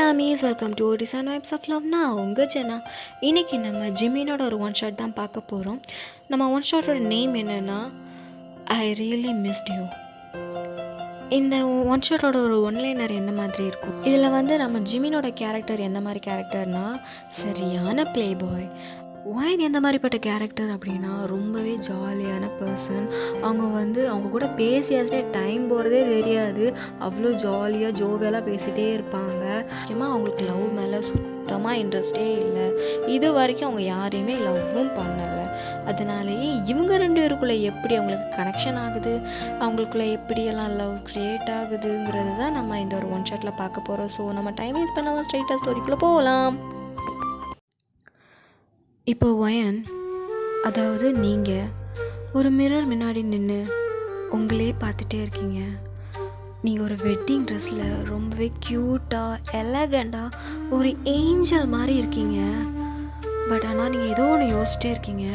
Amish welcome to design vibes of love. நான் உங்கள் ஜெனா. இன்றைக்கி நம்ம ஜிமினோட ஒரு ஒன் ஷாட் தான் பார்க்க போகிறோம். நம்ம ஒன் ஷாட்டோட நேம் என்னென்னா ஐ ரியலி மிஸ்ட் யூ. இந்த ஒன் ஷாட்டோட ஒரு ஒன்லைனர் என்ன மாதிரி இருக்கும், இதில் நம்ம ஜிமினோட கேரக்டர் எந்த மாதிரி கேரக்டர்னால் சரியான ப்ளே பாய். ஒயின் எந்த மாதிரிப்பட்ட கேரக்டர் அப்படின்னா ரொம்பவே ஜாலியான பர்சன். அவங்க கூட பேசியாச்சுன்னா டைம் போகிறதே தெரியாது. அவ்வளோ ஜாலியாக ஜோவியலாக பேசிகிட்டே இருப்பாங்க. முக்கியமாக அவங்களுக்கு லவ் மேலே சுத்தமாக இன்ட்ரெஸ்டே இல்லை. இது வரைக்கும் அவங்க யாரையுமே லவ்வும் பண்ணலை. அதனாலேயே இவங்க ரெண்டு பேருக்குள்ளே எப்படி அவங்களுக்கு கனெக்ஷன் ஆகுது, அவங்களுக்குள்ளே எப்படியெல்லாம் லவ் க்ரியேட் ஆகுதுங்கிறது தான் நம்ம இந்த ஒரு ஒன் ஷாட்டில் பார்க்க போகிறோம். ஸோ நம்ம டைம் வேஸ்ட் பண்ணாமல் ஸ்ட்ரைட்டாக ஸ்டோரிக்குள்ளே போகலாம். இப்போ ஒயன், அதாவது நீங்கள் ஒரு மிரர் முன்னாடி நின்று உங்களே பார்த்துட்டே இருக்கீங்க. நீங்கள் ஒரு வெட்டிங் ட்ரெஸ்ஸில் ரொம்பவே க்யூட்டாக எலகண்டாக ஒரு ஏஞ்சல் மாதிரி இருக்கீங்க. பட் ஆனால் நீங்கள் ஏதோ ஒன்று யோசிச்சிட்டே இருக்கீங்க.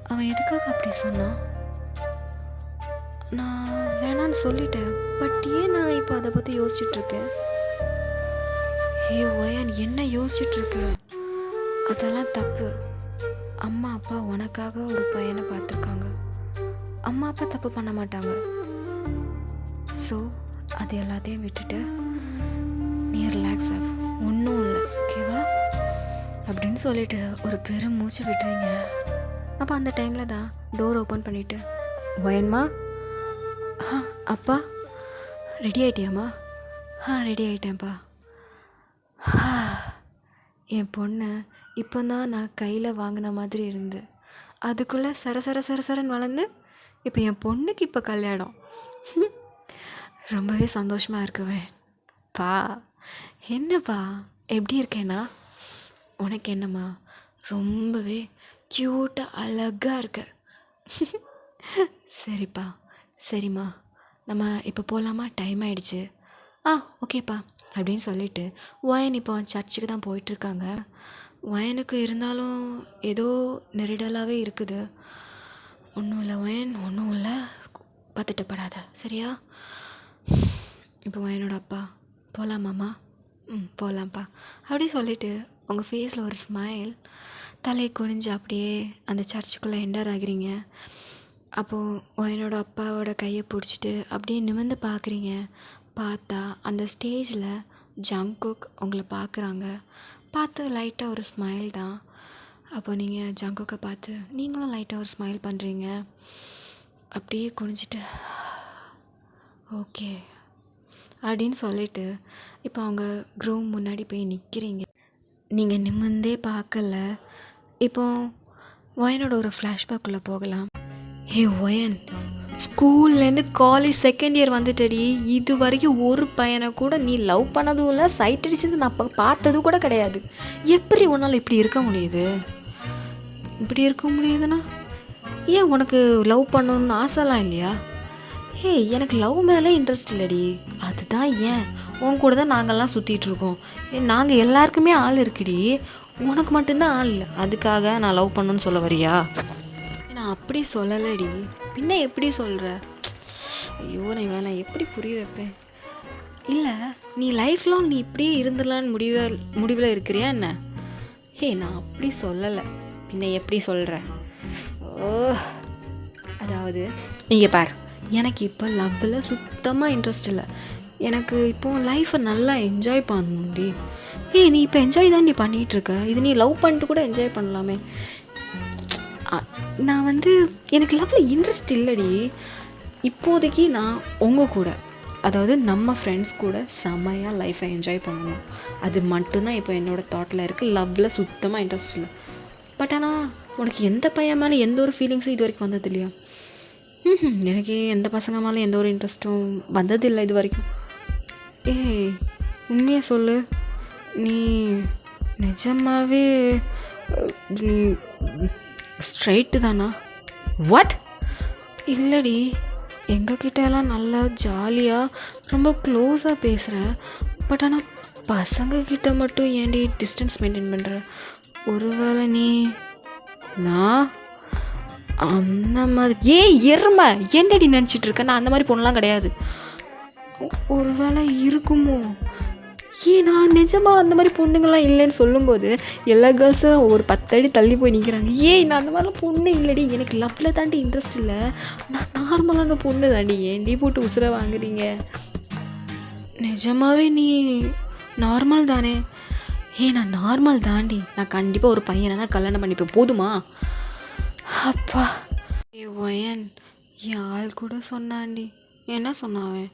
அவன் எதுக்காக அப்படி சொன்னான்? நான் வேணான்னு சொல்லிட்டேன், பட் ஏன் நான் இப்போ அதை பற்றி யோசிச்சுட்ருக்கேன்? ஹே ஒயன், என்ன யோசிச்சுட்ருக்க? அதெல்லாம் தப்பு. அம்மா அப்பா உனக்காக ஒரு பையனை பார்த்துருக்காங்க. அம்மா அப்பா தப்பு பண்ண மாட்டாங்க. ஸோ அது எல்லாத்தையும் விட்டுட்டு நீ ரிலாக்ஸ் ஆகு, ஒன்றும் இல்லை, ஓகேவா அப்படின்னு சொல்லிட்டு ஒரு பெரும் மூச்சு விட்டுறீங்க. அப்போ அந்த டைமில் தான் டோர் ஓப்பன் பண்ணிவிட்டு, ஒயன்மா, அப்பா ரெடி ஆகிட்டியாம்மா? ரெடி ஆகிட்டேன்ப்பா. என் பொண்ணை இப்போ தான் நான் கையில் வாங்கின மாதிரி இருந்து அதுக்குள்ளே சரசரன்னு வளர்ந்து இப்போ என் பொண்ணுக்கு இப்போ கல்யாணம். ரொம்பவே சந்தோஷமாக இருக்குவேன் பா. என்னப்பா எப்படி இருக்கேன்னா? உனக்கு என்னம்மா, ரொம்பவே க்யூட்டாக அழகாக இருக்க. சரிப்பா, சரிம்மா, நம்ம இப்போ போகலாமா? டைம் ஆகிடுச்சு. ஓகேப்பா அப்படின்னு சொல்லிட்டு ஒயன் இப்போ சர்ச்சுக்கு தான் போயிட்டுருக்காங்க. ஒயனுக்கு இருந்தாலும் ஏதோ நெருடலாகவே இருக்குது. ஒன்றும் இல்லை ஒயன், ஒன்றும் இல்லை, பார்த்துட்டப்படாத, சரியா? இப்போ ஒயனோட அப்பா, போகலாமாம்மா? போகலாம்ப்பா அப்படி சொல்லிவிட்டு உங்கள் ஃபேஸில் ஒரு ஸ்மைல், தலையை குனிஞ்சு அப்படியே அந்த சர்ச்சுக்குள்ளே என்டர் ஆகிறீங்க. அப்போது ஒயனோட அப்பாவோட கையை பிடிச்சிட்டு அப்படியே நிமிர்ந்து பார்க்குறீங்க. பார்த்தா அந்த ஸ்டேஜில் ஜங்குக் உங்களை பார்க்குறாங்க. பார்த்து லைட்டாக ஒரு ஸ்மைல் தான். அப்போ நீங்கள் ஜங்குக்கை பார்த்து நீங்களும் லைட்டாக ஒரு ஸ்மைல் பண்ணுறீங்க. அப்படியே குனிஞ்சிட்டு ஓகே அப்படின்னு சொல்லிவிட்டு இப்போ அவங்க க்ரூம் முன்னாடி போய் நிற்கிறீங்க. நீங்கள் நிமிர்ந்தே பார்க்கல. இப்போ ஒயனோட ஒரு ஃப்ளாஷ்பேக்குள்ளே போகலாம். ஹே ஒயன், ஸ்கூல்லேருந்து காலேஜ் செகண்ட் இயர் வந்துட்டடி, இது வரைக்கும் ஒரு பையனை கூட நீ லவ் பண்ணதும் இல்லை, சைட் அடிச்சது நான் பார்த்தது கூட கிடையாது. எப்படி உன்னால் இப்படி இருக்க முடியுது? இப்படி இருக்க முடியுதுன்னா ஏன் உனக்கு லவ் பண்ணணுன்னு ஆசைலாம் இல்லையா? எனக்கு லவ் மேலே இன்ட்ரெஸ்ட் இல்லடி, அதுதான் ஏன் உன் கூட தான் நாங்கள்லாம் சுற்றிட்டுருக்கோம். நாங்கள் எல்லாருக்குமே ஆள் இருக்குடி, உனக்கு மட்டும்தான் ஆள் இல்லை, அதுக்காக நான் லவ் பண்ணணுன்னு சொல்ல வரியா? நான் அப்படி சொல்லலடி, பின்ன எப்படி சொல்கிற? ஐயோ, நான் எப்படி புரிய வைப்பேன்? இல்லை, நீ லைஃப் லாங் நீ இப்படியே இருந்துடலான்னு முடிவில் இருக்கிறியா என்ன? நான் அப்படி சொல்லலை, பின்ன எப்படி சொல்கிற? அதாவது இங்கே பார், எனக்கு இப்போ லவ்வில் சுத்தமாக இன்ட்ரெஸ்ட் இல்லை. எனக்கு இப்போ லைஃப்பை நல்லா என்ஜாய் பண்ணணும்டி. நீ இப்போ என்ஜாய் தான்டி பண்ணிகிட்ருக்க, இது நீ லவ் பண்ணிட்டு கூட என்ஜாய் பண்ணலாமே. நான் எனக்கு லவ்வில் இன்ட்ரெஸ்ட் இல்லடி. இப்போதைக்கு நான் உங்கள் கூட, அதாவது நம்ம ஃப்ரெண்ட்ஸ் கூட செம்மையாக லைஃப்பை என்ஜாய் பண்ணணும், அது மட்டும்தான் இப்போ என்னோடய தாட்டில் இருக்குது. லவ்வில் சுத்தமாக இன்ட்ரெஸ்ட் இல்லை. பட் ஆனால் உனக்கு எந்த பையன் மேலே எந்த ஒரு ஃபீலிங்ஸும் இது வரைக்கும் வந்தது இல்லையா? எனக்கு எந்த பசங்க மேலே எந்த ஒரு இன்ட்ரெஸ்ட்டும் வந்ததில்லை இது வரைக்கும். உண்மையாக சொல்லு, நீ நிஜமாகவே நீ ஸ்ட்ரைட்டு தானா? வாட்? இல்லடி, எங்ககிட்டலாம் நல்லா ஜாலியாக ரொம்ப க்ளோஸாக பேசுகிற, பட் ஆனால் பசங்கக்கிட்ட மட்டும் ஏன்டி டிஸ்டன்ஸ் மெயின்டைன் பண்ணுற? ஒருவேளை நான் அந்த மாதிரி எருமை என்னடி நினச்சிட்ருக்க? நான் அந்த மாதிரி பொண்ணுலாம் கிடையாது. ஒருவேளை இருக்குமோ? நான் நிஜமாக அந்த மாதிரி பொண்ணுங்கள்லாம் இல்லைன்னு சொல்லும்போது எல்லா கேர்ள்ஸும் ஒரு 10 அடி தள்ளி போய் நிற்கிறாங்க. நான் அந்த மாதிரிலாம் பொண்ணு இல்லைடி, எனக்கு லவ்வில் தாண்டி இன்ட்ரெஸ்ட் இல்லை, நான் நார்மலான பொண்ணு தாண்டி, ஏன்டி போட்டு உசுரை வாங்குறீங்க? நிஜமாவே நீ நார்மல் தானே? நான் நார்மல் தாண்டி, நான் கண்டிப்பாக ஒரு பையனை தான் கல்யாணம் பண்ணிப்பேன், போதுமா? அப்பா ஒயன் என் ஆள் கூட சொன்னான்டி. என்ன சொன்னாவே?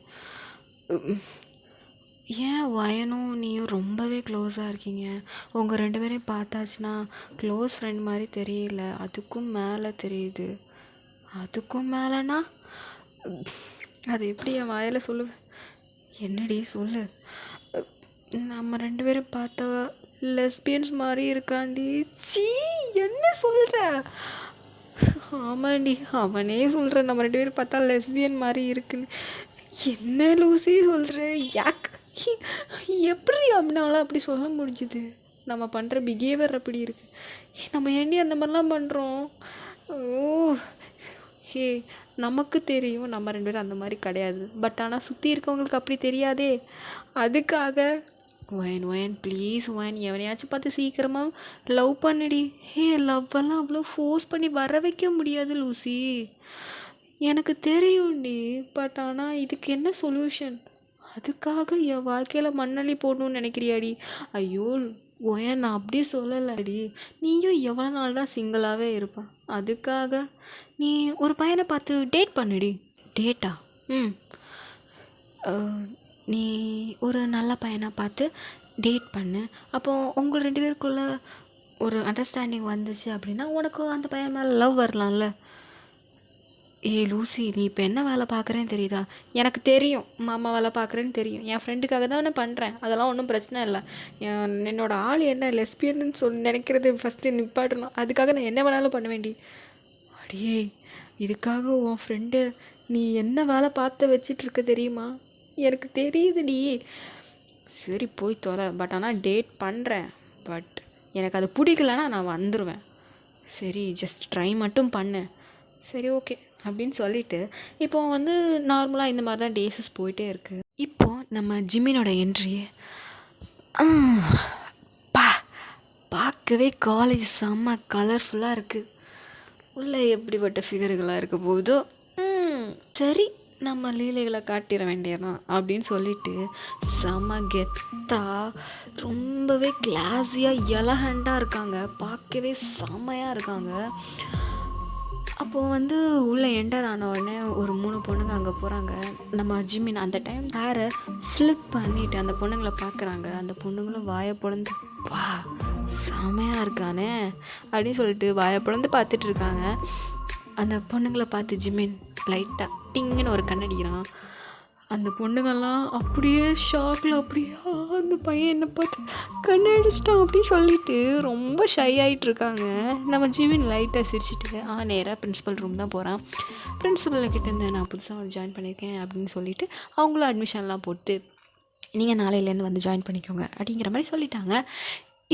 ஏன் வயனும் நீயும் ரொம்பவே க்ளோஸாக இருக்கீங்க, உங்கள் 2 பேரையும் பார்த்தாச்சுன்னா க்ளோஸ் ஃப்ரெண்ட் மாதிரி தெரியல, அதுக்கும் மேலே தெரியுது. அதுக்கும் மேலேனா அது எப்படி என் வாயில் சொல்லுவேன்? என்னடி சொல்லு. நம்ம 2 பேரும் பார்த்தா லெஸ்பியன்ஸ் மாதிரி இருக்காண்டி. சீ, என்ன சொல்கிற? ஆமாண்டி, அவனே சொல்கிறேன் நம்ம 2 பேரும் பார்த்தா லெஸ்பியன் மாதிரி இருக்குன்னு. என்ன லூசி சொல்கிற? யாக் எப்படி அப்படின்னாலும் அப்படி சொல்ல முடிஞ்சுது? நம்ம பண்ணுற பிஹேவியர் அப்படி இருக்குது. நம்ம ஏண்டி அந்த மாதிரிலாம் பண்ணுறோம்? நமக்கு தெரியும் நம்ம 2 பேரும் அந்த மாதிரி கிடையாது, பட் ஆனால் சுற்றி இருக்கவங்களுக்கு அப்படி தெரியாதே. அதுக்காக ஒயன் ப்ளீஸ் எவனையாச்சும் பார்த்து சீக்கிரமாக லவ் பண்ணுடி. லவ்வெல்லாம் அவ்வளோ ஃபோர்ஸ் பண்ணி வர வைக்க முடியாது லூசி, எனக்கு தெரியும்டி, பட் ஆனால் இதுக்கு என்ன சொல்யூஷன்? அதுக்காக என் வாழ்க்கையில் மண்ணள்ளி போடணும்னு நினைக்கிறியாடி? ஐயோ ஒயன், நான் அப்படி சொல்லலடி, நீயும் எவ்வளோ நாள் தான் சிங்கிளாகவே இருப்ப, அதுக்காக நீ ஒரு பையனை பார்த்து டேட் பண்ணுடி. டேட்டா? நீ ஒரு நல்ல பையனை பார்த்து டேட் பண்ணு. அப்போது உங்கள் 2 பேருக்குள்ளே ஒரு அண்டர்ஸ்டாண்டிங் வந்துச்சு அப்படின்னா உனக்கு அந்த பையன் மேலே லவ் வரலாம்ல. லூசி, நீ இப்போ என்ன வேலை பார்க்குறேன்னு தெரியுதா? எனக்கு தெரியும் மாமா வேலை பார்க்குறேன்னு தெரியும், என் ஃப்ரெண்டுக்காக தான் நான் பண்ணுறேன், அதெல்லாம் ஒன்றும் பிரச்சனை இல்லை. என்னோடய ஆள் என்ன லெஸ்பியன்னு நினைக்கிறது ஃபஸ்ட்டு நிப்பாட்டணும், அதுக்காக நான் என்ன வேணாலும் பண்ண வேண்டி. அடியே, இதுக்காக உன் ஃப்ரெண்டு நீ என்ன வேலை பார்த்து வச்சிட்ருக்க தெரியுமா? எனக்கு தெரியுதுடி. சரி போய் தொலை, பட் ஆனால் டேட் பண்ணுறேன், பட் எனக்கு அது பிடிக்கலன்னா நான் வந்துடுவேன். சரி ஜஸ்ட் ட்ரை மட்டும் பண்ணு. சரி ஓகே அப்படின்னு சொல்லிவிட்டு இப்போது வந்து நார்மலாக இந்த மாதிரி தான் டேஸஸ் போயிட்டே இருக்குது. இப்போது நம்ம ஜிம்மினோட என்ட்ரி பார்க்கவே காலேஜ் செம்ம கலர்ஃபுல்லாக இருக்குது. உள்ளே எப்படிப்பட்ட ஃபிகர்களாக இருக்க போகுதோ. சரி நம்ம லீலைகளை காட்டிட வேண்டியதான் அப்படின்னு சொல்லிட்டு செம்ம கெத்தாக ரொம்பவே கிளாஸியாக எலகண்டாக இருக்காங்க, பார்க்கவே செம்மையாக இருக்காங்க. அப்போது வந்து உள்ளே என்டர் ஆன உடனே ஒரு 3 பொண்ணுங்க அங்கே போகிறாங்க. நம்ம ஜிம்மின் அந்த டைம் ஹேரை ஃப்ளிப் பண்ணிவிட்டு அந்த பொண்ணுங்களை பார்க்குறாங்க. அந்த பொண்ணுங்களும் வாயை பொழந்து செமையாக இருக்கானே அப்படின்னு சொல்லிட்டு வாயை பொழந்து பார்த்துட்ருக்காங்க. அந்த பொண்ணுங்களை பார்த்து ஜிம்மின் லைட்டாக டிங்குன்னு ஒரு கண்ணடிக்கிறான். அந்த பொண்ணுங்கள்லாம் அப்படியே ஷாக்கில் அப்படியே அந்த பையன் என்னை பார்த்து கண்ணடிச்சிட்டான் அப்படின்னு சொல்லிட்டு ரொம்ப ஷை ஆகிட்டுருக்காங்க. நம்ம ஜிமின் லைட்டாக சிரிச்சிட்டு நேராக பிரின்ஸிபல் ரூம் தான் போகிறான். பிரின்ஸிபல்கிட்டேருந்து நான் புதுசாக வந்து ஜாயின் பண்ணியிருக்கேன் அப்படின்னு சொல்லிவிட்டு அவங்களும் அட்மிஷன்லாம் போட்டு நீங்கள் நாளையிலேருந்து வந்து ஜாயின் பண்ணிக்கோங்க அப்படிங்கிற மாதிரி சொல்லிட்டாங்க.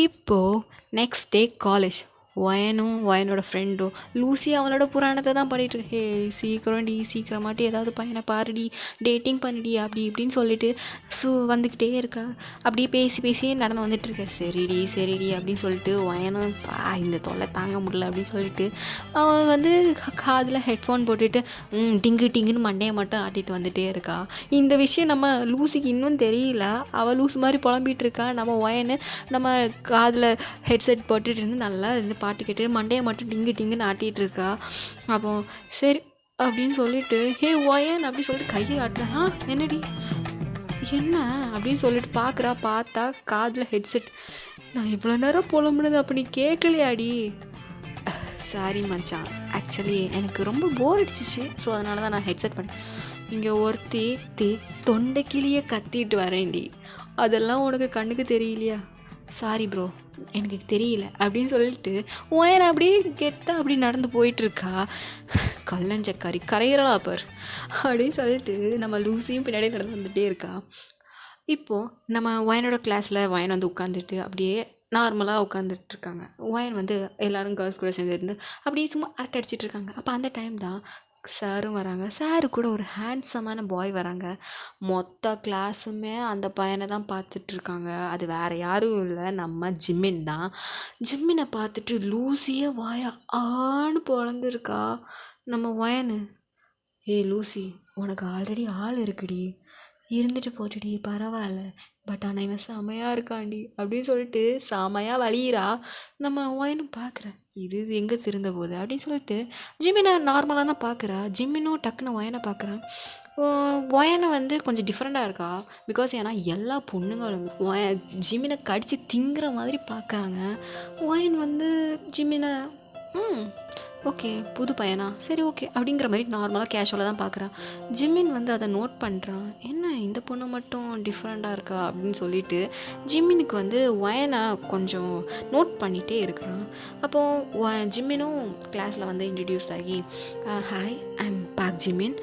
இப்போது நெக்ஸ்ட் டே காலேஜ். ஒயனோட ஃப்ரெண்டும் லூசி அவனோட புராணத்தை தான் பண்ணிகிட்டு சீக்கிரமாட்டி ஏதாவது பையனை பாருடி, டேட்டிங் பண்ணிடி அப்படி இப்படின்னு சொல்லிட்டு வந்துக்கிட்டே இருக்கா. அப்படியே பேசியே நடந்து வந்துட்டுருக்க. சரிடி அப்படின்னு சொல்லிட்டு ஒயனும் இந்த தொல்லை தாங்க முடியல அப்படின்னு சொல்லிட்டு அவன் வந்து காதில் ஹெட்ஃபோன் போட்டுட்டு டிங்குன்னு மண்டையை மட்டும் ஆட்டிட்டு வந்துகிட்டே இருக்கா. இந்த விஷயம் நம்ம லூசிக்கு இன்னும் தெரியல. அவள் லூஸ் மாதிரி புலம்பிகிட்டு இருக்கா. நம்ம ஒயனு நம்ம காதில் ஹெட்செட் போட்டுட்டு இருந்து நல்லா இருந்து பாட்டு கேட்டு மண்டையை மட்டும் டிங்குன்னு ஆட்டிகிட்டு இருக்கா. அப்போ சரி அப்படின்னு சொல்லிட்டு ஒயன் அப்படின்னு சொல்லிட்டு கையை ஆட்டுறேன். என்னடி என்ன அப்படின்னு சொல்லிட்டு பார்த்தா காதில் ஹெட்செட். நான் இவ்வளோ நேரம் புலம்புனது அப்படி கேட்கலையாடி? சாரி மச்சான், ஆக்சுவலி எனக்கு ரொம்ப போர் அடிச்சிச்சு, ஸோ அதனால தான் நான் ஹெட்செட் பண்ணேன். இங்கே ஒருத்தி தொண்டைக்கிளியே கத்திட்டு வரேன்டி, அதெல்லாம் உனக்கு கண்ணுக்கு தெரியலையா? சாரி ப்ரோ, எனக்கு தெரியல அப்படின்னு சொல்லிட்டு ஒயன் அப்படியே கெத்தாக அப்படி நடந்து போயிட்டுருக்கா. கல்லஞ்சக்காரி கரையிறா பார் அப்படின்னு சொல்லிட்டு நம்ம லூசியும் பின்னாடியே நடந்து வந்துகிட்டே இருக்கா. இப்போது நம்ம ஒயனோட கிளாஸில் ஒயன் வந்து உட்காந்துட்டு அப்படியே நார்மலாக உட்காந்துட்ருக்காங்க. ஒயன் வந்து எல்லோரும் கேர்ள்ஸ் கூட சேர்ந்துருந்து அப்படியே சும்மா அரட்டை அடிச்சிட்ருக்காங்க. அப்போ அந்த டைம் தான் சாரும் வராங்க. சாரு கூட ஒரு ஹேண்ட்ஸமான பாய் வராங்க. மொத்த கிளாஸுமே அந்த பையனை தான் பார்த்துட்ருக்காங்க. அது வேறு யாரும் இல்லை, நம்ம ஜிம்மின் தான். ஜிம்மினை பார்த்துட்டு லூசியே வாயா ஆன்னு பொழந்துருக்கா நம்ம ஒயனு. ஏய் லூசி, உனக்கு ஆல்ரெடி ஆள் இருக்குடி, இருந்துட்டு போட்டுடி, பரவாயில்ல. பட் ஆனால் இவன் செமையாக இருக்காண்டி அப்படின்னு சொல்லிட்டு செமையாக வலியிறா. நம்ம ஒயனும் பார்க்குறேன், இது எங்கே திருந்த போகுது அப்படின்னு சொல்லிட்டு ஜிம்மினை நார்மலாக தான் பார்க்குறா. ஜிம்மினும் டக்குன்னு ஒயனை பார்க்குறான். ஒயனை வந்து கொஞ்சம் டிஃப்ரெண்ட்டாக இருக்கா. பிகாஸ் ஏன்னா எல்லா பொண்ணுங்களும் ஜிம்மினை கடித்து திங்குற மாதிரி பார்க்குறாங்க. ஒயன் வந்து ஜிம்மினை ஓகே புது பையனா, சரி ஓகே அப்படிங்கிற மாதிரி நார்மலாக கேஷுவலாக தான் பார்க்குறான். ஜிம்மின் வந்து அதை நோட் பண்ணுறான். என்ன இந்த பொண்ணு மட்டும் டிஃப்ரெண்ட்டாக இருக்கா அப்படின்னு சொல்லிட்டு ஜிம்மினுக்கு வந்து ஒயனை கொஞ்சம் நோட் பண்ணிகிட்டே இருக்கிறான். அப்போது ஜிம்மினும் கிளாஸில் வந்து இன்ட்ரடியூஸ் ஆகி hi I am Park Jimin.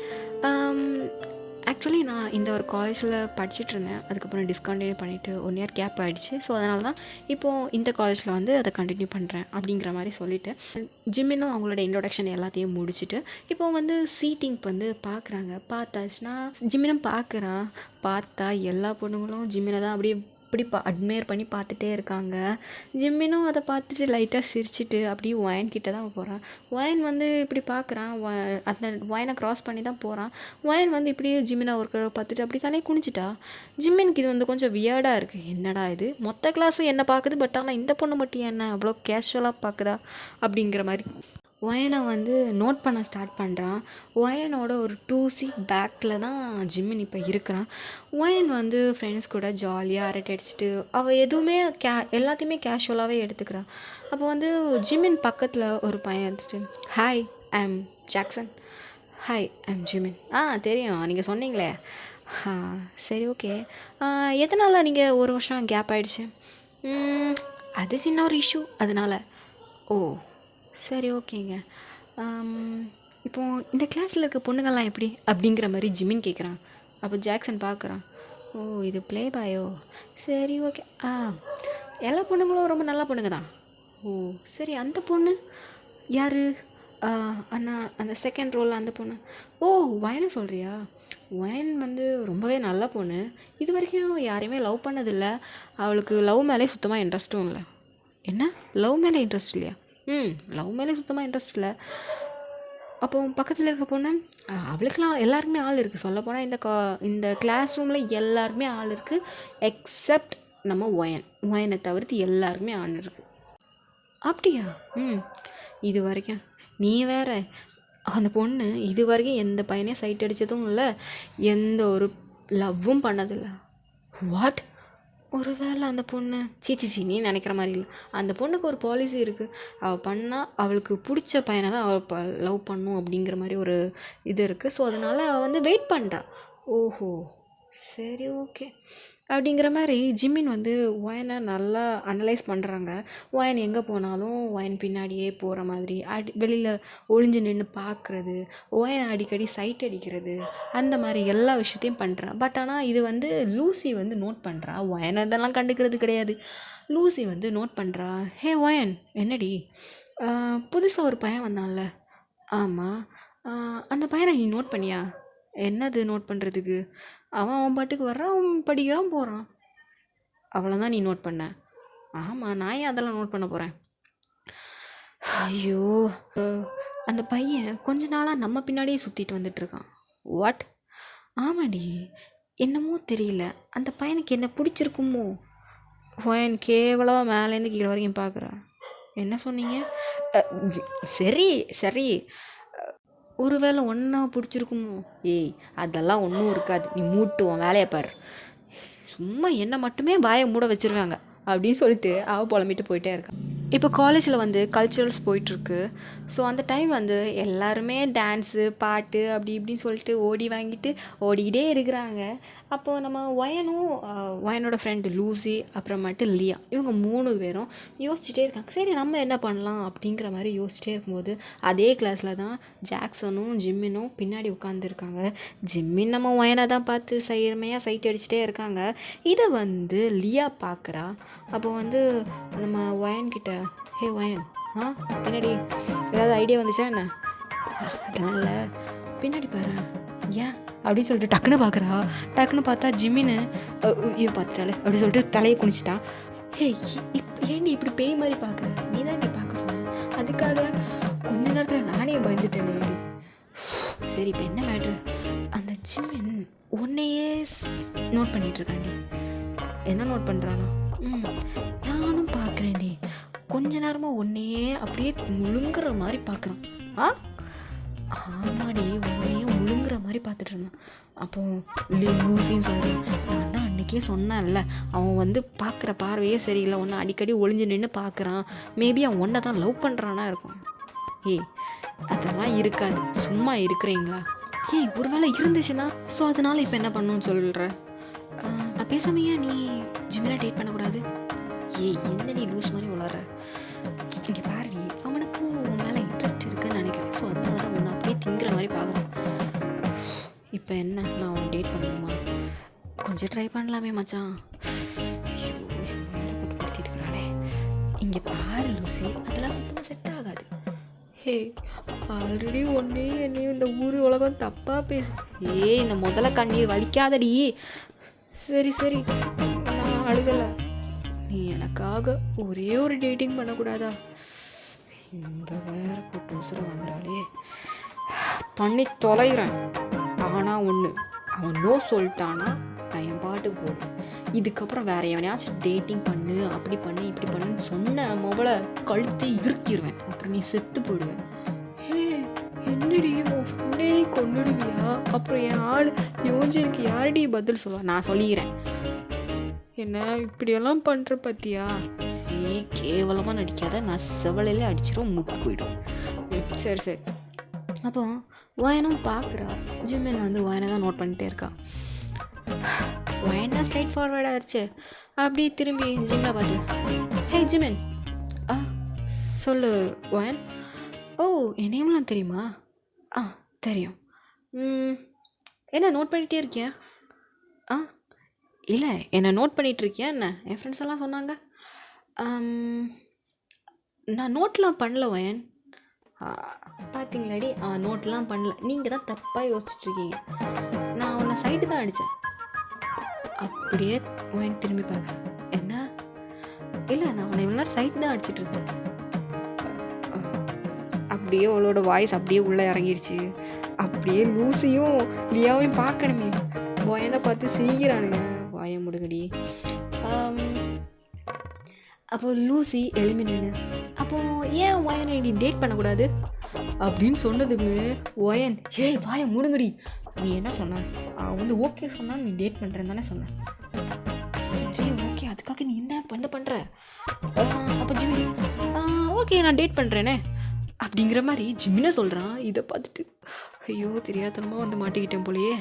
Actually நான் இந்த ஒரு காலேஜில் படிச்சுட்டு இருந்தேன். அதுக்கப்புறம் டிஸ்கண்டினியூ பண்ணிவிட்டு 1 இயர் கேப் ஆகிடுச்சு. ஸோ அதனால தான் இப்போது இந்த காலேஜில் வந்து அதை கண்டினியூ பண்ணுறேன் அப்படிங்கிற மாதிரி சொல்லிவிட்டு ஜிம்மினும் அவங்களோட இன்ட்ரொடக்ஷன் எல்லாத்தையும் முடிச்சுட்டு இப்போது வந்து சீட்டிங்க்கு வந்து பார்க்குறாங்க. பார்த்தாச்சுன்னா ஜிம்மினும் பார்க்குறான். பார்த்தா எல்லா பொண்ணுங்களும் ஜிம்மினை தான் அப்படியே இப்படி அட்மையர் பண்ணி பார்த்துட்டே இருக்காங்க. ஜிம்மினும் அதை பார்த்துட்டு லைட்டாக சிரிச்சிட்டு அப்படியே ஒயன் கிட்ட தான் போகிறான். ஒயன் வந்து இப்படி பார்க்குறான். அந்த ஒயனை க்ராஸ் பண்ணி தான் போகிறான். ஒயன் வந்து இப்படியே ஜிம்மினை ஒரு பார்த்துட்டு அப்படி தலையை குனிச்சிட்டா. ஜிம்மினுக்கு இது வந்து கொஞ்சம் வியர்டாக இருக்குது. என்னடா இது, மொத்த கிளாஸும் என்ன பார்க்குது, பட் ஆனால் இந்த பொண்ணு மட்டும் என்ன அவ்வளோ கேஷுவலாக பார்க்குதா அப்படிங்கிற மாதிரி ஒயனை வந்து நோட் பண்ண ஸ்டார்ட் பண்ணுறான். ஒயனோட ஒரு 2 சீட் பேக்கில் தான் ஜிம்மின் இப்போ இருக்கிறான். ஒயன் வந்து ஃப்ரெண்ட்ஸ் கூட ஜாலியாக அரட்டை அடிச்சுட்டு அவள் எதுவுமே எல்லாத்தையுமே கேஷுவலாகவே எடுத்துக்கிறான். அப்போ வந்து ஜிம்மின் பக்கத்தில் ஒரு பையன் எடுத்துட்டு hi I am Jackson. Hi I am Jimin. தெரியும், நீங்கள் சொன்னீங்களே. சரி ஓகே, எதனால் நீங்கள் 1 வருஷம் கேப் ஆகிடுச்சு? அது சின்ன ஒரு இஷ்யூ அதனால். ஓ சரி ஓகேங்க. இப்போது இந்த கிளாஸில் இருக்க பொண்ணுங்கள்லாம் எப்படி அப்படிங்கிற மாதிரி ஜிம்மின் கேட்குறான். அப்போ ஜாக்சன் பார்க்குறான். ஓ இது ப்ளே பாயோ, சரி ஓகே. எல்லா பொண்ணுங்களும் ரொம்ப நல்ல பொண்ணுங்க தான். ஓ சரி, அந்த பொண்ணு யார்? அண்ணா அந்த செகண்ட் ரோல் அந்த பொண்ணு. ஓ வயனை சொல்கிறியா? வயன் வந்து ரொம்பவே நல்ல பொண்ணு. இது வரைக்கும் யாரையுமே லவ் பண்ணதில்லை. அவளுக்கு லவ் மேலே சுத்தமாக இன்ட்ரெஸ்ட்டும் இல்லை. என்ன லவ் மேலே இன்ட்ரெஸ்ட் இல்லையா? லவ் மேலே சுத்தமாக இன்ட்ரெஸ்ட் இல்லை. அப்போ பக்கத்தில் இருக்க பொண்ணு, அவளுக்கெலாம் எல்லாருக்குமே ஆள் இருக்குது. சொல்லப்போனால் இந்த கிளாஸ் ரூமில் எல்லாருமே ஆள் இருக்குது எக்ஸப்ட் நம்ம ஒயனை தவிர்த்து எல்லாருக்குமே ஆள் இருக்குது. அப்படியா? இது வரைக்கும் நீ வேற, அந்த பொண்ணு இது வரைக்கும் எந்த பையனையும் சைட் அடித்ததும் இல்லை, எந்த ஒரு லவ்வும் பண்ணதில்லை. வாட்? ஒரு வேளை அந்த பொண்ணு சீச்சி நீ நினைக்கிற மாதிரி இல்லை. அந்த பொண்ணுக்கு ஒரு பாலிசி இருக்குது. அவள் பண்ணால் அவளுக்கு பிடிச்ச பையனை தான் அவள் லவ் பண்ணும் அப்படிங்கிற மாதிரி ஒரு இது இருக்குது. ஸோ அதனால் அவள் வந்து வெயிட் பண்ணுறாள். ஓஹோ சரி ஓகே அப்படிங்கிற மாதிரி ஜிம்மின் வந்து ஒயனை நல்லா அனலைஸ் பண்ணுறாங்க. ஒயன் எங்கே போனாலும் ஒயன் பின்னாடியே போகிற மாதிரி வெளியில் ஒளிஞ்சு நின்று பார்க்குறது, ஒயனை அடிக்கடி சைட் அடிக்கிறது, அந்த மாதிரி எல்லா விஷயத்தையும் பண்ணுறா. பட் ஆனால் இது வந்து லூசி வந்து நோட் பண்ணுறா. ஒயனை இதெல்லாம் கண்டுக்கிறது கிடையாது. லூசி வந்து நோட் பண்ணுறா. ஹே ஒயன், என்னடி புதுசாக ஒரு பையன் வந்தான்ல? ஆமாம். அந்த பையனை நீ நோட் பண்ணியா? என்னது நோட் பண்ணுறதுக்கு? அவன் பாட்டுக்கு வர்றான், அவன் படிக்கிறான் போகிறான், அவ்வளோதான் நீ நோட் பண்ண? ஆமாம், நான் ஏன் அதெல்லாம் நோட் பண்ண போகிறேன்? ஐயோ, அந்த பையன் கொஞ்ச நாளாக நம்ம பின்னாடியே சுற்றிட்டு வந்துட்டுருக்கான். வாட்? ஆமாடி, என்னமோ தெரியல, அந்த பையனுக்கு என்ன பிடிச்சிருக்குமோ? ஒயன் கேவலமாக மேலேருந்து கீழே வரைக்கும் பார்க்குறான். என்ன சொன்னீங்க? சரி சரி, ஒருவேளை ஒன்றா பிடிச்சிருக்குமோ? ஏய் அதெல்லாம் ஒன்றும் இருக்காது, நீ மூட்டுவோம் வேலையை பாரு. சும்மா என்னை மட்டுமே வாயை மூட வச்சுருவாங்க அப்படின்னு சொல்லிட்டு அவள் புலம்பிட்டு போயிட்டே இருக்கான். இப்போ காலேஜில் வந்து கல்ச்சுரல்ஸ் போயிட்டுருக்கு. ஸோ அந்த டைம் வந்து எல்லாருமே டான்ஸு பாட்டு அப்படி இப்படின்னு சொல்லிட்டு ஓடிக்கிட்டே இருக்கிறாங்க. அப்போது நம்ம ஒயனோட ஃப்ரெண்டு லூசி அப்புறமேட்டு லியா, இவங்க 3 பேரும் யோசிச்சுட்டே இருக்காங்க. சரி நம்ம என்ன பண்ணலாம் அப்படிங்கிற மாதிரி யோசிச்சுட்டே இருக்கும்போது அதே கிளாஸில் தான் ஜாக்சனும் ஜிம்மினும் பின்னாடி உட்காந்துருக்காங்க. ஜிம்மின் நம்ம ஒயனை தான் பார்த்து சைமையாக சைட் அடிச்சுட்டே இருக்காங்க. இதை வந்து லியா பார்க்குறா. அப்போ வந்து நம்ம ஒயன்கிட்ட, ஹே ஒயன், என்னடி ஏதாவது ஐடியா வந்துச்சா என்ன? அதெல்லாம் இல்லை, பின்னாடி பாரு. ஏன் அப்படின்னு சொல்லிட்டு டக்குன்னு பார்க்குறா. டக்குன்னு பார்த்தா ஜிம்மின்னு இவன் பார்த்துட்டாலே அப்படின்னு சொல்லிட்டு தலையை குனிச்சிட்டான். ஹே, ஏண்டி இப்படி பேய் மாதிரி பார்க்குற? நீ தான் நீ பார்க்க சொன்ன, அதுக்காக கொஞ்ச நேரத்தில் நானே பயந்துட்டேனே. சரி, இப்போ என்ன மேட்ரு? அந்த ஜிம்மின் உன்னையே நோட் பண்ணிகிட்ருக்காண்டி. என்ன நோட் பண்ணுறானா? நானும் பார்க்குறேன்டி. கொஞ்ச நேரமாக உன்னையே அப்படியே முழுங்குற மாதிரி பார்க்குறான். ஆமாடி, உன்னையே முழுங்குற மாதிரி பார்த்துட்டு இருந்தான். அப்போ லூசின்னு சொல்கிறேன். நான் தான் அன்றைக்கே சொன்னேன்ல, அவன் வந்து பார்க்குற பார்வையே சரியில்லை, ஒன்று அடிக்கடி ஒளிஞ்சு நின்று பார்க்குறான். மேபி அவன் ஒன்றை தான் லவ் பண்ணுறானா இருக்கும். ஏய், அதெல்லாம் இருக்காது, சும்மா இருக்கிறீங்களா? ஏய், ஒரு வேளை இருந்துச்சுன்னா ஸோ அதனால் இப்போ என்ன பண்ணணும்னு சொல்கிற? நான் பேசாமையா நீ ஜிம்மில் டேட் பண்ணக்கூடாது? ஏய், என்ன நீ லூஸ் மாதிரி வளர்ற? இங்கே பாரு, அவனுக்கு உன் மேலே இன்ட்ரெஸ்ட் இருக்குன்னு நினைக்கிறேன். ஸோ அதனால தான் உன்னை அப்படியே திங்குற மாதிரி பார்க்குறான். இப்போ என்ன, நான் அவனை டேட் பண்ணணுமா? கொஞ்சம் ட்ரை பண்ணலாமே மச்சான். கூட்டுப்படுத்திட்டு இருக்கிறாளே. இங்கே பாரு லூசி, அதெல்லாம் சுத்தமாக செட் ஆகாது. ஹே, ஆல்ரெடி ஒன்றே என்னையும் இந்த ஊர் உலகம் தப்பாக பேசு. இந்த முதல்ல கண்ணீர் வலிக்காதடி. சரி சரி, நான் அழுகலை. நீ எனக்காக ஒரே ஒரு டேட்டிங் பண்ணக்கூடாதா? இந்த வேற போட்டு உசுர வந்துடாளே. பண்ணி தொலைகிறேன். ஆனால் ஒன்று, அவன் நோ சொல்லிட்டானா நான் என் பாட்டுக்கு போடுவேன். இதுக்கப்புறம் வேற எவனையாச்சும் டேட்டிங் பண்ணு, அப்படி பண்ணு, இப்படி பண்ணுன்னு சொன்ன மொபைலை கழுத்து இறுக்கிடுவேன். அப்புறம் நீ செத்து போயிடுவேன். என்னடி உன் ஃப்ரெண்டே நீ கொண்டுடுவியா? அப்புறம் என் ஆள் யோஜனுக்கு யாரடி பதில் சொல்லுவா? நான் சொல்லிக்கிறேன். என்ன இப்படியெல்லாம் பண்ணுற பற்றியா? சரி, கேவலமாக நடிக்காத, நான் செவலையிலே அடிச்சிடும், முட்டு போயிடும். சரி சரி. அப்போ வயனும் பார்க்குறா. ஜிம்மின் வந்து வயனை தான் நோட் பண்ணிட்டே இருக்கா. வயன் தான் ஸ்ட்ரைட் ஃபார்வர்டாக இருச்சு. அப்படி திரும்பி ஜிம்மை பார்த்து, ஹே ஜிம்மின். சொல்லு வயன். ஓ, என் நேம்லாம் தெரியுமா? தெரியும். என்ன நோட் பண்ணிகிட்டே இருக்கியா? இல்லை, என்னை நோட் பண்ணிகிட்ருக்கியா என்ன? என் ஃப்ரெண்ட்ஸ் எல்லாம் சொன்னாங்க. நான் நோட்லாம் பண்ணல வயன். பார்த்தீங்களாடி, நோட்லாம் பண்ணல. நீங்கள் தான் தப்பாக யோசிச்சுட்ருக்கீங்க. நான் உன்னை சைட்டு தான் அடித்தேன். அப்படியே வயன் திரும்பி பார்க்குறேன். என்ன? இல்லை, நான் உன்னை இவ்வளோ நேரம் சைட்டு தான் அடிச்சிட்ருக்கேன். அப்படியே அவளோட வாய்ஸ் அப்படியே உள்ளே இறங்கிடுச்சு. அப்படியே லூசியும் லியாவையும் பார்க்கணுமே. வயனை பார்த்து செய்கிறானுங்க. வாய முடுகடி. அப்போ லூசி எழுமி நின்று, அப்போ ஏன் வயனை நீ டேட் பண்ணக்கூடாது அப்படின்னு சொன்னதுமே வயன், ஏய் வாய முடுங்கடி, நீ என்ன சொன்ன? அவன் வந்து ஓகே சொன்னா நீ டேட் பண்ணுறேன்னு தானே சொன்னேன். சரி ஓகே, அதுக்காக நீ என்ன பண்ணுற? அப்போ ஜிம்மி, ஓகே நான் டேட் பண்ணுறேனே அப்படிங்கிற மாதிரி ஜிம்மினை சொல்கிறான். இதை பார்த்துட்டு ஐயோ தெரியாதனமாக வந்து மாட்டிக்கிட்டேன் போலையே,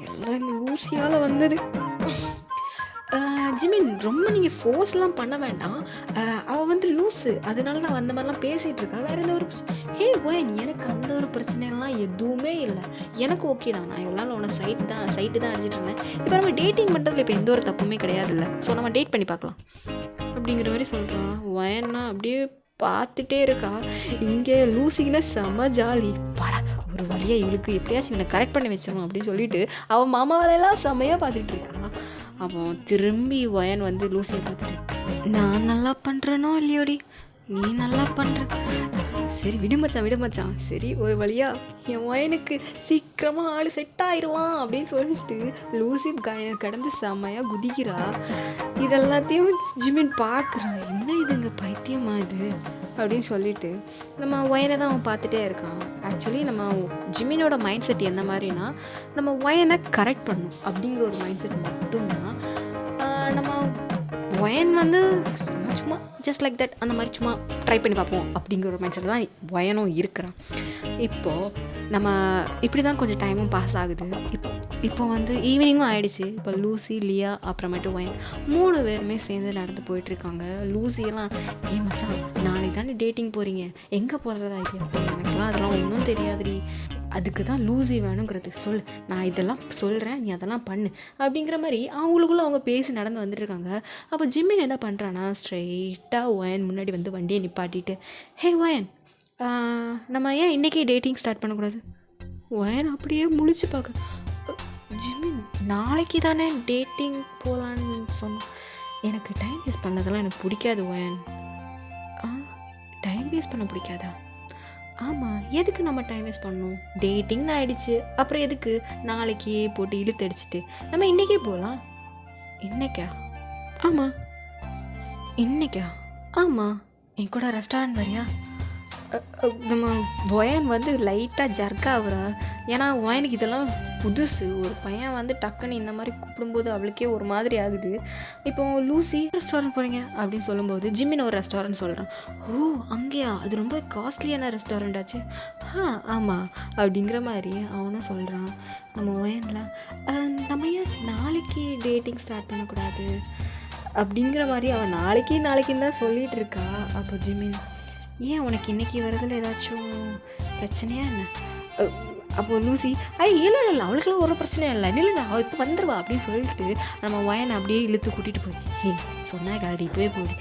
எல்லாம் இந்த ஊசியால் வந்தது. ஜிமின், ரொம்ப நீங்கள் ஃபோர்ஸ்லாம் பண்ண வேண்டாம். அவள் வந்து லூஸு, அதனால நான் அந்த மாதிரிலாம் பேசிகிட்டு இருக்கா. வேறு எந்த ஒரு ஹே வயன், எனக்கு அந்த ஒரு பிரச்சனைலாம் எதுவுமே இல்லை. எனக்கு ஓகே தான். நான் இவ்வளோ நாள் உன்னை சைட்டு தான் அடிச்சிட்டு இருந்தேன். இப்போ நம்ம டேட்டிங் பண்ணுறதுல இப்போ எந்த ஒரு தப்புமே கிடையாதுல்ல. ஸோ நம்ம டேட் பண்ணி பார்க்கலாம் அப்படிங்கிற மாதிரி சொல்கிறான். வயன்னா அப்படியே பார்த்துட்டே இருக்கா. இங்கே லூசிக்குன்னா செம ஜாலி. படா, ஒரு வழியாக இவளுக்கு எப்படியாச்சும் இவனை கரெக்ட் பண்ணி வச்சிடணும் அப்படின்னு சொல்லிட்டு அவன் மாமா வேலையெல்லாம் செம்மையாக பார்த்துட்டு இருக்கா. அப்போ திரும்பி வயன் வந்து லூசியை பார்த்துட்டு, நான் நல்லா பண்ணுறேனோ இல்லையோடி, நீ நல்லா பண்ணுற, சரி விடு மச்சான். சரி ஒரு வழியா என் வயனுக்கு சீக்கிரமாக ஆள் செட் ஆயிடுவான் அப்படின்னு சொல்லிட்டு லூசி கடந்து செம்மையாக குதிக்கிறா. இதெல்லாத்தையும் ஜிமின் பார்க்குறான். என்ன இதுங்க பைத்தியமா இது அப்படின்னு சொல்லிட்டு நம்ம வயனை தான் அவன் பார்த்துட்டே இருக்கான். ஆக்சுவலி நம்ம ஜிமினோட மைண்ட் செட் எந்த மாதிரினா, நம்ம வயனை கரெக்ட் பண்ணணும் அப்படிங்கிற ஒரு மைண்ட் செட் மட்டும்தான். நம்ம வயன் வந்து சும்மா ஜஸ்ட் லைக் தட் அந்த மாதிரி சும்மா ட்ரை பண்ணி பார்ப்போம் அப்படிங்கிற ஒரு மைண்ட் செட் தான் வயனும் இருக்கிறான். இப்போது நம்ம இப்படி தான் கொஞ்சம் டைமும் பாஸ் ஆகுது. இப்போ வந்து ஈவினிங்கும் ஆகிடுச்சு. இப்போ லூசி, லியா, அப்புறமேட்டு வயன் 3 பேருமே சேர்ந்து நடந்து போயிட்டுருக்காங்க. லூசியெல்லாம், மச்சான் நாளைக்கு தானே டேட்டிங் போகிறீங்க, எங்கே போகிறதா ஐடியா? எனக்குலாம் அதெல்லாம் ஒன்றும் தெரியாதுடி, அதுக்கு தான் லூசி வேணுங்கிறது. சொல், நான் இதெல்லாம் சொல்கிறேன், நீ அதெல்லாம் பண்ணு அப்படிங்கிற மாதிரி அவங்களுக்குள்ளே அவங்க பேசி நடந்து வந்துட்டுருக்காங்க. அப்போ ஜிம்மின் என்ன பண்ணுறான்னா, ஸ்ட்ரைட்டாக வயன் முன்னாடி வந்து வண்டியை நிப்பாட்டிட்டு, ஹே வயன், நம்ம ஏன் இன்றைக்கி டேட்டிங் ஸ்டார்ட் பண்ணக்கூடாது? ஒயன் அப்படியே முழிச்சு பார்க்க, ஜிமின் நாளைக்கு தானே டேட்டிங் போகலான்னு சொன்னோம். எனக்கு டைம் வேஸ்ட் பண்ணதெல்லாம் எனக்கு பிடிக்காது ஒயன். டைம் வேஸ்ட் பண்ண பிடிக்காதா? ஆமாம், எதுக்கு நம்ம டைம் வேஸ்ட் பண்ணணும்? டேட்டிங்னு ஆகிடுச்சு, அப்புறம் எதுக்கு நாளைக்கே போட்டு இழுத்து அடிச்சுட்டு நம்ம இன்றைக்கே போகலாம். இன்னைக்கா? ஆமாம் இன்னைக்கா? ஆமாம், என் கூட ரெஸ்டாரண்ட் வரியா? நம்ம ஒயன் வந்து லைட்டாக ஜர்க் ஆகுறா. ஏன்னா ஒயனுக்கு இதெல்லாம் புதுசு. ஒரு பையன் வந்து டக்குன்னு இந்த மாதிரி கூப்பிடும்போது அவளுக்கே ஒரு மாதிரி ஆகுது. இப்போ லூசி ரெஸ்டாரண்ட் போகிறீங்க அப்படின்னு சொல்லும்போது ஜிம்மின் ஒரு ரெஸ்டாரண்ட் சொல்கிறான். ஓ அங்கேயா? அது ரொம்ப காஸ்ட்லியான ரெஸ்டாரண்ட் ஆச்சு. ஆமாம் அப்படிங்கிற மாதிரி அவனும் சொல்கிறான். நம்ம ஒயனில் நம்ம ஏன் நாளைக்கு டேட்டிங் ஸ்டார்ட் பண்ணக்கூடாது அப்படிங்கிற மாதிரி அவன் நாளைக்குன்னு தான் சொல்லிகிட்டு இருக்கா. அப்போ ஜிம்மின், ஏன் உனக்கு இன்றைக்கி வரதில் ஏதாச்சும் பிரச்சனையா என்ன? அப்போது லூசி, இல்லை அவளுக்குலாம் ஒரு பிரச்சனையும் இல்லை, நில்லுங்க அவள் இப்போ வந்துடுவா அப்படின்னு சொல்லிட்டு நம்ம ஒயனை அப்படியே இழுத்து கூட்டிகிட்டு போய், சொன்னா கலடி இப்போவே போடி,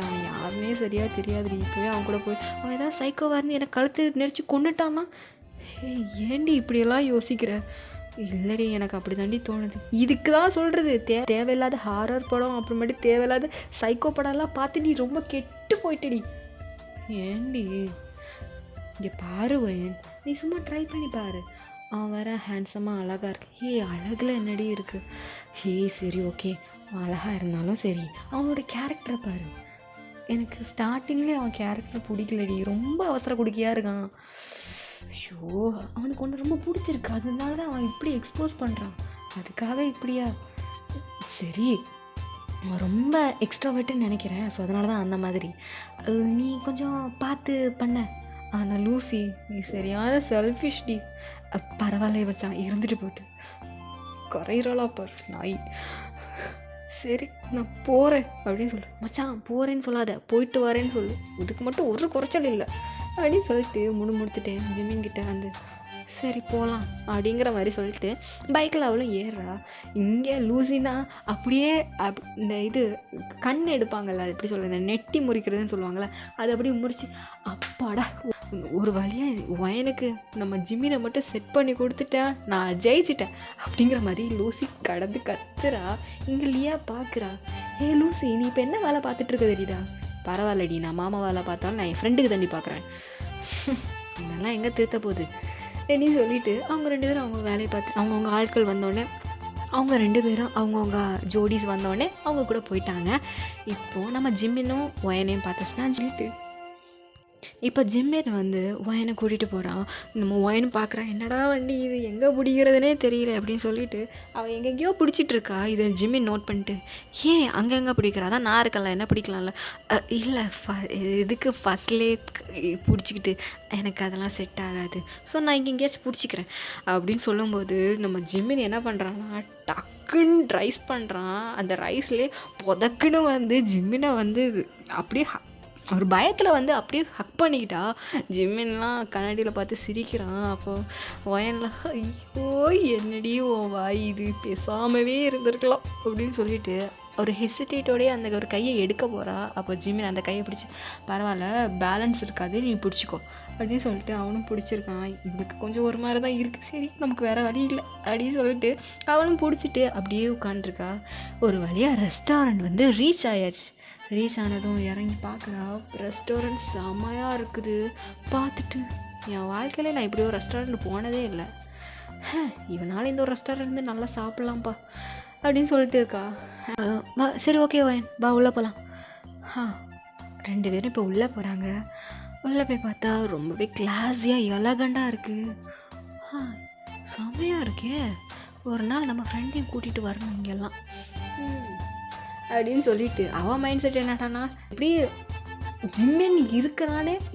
அவன் யாருமே சரியாக தெரியாது, இப்போவே அவன் கூட போய் அவன் ஏதாவது சைக்கோவாக இருந்து எனக்கு கழுத்து நெரிச்சு கொண்டுட்டான்னா, ஏண்டி இப்படியெல்லாம் யோசிக்கிற? இல்லடி எனக்கு அப்படி தாண்டி தோணுது. இதுக்கு தான் சொல்கிறது, தேவையில்லாத ஹாரர் படம் அப்புறமேட்டு தேவையில்லாத சைக்கோ படம்லாம் பார்த்து நீ ரொம்ப கெட்டு போயிட்டடி. ஏண்டி இங்கே பாரு வயன், நீ சும்மா ட்ரை பண்ணி பாரு. அவன் வேற ஹேண்ட்ஸமாக அழகாக இருக்கு. அழகில் என்னடி இருக்குது? சரி ஓகே, அழகாக இருந்தாலும் சரி, அவனோட கேரக்டரை பாரு. எனக்கு ஸ்டார்டிங்லேயே அவன் கேரக்டர் பிடிக்கலடி, ரொம்ப அவசர குடிக்கையாக இருக்கான். ஐயோ, அவனுக்கு ஒன்று ரொம்ப பிடிச்சிருக்கு, அதனால தான் அவன் இப்படி எக்ஸ்போஸ் பண்ணுறான். அதுக்காக இப்படியா? சரி, ரொம்ப எக்ஸ்ட்ராவர்ட்டுன்னு நினைக்கிறேன், ஸோ அதனால தான் அந்த மாதிரி. நீ கொஞ்சம் பார்த்து பண்ண. ஆனால் லூசி, நீ சரியான செல்ஃபிஷ்டி. பரவாயில்ல வச்சான், இருந்துட்டு போட்டு குறையிறாளா பார் நாய். சரி நான் போகிறேன் அப்படின்னு சொல்லு. மச்சான் போகிறேன்னு சொல்லாத, போயிட்டு வரேன்னு சொல்லு, இதுக்கு மட்டும் ஒரு குறைச்சல் இல்லை அப்படின்னு சொல்லிட்டு முடித்துட்டேன். ஜிம்மின் கிட்ட வந்து சரி போகலாம் அப்படிங்கிற மாதிரி சொல்லிட்டு பைக்கில் அவளும் ஏறுறா. இங்கே லூசினா அப்படியே இந்த இது கண் எடுப்பாங்கள்ல, அது எப்படி சொல்கிறது, இந்த நெட்டி முறிக்கிறதுன்னு சொல்லுவாங்கள்ல, அது அப்படியே முறிச்சு அப்பாடா ஒரு வழியாக ஒயனுக்கு நம்ம ஜிம்மினை மட்டும் செட் பண்ணி கொடுத்துட்டேன், நான் ஜெயிச்சிட்டேன் அப்படிங்கிற மாதிரி லூசி கடந்து கத்துறா. இங்கே லியா பார்க்குறா. லூசி நீ இப்போ என்ன வேலை பார்த்துட்ருக்க தெரியுதா? பரவாயில்லடி, நான் மாமா வேலை பார்த்தாலும் நான் என் ஃப்ரெண்டுக்கு தண்டி பார்க்குறேன், இதெல்லாம் எங்கே திருத்த போகுது அப்படின்னு சொல்லிட்டு அவங்க 2 பேரும் அவங்க வேலையை பார்த்து அவங்கவுங்க ஆட்கள் வந்தோடனே அவங்க 2 பேரும் அவங்கவுங்க ஜோடிஸ் வந்தோடனே அவங்க கூட போயிட்டாங்க. இப்போது நம்ம ஜிம்மினும் ஒயனையும் பார்த்துச்சுன்னா சொல்லிட்டு இப்போ ஜிம்மின் வந்து ஒயனை கூட்டிகிட்டு போகிறான். நம்ம ஒயனை பார்க்குறான், என்னடா வண்டி இது, எங்கே பிடிக்கிறதுனே தெரியல அப்படின்னு சொல்லிட்டு அவள் எங்கெங்கேயோ பிடிச்சிட்ருக்கா. இதை ஜிம்மின் நோட் பண்ணிட்டு, அங்கங்கே பிடிக்கிறா, தான் நான் இருக்கல, என்ன பிடிக்கலாம்ல? இல்லை இதுக்கு ஃபஸ்ட்லேயே பிடிச்சிக்கிட்டு எனக்கு அதெல்லாம் செட் ஆகாது, ஸோ நான் இங்கே எங்கேயாச்சும் பிடிச்சிக்கிறேன் அப்படின்னு சொல்லும்போது நம்ம ஜிம்மின் என்ன பண்ணுறான்னா டக்குன்னு ரைஸ் பண்ணுறான். அந்த ரைஸ்லேயே புதக்குன்னு வந்து ஜிம்மினை வந்து அப்படியே ஒரு பயத்தில் வந்து அப்படியே ஹக் பண்ணிக்கிட்டா. ஜிம்மின்லாம் கண்ணாடியில் பார்த்து சிரிக்கிறான். அப்போது ஒயனில், ஐயோ என்னடி ஓ வாய் இது, பேசாமவே இருந்திருக்கலாம் அப்படின்னு சொல்லிட்டு ஒரு ஹெசிடேட்டோடய அந்த ஒரு கையை எடுக்க போகிறா. அப்போ ஜிம்மின் அந்த கையை பிடிச்சி, பரவாயில்ல பேலன்ஸ் இருக்காது, நீ பிடிச்சிக்கோ அப்படின்னு சொல்லிட்டு அவனும் பிடிச்சிருக்கான். இவளுக்கு கொஞ்சம் ஒரு மாதிரி தான் இருக்குது, சரி நமக்கு வேறு வழி இல்லை அப்படின்னு சொல்லிட்டு அவனும் பிடிச்சிட்டு அப்படியே உட்காண்ட்ருக்கா. ஒரு வழியாக ரெஸ்டாரண்ட் வந்து ரீச் ஆயாச்சு. ரீச் ஆனதும் இறங்கி பார்க்குறா, ரெஸ்டாரண்ட் செம்மையாக இருக்குது. பார்த்துட்டு என் வாழ்க்கையிலே நான் இப்படி ஒரு ரெஸ்டாரண்ட் போனதே இல்லை, இவனால் இந்த ஒரு ரெஸ்டாரண்ட் நல்லா சாப்பிட்லாம்ப்பா அப்படின்னு சொல்லிட்டு இருக்கா. சரி ஓகே ஒயன் பா உள்ளே போகலாம். 2 பேரும் இப்போ உள்ளே போகிறாங்க. உள்ளே போய் பார்த்தா ரொம்பவே கிளாஸியாக எலகண்டாக இருக்குது. செம்மையாக இருக்கே, ஒரு நாள் நம்ம ஃப்ரெண்டையும் கூட்டிகிட்டு வரணும் இங்கெல்லாம் அப்படின்னு சொல்லிட்டு அவன் மைண்ட் செட் என்னட்டானா, இப்படி ஜிம்மின்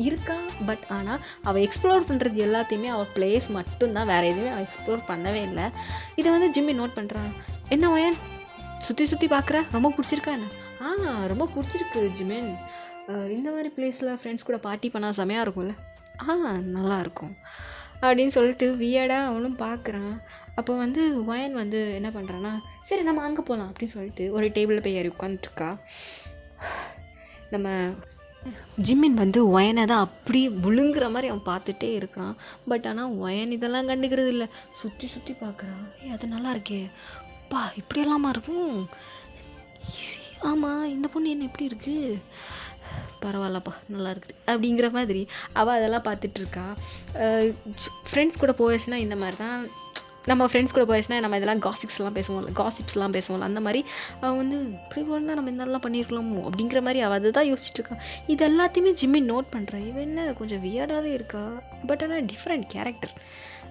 இருக்கான். பட் ஆனால் அவள் எக்ஸ்ப்ளோர் பண்ணுறது எல்லாத்தையுமே அவள் பிளேஸ் மட்டும்தான், வேறு எதுவுமே அவள் எக்ஸ்ப்ளோர் பண்ணவே இல்லை. இதை வந்து ஜிம்மி நோட் பண்ணுறான். என்ன ஒயன் சுற்றி பார்க்குற, ரொம்ப பிடிச்சிருக்கா என்ன? ரொம்ப பிடிச்சிருக்கு ஜிம்மின், இந்த மாதிரி பிளேஸில் ஃப்ரெண்ட்ஸ் கூட பார்ட்டி பண்ணால் செமையாக இருக்கும்ல. நல்லாயிருக்கும் அப்படின்னு சொல்லிட்டு வியடாக அவனும் பார்க்குறான். அப்போ வந்து ஒயன் வந்து என்ன பண்ணுறான்னா, சரி நம்ம அங்கே போகலாம் அப்படின்னு சொல்லிட்டு ஒரு டேபிளில் போய் ஏறி உட்காந்துட்ருக்கா. நம்ம ஜிம்மின் வந்து ஒயனை தான் அப்படி விழுங்குற மாதிரி அவன் பார்த்துட்டே இருக்கிறான். பட் ஆனால் ஒயன் இதெல்லாம் கண்டுக்கிறது இல்லை. சுற்றி சுற்றி பார்க்குறான். அது நல்லா இருக்கே பா, இப்படியெல்லாமா இருக்கும். ஆமாம், இந்த பொண்ணு என்ன எப்படி இருக்குது, பரவாயில்லப்பா நல்லா இருக்குது அப்படிங்கிற மாதிரி அவள் அதெல்லாம் பார்த்துட்ருக்கா. ஃப்ரெண்ட்ஸ் கூட போயிடுச்சுன்னா இந்த மாதிரி தான். நம்ம ஃப்ரெண்ட்ஸ் கூட போயிடுச்சுன்னா நம்ம இதெல்லாம் காசிப்ஸ்லாம் பேசுவோம்ல, அந்த மாதிரி அவள் வந்து இப்படி போனால் நம்ம இதெல்லாம் பண்ணியிருக்கலாமோ அப்படிங்கிற மாதிரி அவள் அதை தான் யோசிச்சுட்ருக்கா. இது எல்லாத்தையுமே ஜிம்மி நோட் பண்ணுறான். இவன் என்ன கொஞ்சம் வியர்டாகவே இருக்கா, பட் ஆனால் டிஃப்ரெண்ட் கேரக்டர்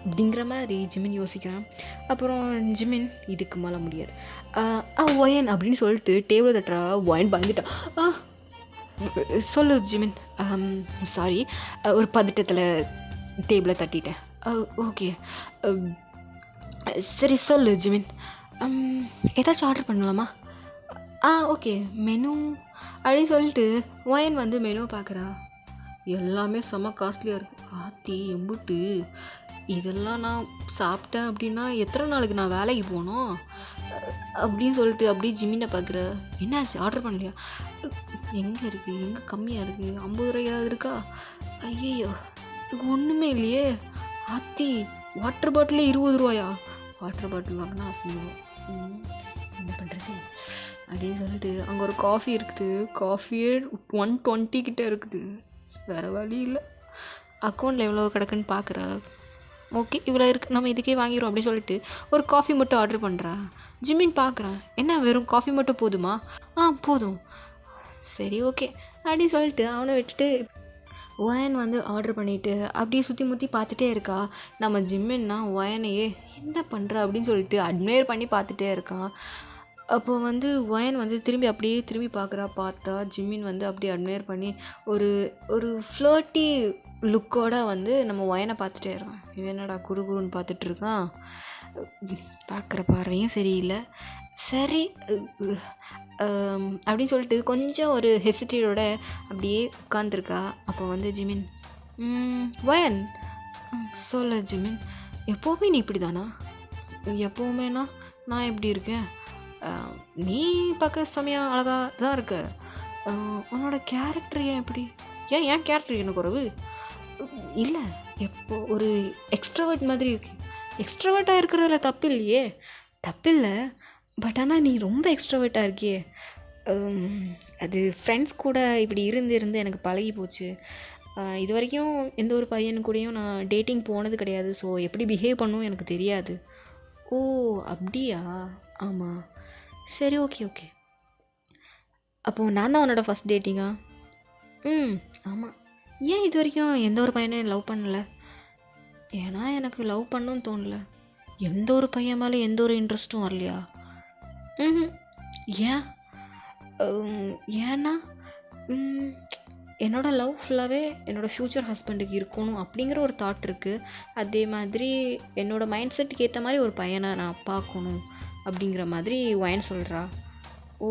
அப்படிங்கிற மாதிரி ஜிம்மின் யோசிக்கிறான். அப்புறம் ஜிம்மின் இதுக்கு மேலே முடியாது ஒயன் அப்படின்னு சொல்லிட்டு டேபிள் தட்டுறா. ஒயன் பயந்துட்டா. சொல்லு ஜிமின். சாரி, ஒரு பதட்டத்தில் டேபிளை தட்டிட்டேன். ஓகே சரி சொல்லு ஜிமின். ஏதாச்சும் ஆர்டர் பண்ணலாமா? ஓகே மெனு அப்படின்னு சொல்லிட்டு ஒயன் வந்து மெனு பார்க்குறா. எல்லாமே செம்ம காஸ்ட்லியாக இருக்குது. ஆத்தி எம்புட்டு இதெல்லாம் நான் சாப்பிட்டேன் அப்படின்னா எத்தனை நாளுக்கு நான் வேலைக்கு போகணும் அப்படின்னு சொல்லிட்டு அப்படியே ஜிம்மினை பார்க்குற. என்னாச்சு ஆர்டர் பண்ணலையா? எங்கே இருக்குது, எங்கே கம்மியாக இருக்குது, 50 ரூபாயாவது இருக்கா? ஐயோ இதுக்கு ஒன்றுமே இல்லையே. ஆத்தி வாட்டர் பாட்டிலே 20 ரூபாயா? வாட்டர் பாட்டில் வாங்கினா அசிங்கம், என்ன பண்ணுறது அப்படின்னு சொல்லிட்டு அங்கே ஒரு காஃபி இருக்குது. காஃபியே 120 கிட்டே இருக்குது. வேறு வழி இல்லை. அக்கௌண்ட்டில் எவ்வளோ கிடக்குன்னு பார்க்குற. ஓகே இவ்வளோ இருக்குது, நம்ம இதுக்கே வாங்கிடுவோம் அப்படின்னு சொல்லிட்டு ஒரு காஃபி மட்டும் ஆர்டர் பண்ணுறா. ஜிம்மின் பார்க்குறேன். என்ன வெறும் காஃபி மட்டும் போதுமா? போதும். சரி ஓகே அப்படின்னு சொல்லிட்டு அவனை விட்டுட்டு ஒயன் வந்து ஆர்டர் பண்ணிவிட்டு அப்படியே சுற்றி முற்றி பார்த்துட்டே இருக்கா. நம்ம ஜிம்மின்னா ஒயனையே என்ன பண்ணுற அப்படின்னு சொல்லிட்டு அட்மையர் பண்ணி பார்த்துட்டே இருக்கான். அப்போ வந்து ஒயன் வந்து திரும்பி பார்க்குறா. பார்த்தா ஜிம்மின் வந்து அப்படியே அட்மையர் பண்ணி ஒரு ஒரு ஃப்ளர்ட்டி லுக்கோட வந்து நம்ம ஒயனை பார்த்துட்டே இருக்கான். இவன் என்னடா குறுகுறுன்னு பார்த்துட்ருக்கான். பார்க்குற பார்வையும் சரியில்லை. சரி அப்படின்னு சொல்லிட்டு கொஞ்சம் ஒரு ஹெசிட்டேட்டோட அப்படியே உட்காந்துருக்கா. அப்போ வந்து ஜிமின் ஒயன் சொல்ல ஜிமின், எப்போவுமே நீ இப்படி தானா? எப்போவுமேனா நான் எப்படி இருக்கேன்? நீ பார்க்க செமையாக அழகாக தான் இருக்க. உன்னோட கேரக்டர் ஏன் எப்படி? ஏன் கேரக்டர் என்ன குறைவு? இல்லை, எப்போ ஒரு எக்ஸ்ட்ராவர்ட் மாதிரி இருக்கு. எக்ஸ்ட்ராவர்ட்டாக இருக்கிறதுல தப்பு இல்லையே. தப்பில்லை, பட் ஆனால் நீ ரொம்ப எக்ஸ்ட்ராவர்ட்டாக இருக்கியே. அது ஃப்ரெண்ட்ஸ் கூட இப்படி இருந்து எனக்கு பழகி போச்சு. இது வரைக்கும் எந்த ஒரு பையனு கூடயும் நான் டேட்டிங் போனது கிடையாது. ஸோ எப்படி பிஹேவ் பண்ணும் எனக்கு தெரியாது. ஓ அப்படியா? ஆமாம் சரி ஓகே. அப்போது நான் தான் உன்னோட ஃபஸ்ட் டேட்டிங்கா? ஆமாம். ஏன் இது வரைக்கும் எந்த ஒரு பையனையும் லவ் பண்ணலை? ஏன்னா எனக்கு லவ் பண்ணணும்னு தோணலை. எந்த ஒரு பையன் மேலே எந்த ஒரு இன்ட்ரெஸ்ட்டும் வரலையா? ஏன்? ஏன்னா என்னோடய லவ் ஃபுல்லாகவே என்னோடய ஃப்யூச்சர் ஹஸ்பண்டுக்கு இருக்கணும் அப்படிங்கிற ஒரு தாட் இருக்குது. அதே மாதிரி என்னோடய மைண்ட் செட்டுக்கு ஏற்ற மாதிரி ஒரு பையனை நான் பார்க்கணும் அப்படிங்கிற மாதிரி ஒயன் சொல்கிறா. ஓ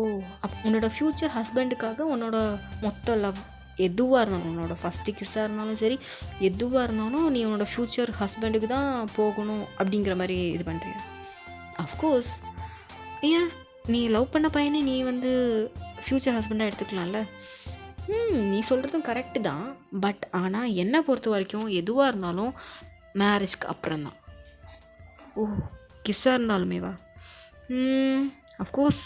உன்னோட ஃப்யூச்சர் ஹஸ்பண்டுக்காக உன்னோட மொத்த லவ் எதுவாக இருந்தாலும், உன்னோட ஃபஸ்ட்டு கிஸ்ஸாக இருந்தாலும் சரி, எதுவாக இருந்தாலும் நீ உன்னோட ஃப்யூச்சர் ஹஸ்பண்டுக்கு தான் போகணும் அப்படிங்கிற மாதிரி இது பண்ணுறியா? அஃப்கோர்ஸ். ஏன் நீ லவ் பண்ண பையனே நீ வந்து ஃப்யூச்சர் ஹஸ்பண்டாக எடுத்துக்கலாம்ல. நீ சொல்கிறதும் கரெக்டு தான். பட் ஆனால் என்னை பொறுத்த வரைக்கும் எதுவாக இருந்தாலும் மேரேஜ்க்கு அப்புறம்தான். ஓ கிஸ்ஸாக இருந்தாலுமேவா? அஃப்கோர்ஸ்.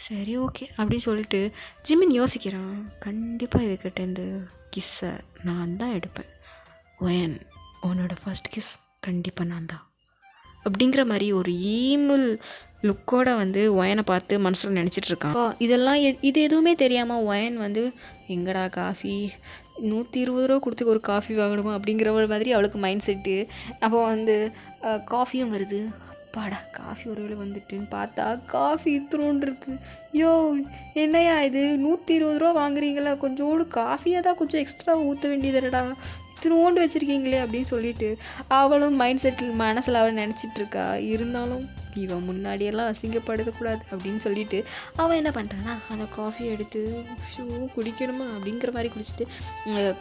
சரி ஓகே அப்படின்னு சொல்லிட்டு ஜிம்மின் யோசிக்கிறான். கண்டிப்பாக இவக்கிட்டேருந்து கிஸ்ஸை நான் தான் எடுப்பேன். ஒயன் உன்னோட ஃபர்ஸ்ட் கிஸ் கண்டிப்பாக நான் தான் அப்படிங்கிற மாதிரி ஒரு ஈமுல் லுக்கோட வந்து ஒயனை பார்த்து மனசில் நினச்சிட்ருக்கான். இதெல்லாம் இது எதுவுமே தெரியாமல் ஒயன் வந்து எங்கடா காஃபி, 120 ரூபா கொடுத்து ஒரு காஃபி வாங்கணுமா அப்படிங்கிற ஒரு மாதிரி அவளுக்கு மைண்ட் செட்டு. அப்போ வந்து காஃபியும் வருது. அப்பாடா காஃபி ஒரு வேளை வந்துட்டுன்னு பார்த்தா காஃபி இத்தினோண்டு இருக்குது. யோ என்னையா இது 120 ரூபா வாங்குறீங்களா? கொஞ்சோண்டு காஃபியாக தான் கொஞ்சம் எக்ஸ்ட்ரா ஊற்ற வேண்டியதுடா, இத்தினோண்டு வச்சுருக்கீங்களே அப்படின்னு சொல்லிட்டு அவளும் மனசில் அவள் நினச்சிட்ருக்கா. இருந்தாலும் இவன் முன்னாடியெல்லாம் அசிங்கப்படுத்தக்கூடாது அப்படின்னு சொல்லிட்டு அவன் என்ன பண்ணுறான்னா அந்த காஃபியை எடுத்து குடிக்கணுமா அப்படிங்கிற மாதிரி குடிச்சிட்டு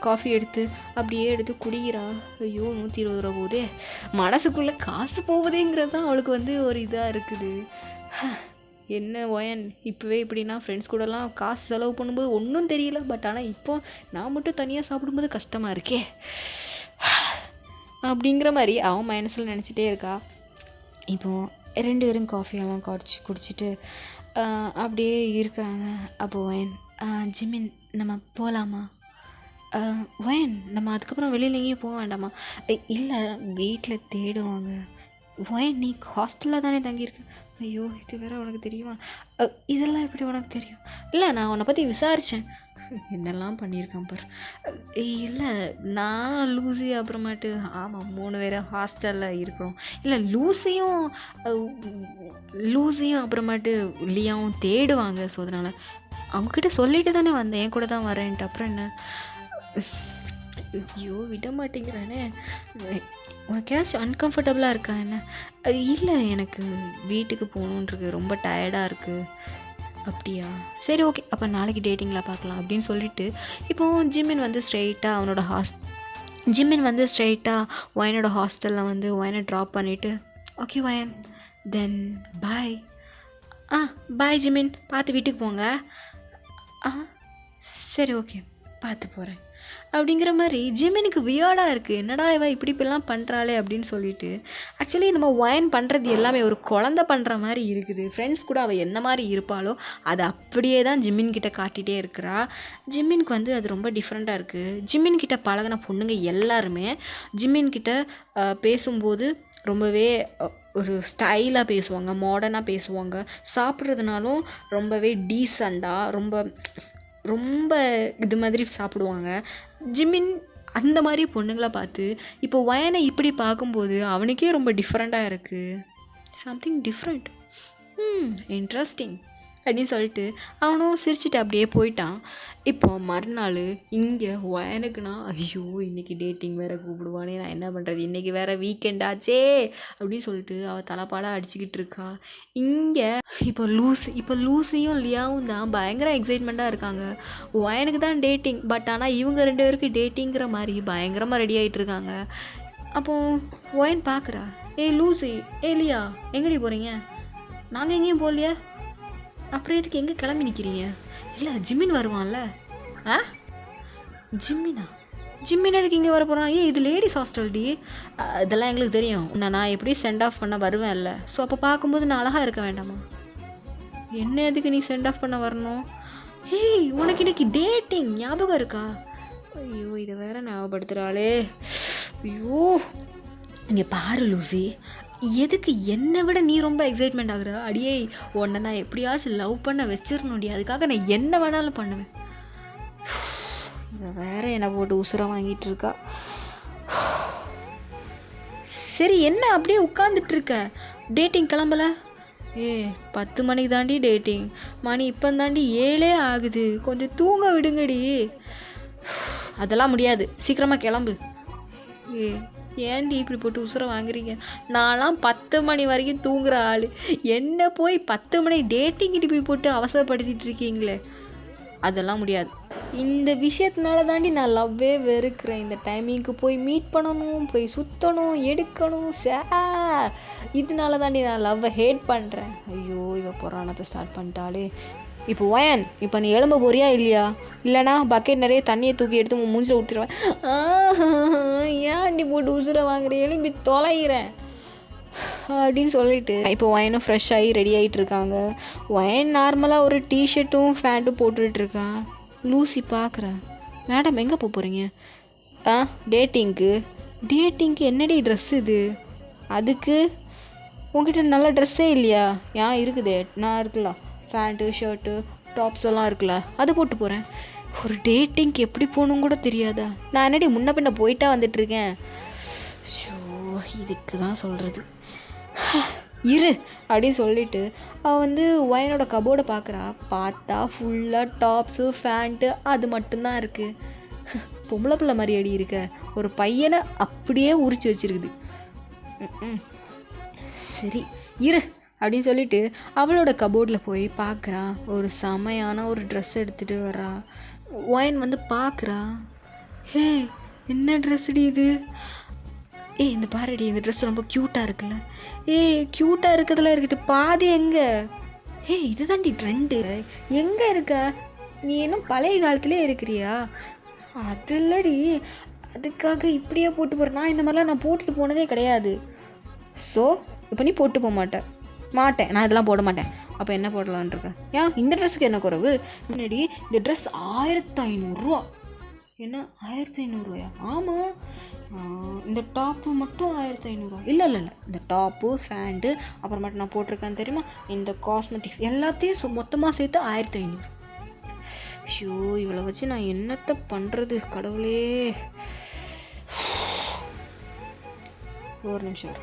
காஃபி எடுத்து அப்படியே எடுத்து குடிக்கிறா. ஐயோ 120 ரூபா போதே, மனசுக்குள்ளே காசு போகுதேங்கிறது தான் அவளுக்கு வந்து ஒரு இதாக இருக்குது. என்ன ஒயன் இப்போவே இப்படின்னா ஃப்ரெண்ட்ஸ் கூடலாம் காசு செலவு பண்ணும்போது ஒன்றும் தெரியல, பட் ஆனால் இப்போ நான் மட்டும் தனியாக சாப்பிடும்போது கஷ்டமாக இருக்கே அப்படிங்கிற மாதிரி அவன் மைனஸில் நினச்சிட்டே இருக்கா. இப்போது 2 பேரும் காஃபியெல்லாம் குடிச்சிட்டு அப்படியே இருக்கிறாங்க. அப்போது ஒயன், ஜிமின் நம்ம போகலாமா? ஒயன் நம்ம அதுக்கப்புறம் வெளியில் எங்கேயும் போக வேண்டாமா? இல்லை வீட்டில் தேடுவாங்க. ஒயன் நீ ஹாஸ்டலில் தானே தங்கியிருக்க? ஐயோ இது வேற உனக்கு தெரியுமா? இதெல்லாம் எப்படி உனக்கு தெரியும்? இல்லை நான் உன்னை பற்றி விசாரித்தேன். என்னெல்லாம் பண்ணியிருக்கான் பார். இல்லை நான் லூசி அப்புறமேட்டு ஆமாம் 3 பேரும் ஹாஸ்டலில் இருக்கிறோம். இல்லை லூசியும் அப்புறமேட்டு லியாவும் தேடுவாங்க. ஸோ அதனால் அவங்கக்கிட்ட சொல்லிட்டு தானே வந்தேன், என் கூட தான் வரேன்ட்டு. அப்புறம் என்ன? ஐயோ விட மாட்டேங்கிறானே. உனக்கு ஏதாச்சும் அன்கம்ஃபர்டபுளாக இருக்கா என்ன? இல்லை எனக்கு வீட்டுக்கு போகணுன்றது ரொம்ப டயர்டாக இருக்குது. அப்படியா, சரி ஓகே, அப்போ நாளைக்கு டேட்டிங்கில் பார்க்கலாம் அப்படின்னு சொல்லிட்டு இப்போது ஜிமின் வந்து ஸ்ட்ரெயிட்டாக ஒயனோட ஹாஸ்டலில் வந்து ஒயனை ட்ராப் பண்ணிவிட்டு, ஓகே ஒயன் தென் பாய். பாய் ஜிமின், பார்த்து வீட்டுக்கு போங்க. சரி ஓகே பார்த்து போகிறேன் அப்படிங்கிற மாதிரி ஜிமினுக்கு வியர்டாக இருக்குது. என்னடா இவ இப்படிலாம் பண்ணுறாளே அப்படின்னு சொல்லிட்டு. ஆக்சுவலி நம்ம ஒயன் பண்ணுறது எல்லாமே ஒரு குழந்தை பண்ணுற மாதிரி இருக்குது. ஃப்ரெண்ட்ஸ் கூட அவள் என்ன மாதிரி இருப்பாளோ அதை அப்படியே தான் ஜிமின்கிட்ட காட்டிகிட்டே இருக்கிறா. ஜிமினுக்கு வந்து அது ரொம்ப டிஃப்ரெண்ட்டாக இருக்குது. ஜிமின்கிட்ட பழகின பொண்ணுங்க எல்லாருமே ஜிமின்கிட்ட பேசும்போது ரொம்பவே ஒரு ஸ்டைலாக பேசுவாங்க, மாடர்னாக பேசுவாங்க. சாப்பிட்றதுனாலும் ரொம்பவே டீசெண்டாக ரொம்ப இது மாதிரி சாப்பிடுவாங்க. ஜிமின் அந்த மாதிரி பொண்ணுங்களை பார்த்து இப்போ ஒயனை இப்படி பார்க்கும்போது அவனுக்கே ரொம்ப டிஃப்ரெண்ட்டாக இருக்குது. சம்திங் டிஃப்ரெண்ட், இன்ட்ரெஸ்டிங் அப்படின்னு சொல்லிட்டு அவனும் சிரிச்சிட்டு அப்படியே போயிட்டான். இப்போ மறுநாள் இங்கே ஒயனுக்குனா ஐயோ இன்றைக்கி டேட்டிங் வேறு கூப்பிடுவானே, நான் என்ன பண்ணுறது, இன்றைக்கி வேறு வீக்கெண்ட் ஆச்சே அப்படின்னு சொல்லிட்டு அவள் தலைப்பாடாக அடிச்சுக்கிட்டு இருக்கா. இங்கே இப்போ லூசியும் லியாவும் தான் பயங்கர எக்ஸைட்மெண்ட்டாக இருக்காங்க. ஒயனுக்கு தான் டேட்டிங், பட் ஆனால் இவங்க 2 பேருக்கு டேட்டிங்கிற மாதிரி பயங்கரமாக ரெடி ஆகிட்டு இருக்காங்க. அப்போது ஒயன் பார்க்குறா, லூசி லியா எங்கடி போகிறீங்க? நாங்கள் எங்கேயும் போகலையே. அப்புறம் எதுக்கு எங்கே கிளம்பி நிற்கிறீங்க? இல்லை ஜிமின் வருவான்ல. ஜிமின் எதுக்கு இங்கே வர போகிறான்? இது லேடிஸ் ஹாஸ்டல் டி. இதெல்லாம் எங்களுக்கு தெரியும். நான் எப்படி சென்ட் ஆஃப் பண்ண வருவேன் இல்லை. ஸோ அப்போ பார்க்கும்போது நான் அழகாக இருக்க வேண்டாமா? என்ன எதுக்கு நீ சென்ட் ஆஃப் பண்ண வரணும்? உனக்கு இன்னைக்கு டேட்டிங் ஞாபகம் இருக்கா? ஐயோ இதை வேற ஞாபகப்படுத்துகிறாளே. ஐயோ இங்கே பாரு லூசி, எதுக்கு என்னை விட நீ ரொம்ப எக்ஸைட்மெண்ட் ஆகுற? அடியே உன்னை நான் எப்படியாச்சும் லவ் பண்ண வச்சிடணும்டி, அதுக்காக நான் என்ன வேணாலும் பண்ணுவேன். இதை வேற என்னை போட்டு உசுரை வாங்கிட்டு இருக்கா. சரி என்ன அப்படியே உட்காந்துட்ருக்க, டேட்டிங் கிளம்பல? 10 மணிக்கு தாண்டி டேட்டிங், மணி இப்போ தாண்டி 7 ஆகுது, கொஞ்சம் தூங்க விடுங்கடி. அதெல்லாம் முடியாது, சீக்கிரமாக கிளம்பு. ஏன்டி இப்படி போட்டு உசுரை வாங்குறீங்க? நான்லாம் 10 மணி வரைக்கும் தூங்குற ஆள், என்ன போய் 10 மணி டேட்டிங்கிட்டு இப்படி போட்டு அவசரப்படுத்திட்டு இருக்கீங்களே. அதெல்லாம் முடியாது. இந்த விஷயத்தினால தாண்டி நான் லவ்வே வெறுக்கிறேன். இந்த டைமிங்க்கு போய் மீட் பண்ணணும், போய் சுற்றணும், எடுக்கணும், இதனால தாண்டி நான் லவ்வை ஹேட் பண்ணுறேன். ஐயோ இவ புராணத்தை ஸ்டார்ட் பண்ணிட்டாலே. இப்போ ஒயன், இப்போ நீ எழும்ப போறியா இல்லையா? இல்லைனா பக்கெட் நிறைய தண்ணியை தூக்கி எடுத்து மூஞ்சில் ஊற்றிடுவேன். ஏன்டி போட்டு உசுரை வாங்குறேன், எழும்பி தொலைகிறேன் அப்படின்னு சொல்லிட்டு இப்போ ஒயனும் ஃப்ரெஷ் ஆகி ரெடி ஆகிட்டு இருக்காங்க. ஒயன் நார்மலாக ஒரு டிஷர்ட்டும் ஃபேண்ட்டும் போட்டுட்ருக்கான். லூசி பார்க்குறேன், மேடம் எங்கே போகிறீங்க? டேட்டிங்க்கு என்னடி ட்ரெஸ் இது? அதுக்கு உங்ககிட்ட நல்ல ட்ரெஸ்ஸே இல்லையா? ஏன் இருக்குதே, நான் இருக்குல்ல, ஃபேண்ட்டு ஷர்ட்டு டாப்ஸ் எல்லாம் இருக்குல்ல, அது போட்டு போகிறேன். ஒரு டேட்டிங்க்கு எப்படி போகணும் கூட தெரியாதா? நான் என்னடி முன்ன பின்ன போயிட்டா வந்துட்டுருக்கேன். ஷோ இதுக்கு தான் சொல்கிறது இரு அப்படின்னு சொல்லிட்டு அவள் வந்து ஒயனோட கபோர்டை பார்த்தா ஃபுல்லாக டாப்ஸு ஃபேண்ட்டு அது மட்டும்தான் இருக்குது. பொம்பளை பிள்ளை மாதிரி அடி இருக்க, ஒரு பையனை அப்படியே உரிச்சு வச்சிருக்குது. சரி இரு அப்படின்னு சொல்லிட்டு அவளோட கபோர்டில் போய் பார்க்குறான். ஒரு செமையான ஒரு ட்ரெஸ் எடுத்துகிட்டு வரா. ஒயன் வந்து பார்க்குறா, என்ன ட்ரெஸ்டி இது? இந்த பாருடி, இந்த ட்ரெஸ் ரொம்ப க்யூட்டாக இருக்குல்ல. க்யூட்டாக இருக்கிறதுலாம் இருக்கட்டும், பாதி எங்கே? ஹே இதுதான்டி ட்ரெண்டு. எங்கே இருக்க நீ? இன்னும் பழைய காலத்திலே இருக்கிறியா? அது இல்லடி, அதுக்காக இப்படியே போட்டு போகிறேன். நான் இந்த மாதிரிலாம் நான் போட்டுட்டு போனதே கிடையாது. ஸோ இப்போ நீ போட்டு போக மாட்டேன், நான் இதெல்லாம் போட மாட்டேன். அப்போ என்ன போடலான் இருக்கேன்? ஏன் இந்த ட்ரெஸ்ஸுக்கு என்ன குறைவு? முன்னாடி இந்த ட்ரெஸ் 1500 என்ன 1500 ஆமாம். இந்த டாப்பு மட்டும் 1500 இல்லை இந்த டாப்பு ஃபேண்ட்டு அப்புறமேட்டு நான் போட்டிருக்கேன் தெரியுமா, இந்த காஸ்மெட்டிக்ஸ் எல்லாத்தையும் மொத்தமாக சேர்த்து 1500. ஷோ இவளை வச்சு நான் என்னத்தை பண்ணுறது கடவுளே. ஒரு நிமிஷம்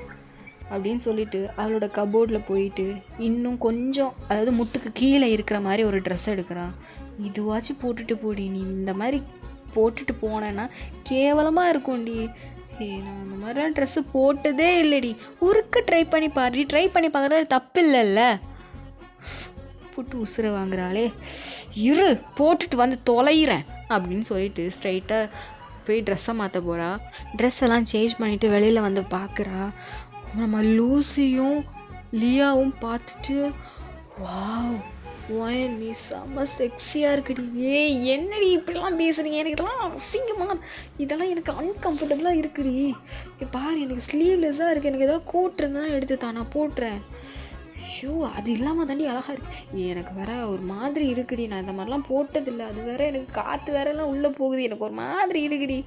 அப்படின்னு சொல்லிட்டு அவளோட கபோர்டில் போயிட்டு இன்னும் கொஞ்சம், அதாவது முட்டுக்கு கீழே இருக்கிற மாதிரி ஒரு ட்ரெஸ் எடுக்கிறான். இதுவாச்சும் போட்டுட்டு போடி, நீ இந்த மாதிரி போட்டுட்டு போனேன்னா கேவலமாக இருக்கும்டி. நான் அந்த மாதிரிலாம் ட்ரெஸ்ஸு போட்டதே இல்லைடி. ஒருக்க ட்ரை பண்ணி பாருடி. ட்ரை பண்ணி பார்க்குறது தப்பு இல்லைல்ல. போட்டு உசுரை வாங்குறாளே, இரு போட்டுட்டு வந்து தொலைகிறேன் அப்படின்னு சொல்லிட்டு ஸ்ட்ரைட்டாக போய் ட்ரெஸ்ஸை மாற்ற போகிறா. ட்ரெஸ் எல்லாம் சேஞ்ச் பண்ணிவிட்டு வெளியில் வந்து பார்க்குறா. நம்ம லூசியும் லியாவும் பார்த்துட்டு, வாவ் ஒயன் நீ செம்ம செக்ஸியாக இருக்குடி. என்னடி இப்படிலாம் பேசுகிறீங்க? எனக்கு இதெல்லாம் அசிங்கமாக, இதெல்லாம் எனக்கு அன்கம்ஃபர்டபுளாக இருக்குடி. பாரு எனக்கு ஸ்லீவ்லெஸ்ஸாக இருக்குது, எனக்கு ஏதாவது கோட் இருந்தால் எடுத்து தான் நான் போட்டுறேன். ஷூ அது இல்லாமல் தாண்டி அழகாக இருக்குது. எனக்கு வேற ஒரு மாதிரி இருக்குடி, நான் இந்த மாதிரிலாம் போட்டதில்லை. அது வேற எனக்கு காற்று வேறெல்லாம் உள்ளே போகுது, எனக்கு ஒரு மாதிரி இருக்குடி.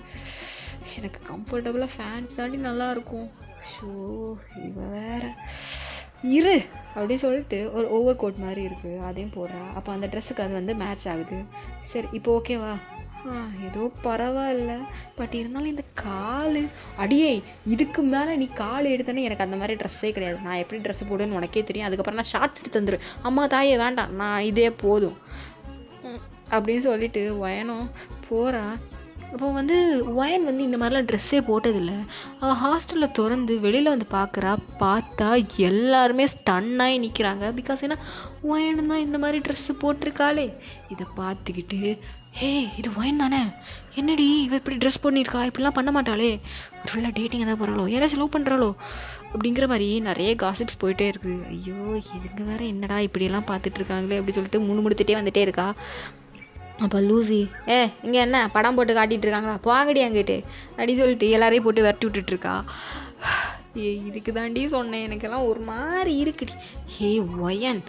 எனக்கு கம்ஃபர்டபுளாக ஃபேண்ட் தாண்டி நல்லாயிருக்கும். ஷோ இவ வேற இரு அப்படின்னு சொல்லிட்டு ஒரு ஓவர் கோட் மாதிரி இருக்குது, அதையும் போடுறா. அப்போ அந்த ட்ரெஸ்ஸுக்கு அது வந்து மேட்ச் ஆகுது. சரி இப்போ ஓகேவா? ஏதோ பரவாயில்ல, பட் இருந்தாலும் இந்த கால் அடியே, இதுக்கு மேலே நீ கால் எடுத்தனே. எனக்கு அந்த மாதிரி ட்ரெஸ்ஸே கிடையாது. நான் எப்படி ட்ரெஸ்ஸு போடுன்னு உனக்கே தெரியும். அதுக்கப்புறம் நான் ஷார்ட்ஸ் எடுத்து தந்துரு. அம்மா தாயே வேண்டாம், நான் இதே போதும் அப்படின்னு சொல்லிட்டு ஒயனும் போகிறா. அப்போ வந்து ஒயன் வந்து இந்த மாதிரிலாம் ட்ரெஸ்ஸே போட்டதில்லை. அவள் ஹாஸ்டலில் திறந்து வெளியில் வந்து பார்த்தா எல்லாருமே ஸ்டன்னாகி நிற்கிறாங்க. பிகாஸ் ஏன்னா ஒயன் தான் இந்த மாதிரி ட்ரெஸ்ஸு போட்டிருக்காளே. இதை பார்த்துக்கிட்டு, ஹே இது ஒயன் தானே, என்னடி இவ இப்படி ட்ரெஸ் பண்ணியிருக்கா, இப்படிலாம் பண்ண மாட்டாளே, ஃபுல்லாக டேட்டிங் எதாவது போகிறாளோ, யாராச்சும் லவ் பண்ணுறாளோ அப்படிங்கிற மாதிரி நிறைய காசிப்ஸ் போயிட்டே இருக்குது. ஐயோ இதுங்க வேறு என்னடா இப்படியெல்லாம் பார்த்துட்ருக்காங்களே அப்படி சொல்லிட்டு முணுமுணுத்துட்டே வந்துகிட்டே இருக்கா. அப்போ லூசி, இங்கே என்ன படம் போட்டு காட்டிகிட்டு இருக்காங்களா, போங்கடி அங்கிட்டு அப்படி சொல்லிட்டு எல்லாரையும் போட்டு விரட்டி விட்டுட்ருக்கா. இதுக்கு தாண்டி சொன்னேன், எனக்கெல்லாம் ஒரு மாதிரி இருக்குடி. ஒயன்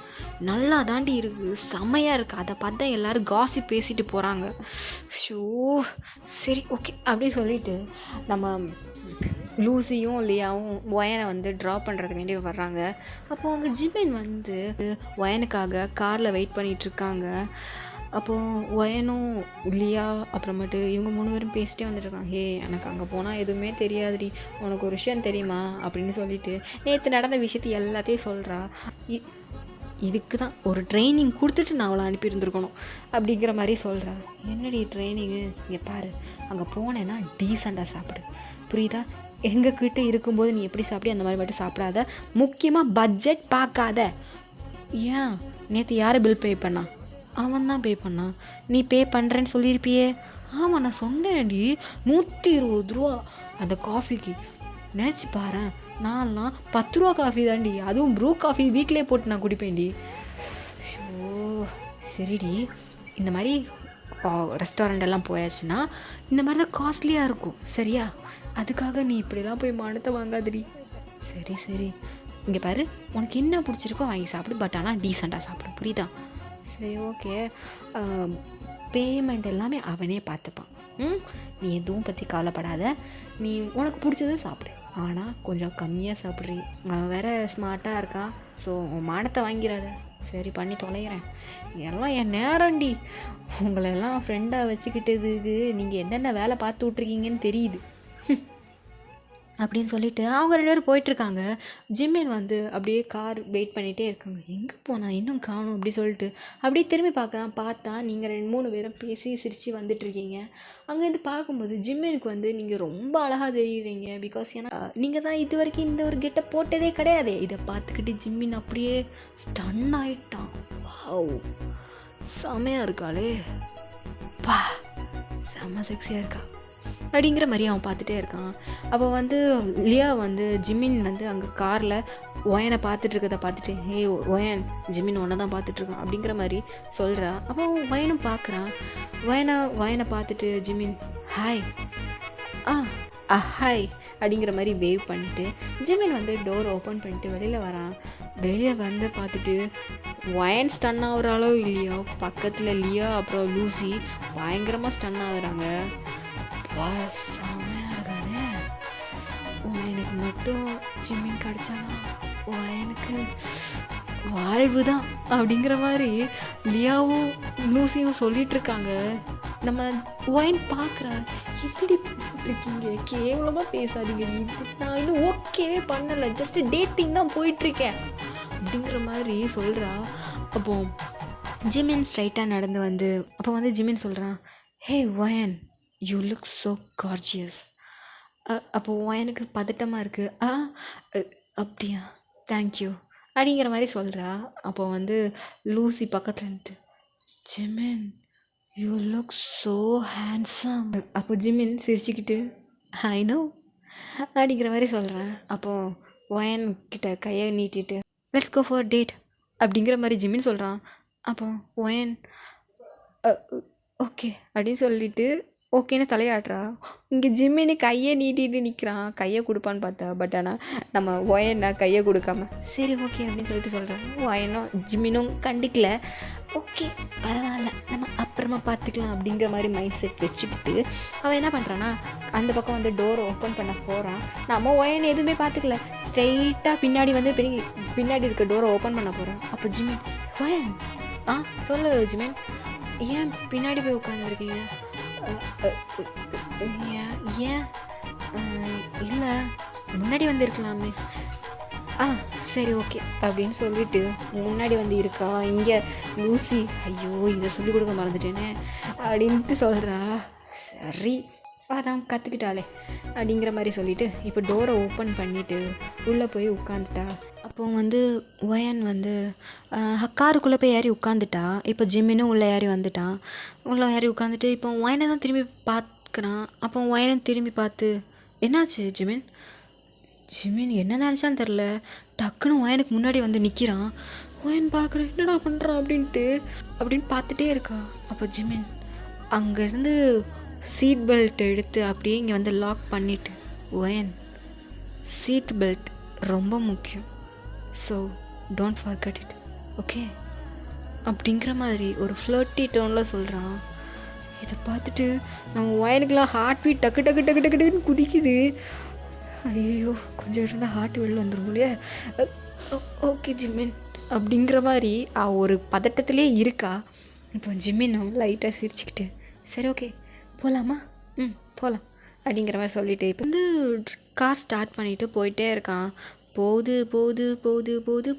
நல்லா தாண்டி இருக்குது, செம்மையாக இருக்குது. அதை பார்த்தா எல்லோரும் காசிப் பேசிட்டு போகிறாங்க. ஷோ சரி ஓகே அப்படின்னு சொல்லிட்டு நம்ம லூசியும் லியாவும் ஒயனை வந்து ட்ராப் பண்ணுறதுக்கு வேண்டி வர்றாங்க. அப்போது அவங்க ஜிமின் வந்து ஒயனுக்காக காரில் வெயிட் பண்ணிகிட்ருக்காங்க. அப்போது ஒயனும் லியா அப்புறமேட்டு இவங்க 3 பேரும் பேசிட்டே வந்துட்டுருக்காங்க. எனக்கு அங்கே போனால் எதுவுமே தெரியாதுடி, உனக்கு ஒரு விஷயம் தெரியுமா அப்படின்னு சொல்லிட்டு நேற்று நடந்த விஷயத்தை எல்லாத்தையும் சொல்கிறா. இதுக்கு தான் ஒரு ட்ரைனிங் கொடுத்துட்டு நான் அவளை அனுப்பியிருந்துருக்கணும் அப்படிங்கிற மாதிரி சொல்கிறா. என்னடி ட்ரைனிங்கு? இங்கே பாரு, அங்கே போனேன்னா டீசெண்டாக சாப்பிடு, புரியுதா? எங்கக்கிட்ட இருக்கும்போது நீ எப்படி சாப்பிடி அந்த மாதிரி மட்டும் சாப்பிடாத. முக்கியமாக பட்ஜெட் பார்க்காத. ஏன் நேற்று யார் பில் பே பண்ணா? அவன் தான் பே பண்ணான். நீ பே பண்ணுறேன்னு சொல்லியிருப்பியே. ஆமாம் நான் சொன்னேன்டி, 120 ரூபா அந்த காஃபிக்கு. நினச்சி பாரு, நான்லாம் 10 ரூபா காஃபி தாண்டி, அதுவும் ப்ரூ காஃபி வீட்டிலே போட்டு நான் குடிப்பேன்டி. ஷோ சரிடி, இந்த மாதிரி ரெஸ்டாரண்ட் எல்லாம் போயாச்சுன்னா இந்த மாதிரி தான் காஸ்ட்லியாக இருக்கும் சரியா? அதுக்காக நீ இப்படிலாம் போய் மனத்தை வாங்காதடி. சரி இங்கே பாரு, உனக்கு என்ன பிடிச்சிருக்கோ வாங்கி சாப்பிடு, பட் ஆனால் டீசெண்டாக சாப்பிடு, புரியுதா? சரி ஓகே, பேமெண்ட் எல்லாமே அவனே பார்த்துப்பான். நீ எதுவும் பற்றி கவலைப்படாத, நீ உனக்கு பிடிச்சதை சாப்பிடு, ஆனால் கொஞ்சம் கம்மியாக சாப்பிட்றீ. அவன் வேற ஸ்மார்ட்டாக இருக்கான், ஸோ உன் மானத்தை வாங்கிறாத. சரி பண்ணி தொலைகிறேன். எல்லாம் என் நேரம்டி, உங்களெல்லாம் ஃப்ரெண்டாக வச்சுக்கிட்டதுக்கு நீங்கள் என்னென்ன வேலை பார்த்து விட்ருக்கீங்கன்னு தெரியுது அப்படின்னு சொல்லிட்டு அவங்க 2 பேரும் போயிட்டுருக்காங்க. ஜிம்மின் வந்து அப்படியே கார் வெயிட் பண்ணிகிட்டே இருக்காங்க. எங்கே போனா இன்னும் காணும் அப்படி சொல்லிட்டு அப்படியே திரும்பி பார்க்குறான். பார்த்தா நீங்கள் 2-3 பேரும் பேசி சிரித்து வந்துட்டுருக்கீங்க. அங்கேருந்து பார்க்கும்போது ஜிம்மினுக்கு வந்து நீங்கள் ரொம்ப அழகாக தெரியுறீங்க. பிகாஸ் ஏன்னா நீங்கள் தான் இது வரைக்கும் இந்த ஒரு கெட்டை போட்டதே கிடையாது. இதை பார்த்துக்கிட்டு ஜிம்மின் அப்படியே ஸ்டன் ஆகிட்டான். வாவ் செமையாக இருக்காளே, பா செம்ம செக்ஸியாக இருக்கா அப்படிங்கிற மாதிரி அவன் பார்த்துட்டே இருக்கான். அப்போ வந்து லியா வந்து ஜிம்மின் வந்து அங்கே காரில் ஒயனை பார்த்துட்ருக்கதை பார்த்துட்டு ஏய் ஒயன் ஜிமின் ஒன்றை தான் பார்த்துட்ருக்கான் அப்படிங்கிற மாதிரி சொல்கிறா. அப்போ ஒயனும் பார்க்குறான். ஒயனை பார்த்துட்டு ஜிமின் ஹாய் ஹாய் அப்படிங்கிற மாதிரி வேவ் பண்ணிட்டு ஜிமின் வந்து டோர் ஓப்பன் பண்ணிட்டு வெளியில் வரான். வெளியில் வந்து பார்த்துட்டு ஒயன் ஸ்டன் ஆகுறாளோ இல்லையோ, பக்கத்தில் லியா அப்புறம் லூசி பயங்கரமாக ஸ்டன் ஆகுறாங்க. செம்மையாக இருக்கானே, ஒயனுக்கு மட்டும் ஜிமின் கிடச்சானா ஒயனுக்கு வாழ்வு தான் அப்படிங்கிற மாதிரி லியாவும் லூசியும் சொல்லிகிட்ருக்காங்க. நம்ம ஒயன் பார்க்குறேன், எப்படி பேசிகிட்டு இருக்கீங்க, கேவலமாக பேசாதீங்க, நீ நான் இன்னும் ஓகேவே பண்ணலை, ஜஸ்ட்டு டேட்டிங் தான் போயிட்டுருக்கேன் அப்படிங்கிற மாதிரி சொல்கிறா. அப்போ ஜிமின் ஸ்ட்ரைட்டாக நடந்து வந்து அப்போ வந்து ஜிமின் சொல்கிறான், hey Y N you look so gorgeous. அப்போது ஒயனுக்கு பதட்டமாக இருக்குது. அப்படியா, தேங்க்யூ அப்படிங்கிற மாதிரி சொல்கிறா. அப்போ வந்து லூசி பக்கத்தில் இருந்துட்டு Jimin you look so handsome. அப்போ ஜிமின் சிரிச்சுக்கிட்டு ஐ நோ அப்படிங்கிற மாதிரி சொல்கிறேன். அப்போது ஒயன் கிட்ட கையை நீட்டிட்டு லெட்ஸ் கோ ஃபார் டேட் அப்படிங்கிற மாதிரி ஜிமின் சொல்கிறான். அப்போ ஒயன் ஓகே அப்படின்னு சொல்லிட்டு ஓகேன்னு தலையாடுறா. இங்கே ஜிம்மின்னு கையை நீட்டிட்டு நிற்கிறான், கையை கொடுப்பான்னு பார்த்தா. பட் ஆனால் நம்ம ஒயன்னா கையை கொடுக்காம சரி ஓகே அப்படின்னு சொல்லிட்டு சொல்கிறேன். ஒயனும் ஜிம்மினும் கண்டுக்கல. ஓகே பரவாயில்ல, நம்ம அப்புறமா பார்த்துக்கலாம் அப்படிங்கிற மாதிரி மைண்ட் செட் வச்சுக்கிட்டு அவன் என்ன பண்ணுறான்னா அந்த பக்கம் வந்து டோரை ஓப்பன் பண்ண போகிறான். நம்ம ஒயன் எதுவுமே பார்த்துக்கல, ஸ்ட்ரெயிட்டாக பின்னாடி வந்து பின்னாடி இருக்க டோரை ஓப்பன் பண்ண போகிறான். அப்போ ஜிமின் ஒயன் சொல்லு ஜிமின், ஏன் பின்னாடி போய் உட்காந்துருக்கீங்க? ஏன் இல்லை முன்னாடி வந்துருக்கலாமே. சரி ஓகே அப்படின்னு சொல்லிட்டு முன்னாடி வந்து இருக்கா. இங்கே லூசி ஐயோ இதை சொல்லிக் கொடுக்க மறந்துட்டேனே அப்படின்ட்டு சொல்கிறா. சரி அதான் கற்றுக்கிட்டாளே அப்படிங்கிற மாதிரி சொல்லிவிட்டு இப்போ டோரை ஓப்பன் பண்ணிவிட்டு உள்ளே போய் உட்காந்துட்டா. அப்போ வந்து ஒயன் வந்து காருக்குள்ளே போய் ஏறி உட்காந்துட்டா. இப்போ ஜிம்மினும் உள்ளே ஏறி வந்துட்டான். உள்ளே ஏறி உட்காந்துட்டு இப்போ ஒயனை தான் திரும்பி பார்க்குறான். அப்போ ஒயனை திரும்பி பார்த்து என்னாச்சு ஜிமின்? ஜிமின் என்ன நினச்சான்னு தெரில, டக்குன்னு ஒயனுக்கு முன்னாடி வந்து நிற்கிறான். ஒயன் பார்க்குறேன் என்னடா பண்ணுறான் அப்படின்னு பார்த்துட்டே இருக்கா. அப்போ ஜிமின் அங்கேருந்து சீட் பெல்ட் எடுத்து அப்படியே இங்கே வந்து லாக் பண்ணிவிட்டு ஒயன் சீட் பெல்ட் ரொம்ப முக்கியம், so don't forget it okay அப்படிங்கிற மாதிரி ஒரு ஃப்ளர்ட்டி டோனில் சொல்கிறான். இதை பார்த்துட்டு நம்ம ஒயனுக்கெலாம் ஹார்ட் பீட் டக்கு டக்கு டக்கு டக்கு டக்குன்னு குதிக்குது. ஐயோ கொஞ்சம் இருந்தால் ஹார்ட் வெளில வந்துடும் இல்லையா. ஓகே ஜிம்மின் அப்படிங்கிற மாதிரி ஒரு பதட்டத்திலே இருக்கா. இப்போ ஜிம்மினும் லைட்டாக சிரிச்சுக்கிட்டு சரி ஓகே போகலாமா, போகலாம் அப்படிங்கிற மாதிரி சொல்லிவிட்டு இப்போ வந்து கார் ஸ்டார்ட் பண்ணிவிட்டு போயிட்டே இருக்கான்.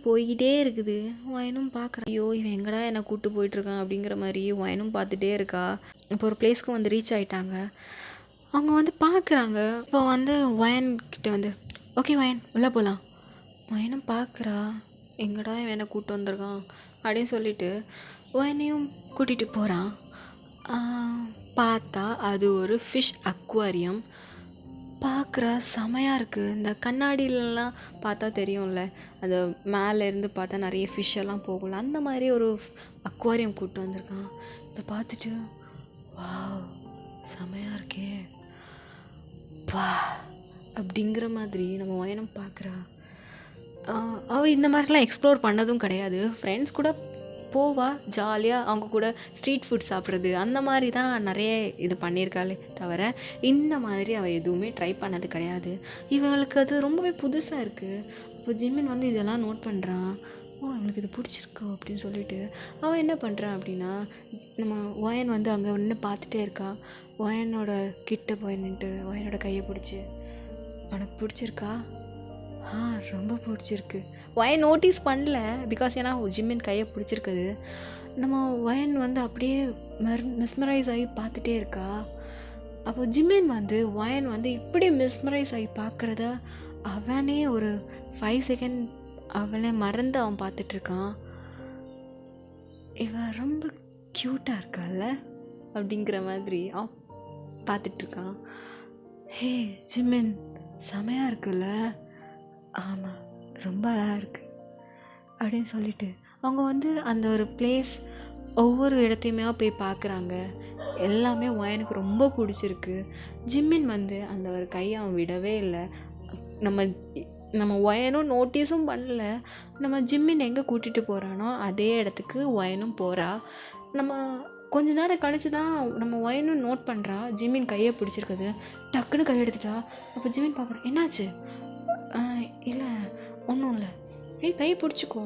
போய்கிட்டே இருக்குது. ஒயனும் பார்க்குறான், ஐயோ இவன் எங்கடா என்னை கூப்பிட்டு போயிட்டுருக்கான் அப்படிங்கிற மாதிரி ஒயனும் பார்த்துட்டே இருக்கா. இப்போ ஒரு பிளேஸ்க்கு வந்து ரீச் ஆகிட்டாங்க. அவங்க வந்து பார்க்குறாங்க. இப்போ வந்து ஒயன்கிட்ட வந்து ஓகே ஒயன் உள்ளே போகலாம். ஒயனும் பார்க்குறா, எங்கடா இவன் என்னை கூப்பிட்டு வந்திருக்கான் அப்படின்னு சொல்லிட்டு ஒயனையும் கூட்டிகிட்டு போகிறான். பார்த்தா அது ஒரு ஃபிஷ் அக்வாரியம். பார்க்குற செமையாக இருக்குது. இந்த கண்ணாடியிலலாம் பார்த்தா தெரியும்ல, அது மேலேருந்து பார்த்தா நிறைய ஃபிஷ்ஷெல்லாம் போகல, அந்த மாதிரி ஒரு அக்வாரியம் கூப்பிட்டு வந்திருக்கான். இதை பார்த்துட்டு வாவ் செமையாக இருக்கே பா அப்படிங்கிற மாதிரி நம்ம ஒயனும் பார்க்குறா. அவள் இந்த மாதிரிலாம் எக்ஸ்ப்ளோர் பண்ணதும் கிடையாது. ஃப்ரெண்ட்ஸ் கூட போவா ஜாலியாக, அவங்க கூட ஸ்ட்ரீட் ஃபுட் சாப்பிட்றது அந்த மாதிரி தான் நிறைய இது பண்ணியிருக்காளே தவிர இந்த மாதிரி அவள் எதுவுமே ட்ரை பண்ணது கிடையாது. இவளுக்கு அது ரொம்பவே புதுசாக இருக்குது. இப்போ ஜிம்மின் வந்து இதெல்லாம் நோட் பண்ணுறான். அவளுக்கு இது பிடிச்சிருக்கோ அப்படின்னு சொல்லிட்டு அவள் என்ன பண்ணுறான் அப்படின்னா நம்ம ஒயன் வந்து அங்கே ஒன்று பார்த்துட்டே இருக்கா. ஒயனோட கிட்ட போய் நின்றுட்டு ஒயனோட கையை பிடிச்சி உனக்கு பிடிச்சிருக்கா? ரொம்ப பிடிச்சிருக்கு. ஒயன் நோட்டீஸ் பண்ணல, பிகாஸ் ஏன்னா ஜிம்மின் கையை பிடிச்சிருக்குது. நம்ம ஒயன் வந்து அப்படியே மிஸ்மரைஸ் ஆகி பார்த்துட்டே இருக்கா. அப்போ ஜிம்மின் வந்து ஒயன் வந்து இப்படி மிஸ்மரைஸ் ஆகி பார்க்குறத அவனே ஒரு 5 செகண்ட் அவனே மறந்து அவன் பார்த்துட்ருக்கான். இவன் ரொம்ப க்யூட்டாக இருக்கால அப்படிங்கிற மாதிரி அவன் பார்த்துட்ருக்கான். ஹே ஜிம்மின் செமையாக இருக்குல்ல? ஆமாம் ரொம்ப அழகாக இருக்குது அப்படின்னு சொல்லிட்டு அவங்க வந்து அந்த ஒரு பிளேஸ் ஒவ்வொரு இடத்தையுமே போய் பார்க்குறாங்க. எல்லாமே ஒயனுக்கு ரொம்ப பிடிச்சிருக்கு. ஜிம்மின் வந்து அந்த ஒரு கையை அவன் விடவே இல்லை. நம்ம ஒயனும் நோட்டீஸும் பண்ணல. நம்ம ஜிம்மின் எங்கே கூட்டிகிட்டு போகிறானோ அதே இடத்துக்கு ஒயனும் போகிறா. நம்ம கொஞ்ச நேரம் கழிச்சு தான் நம்ம ஒயனும் நோட் பண்ணுறா ஜிம்மின் கையை பிடிச்சிருக்குது. டக்குன்னு கை எடுத்துட்டா. அப்போ ஜிம்மின் பார்க்குறேன், என்னாச்சு? இல்லை ஒன்றும் இல்லை. கையை பிடிச்சிக்கோ.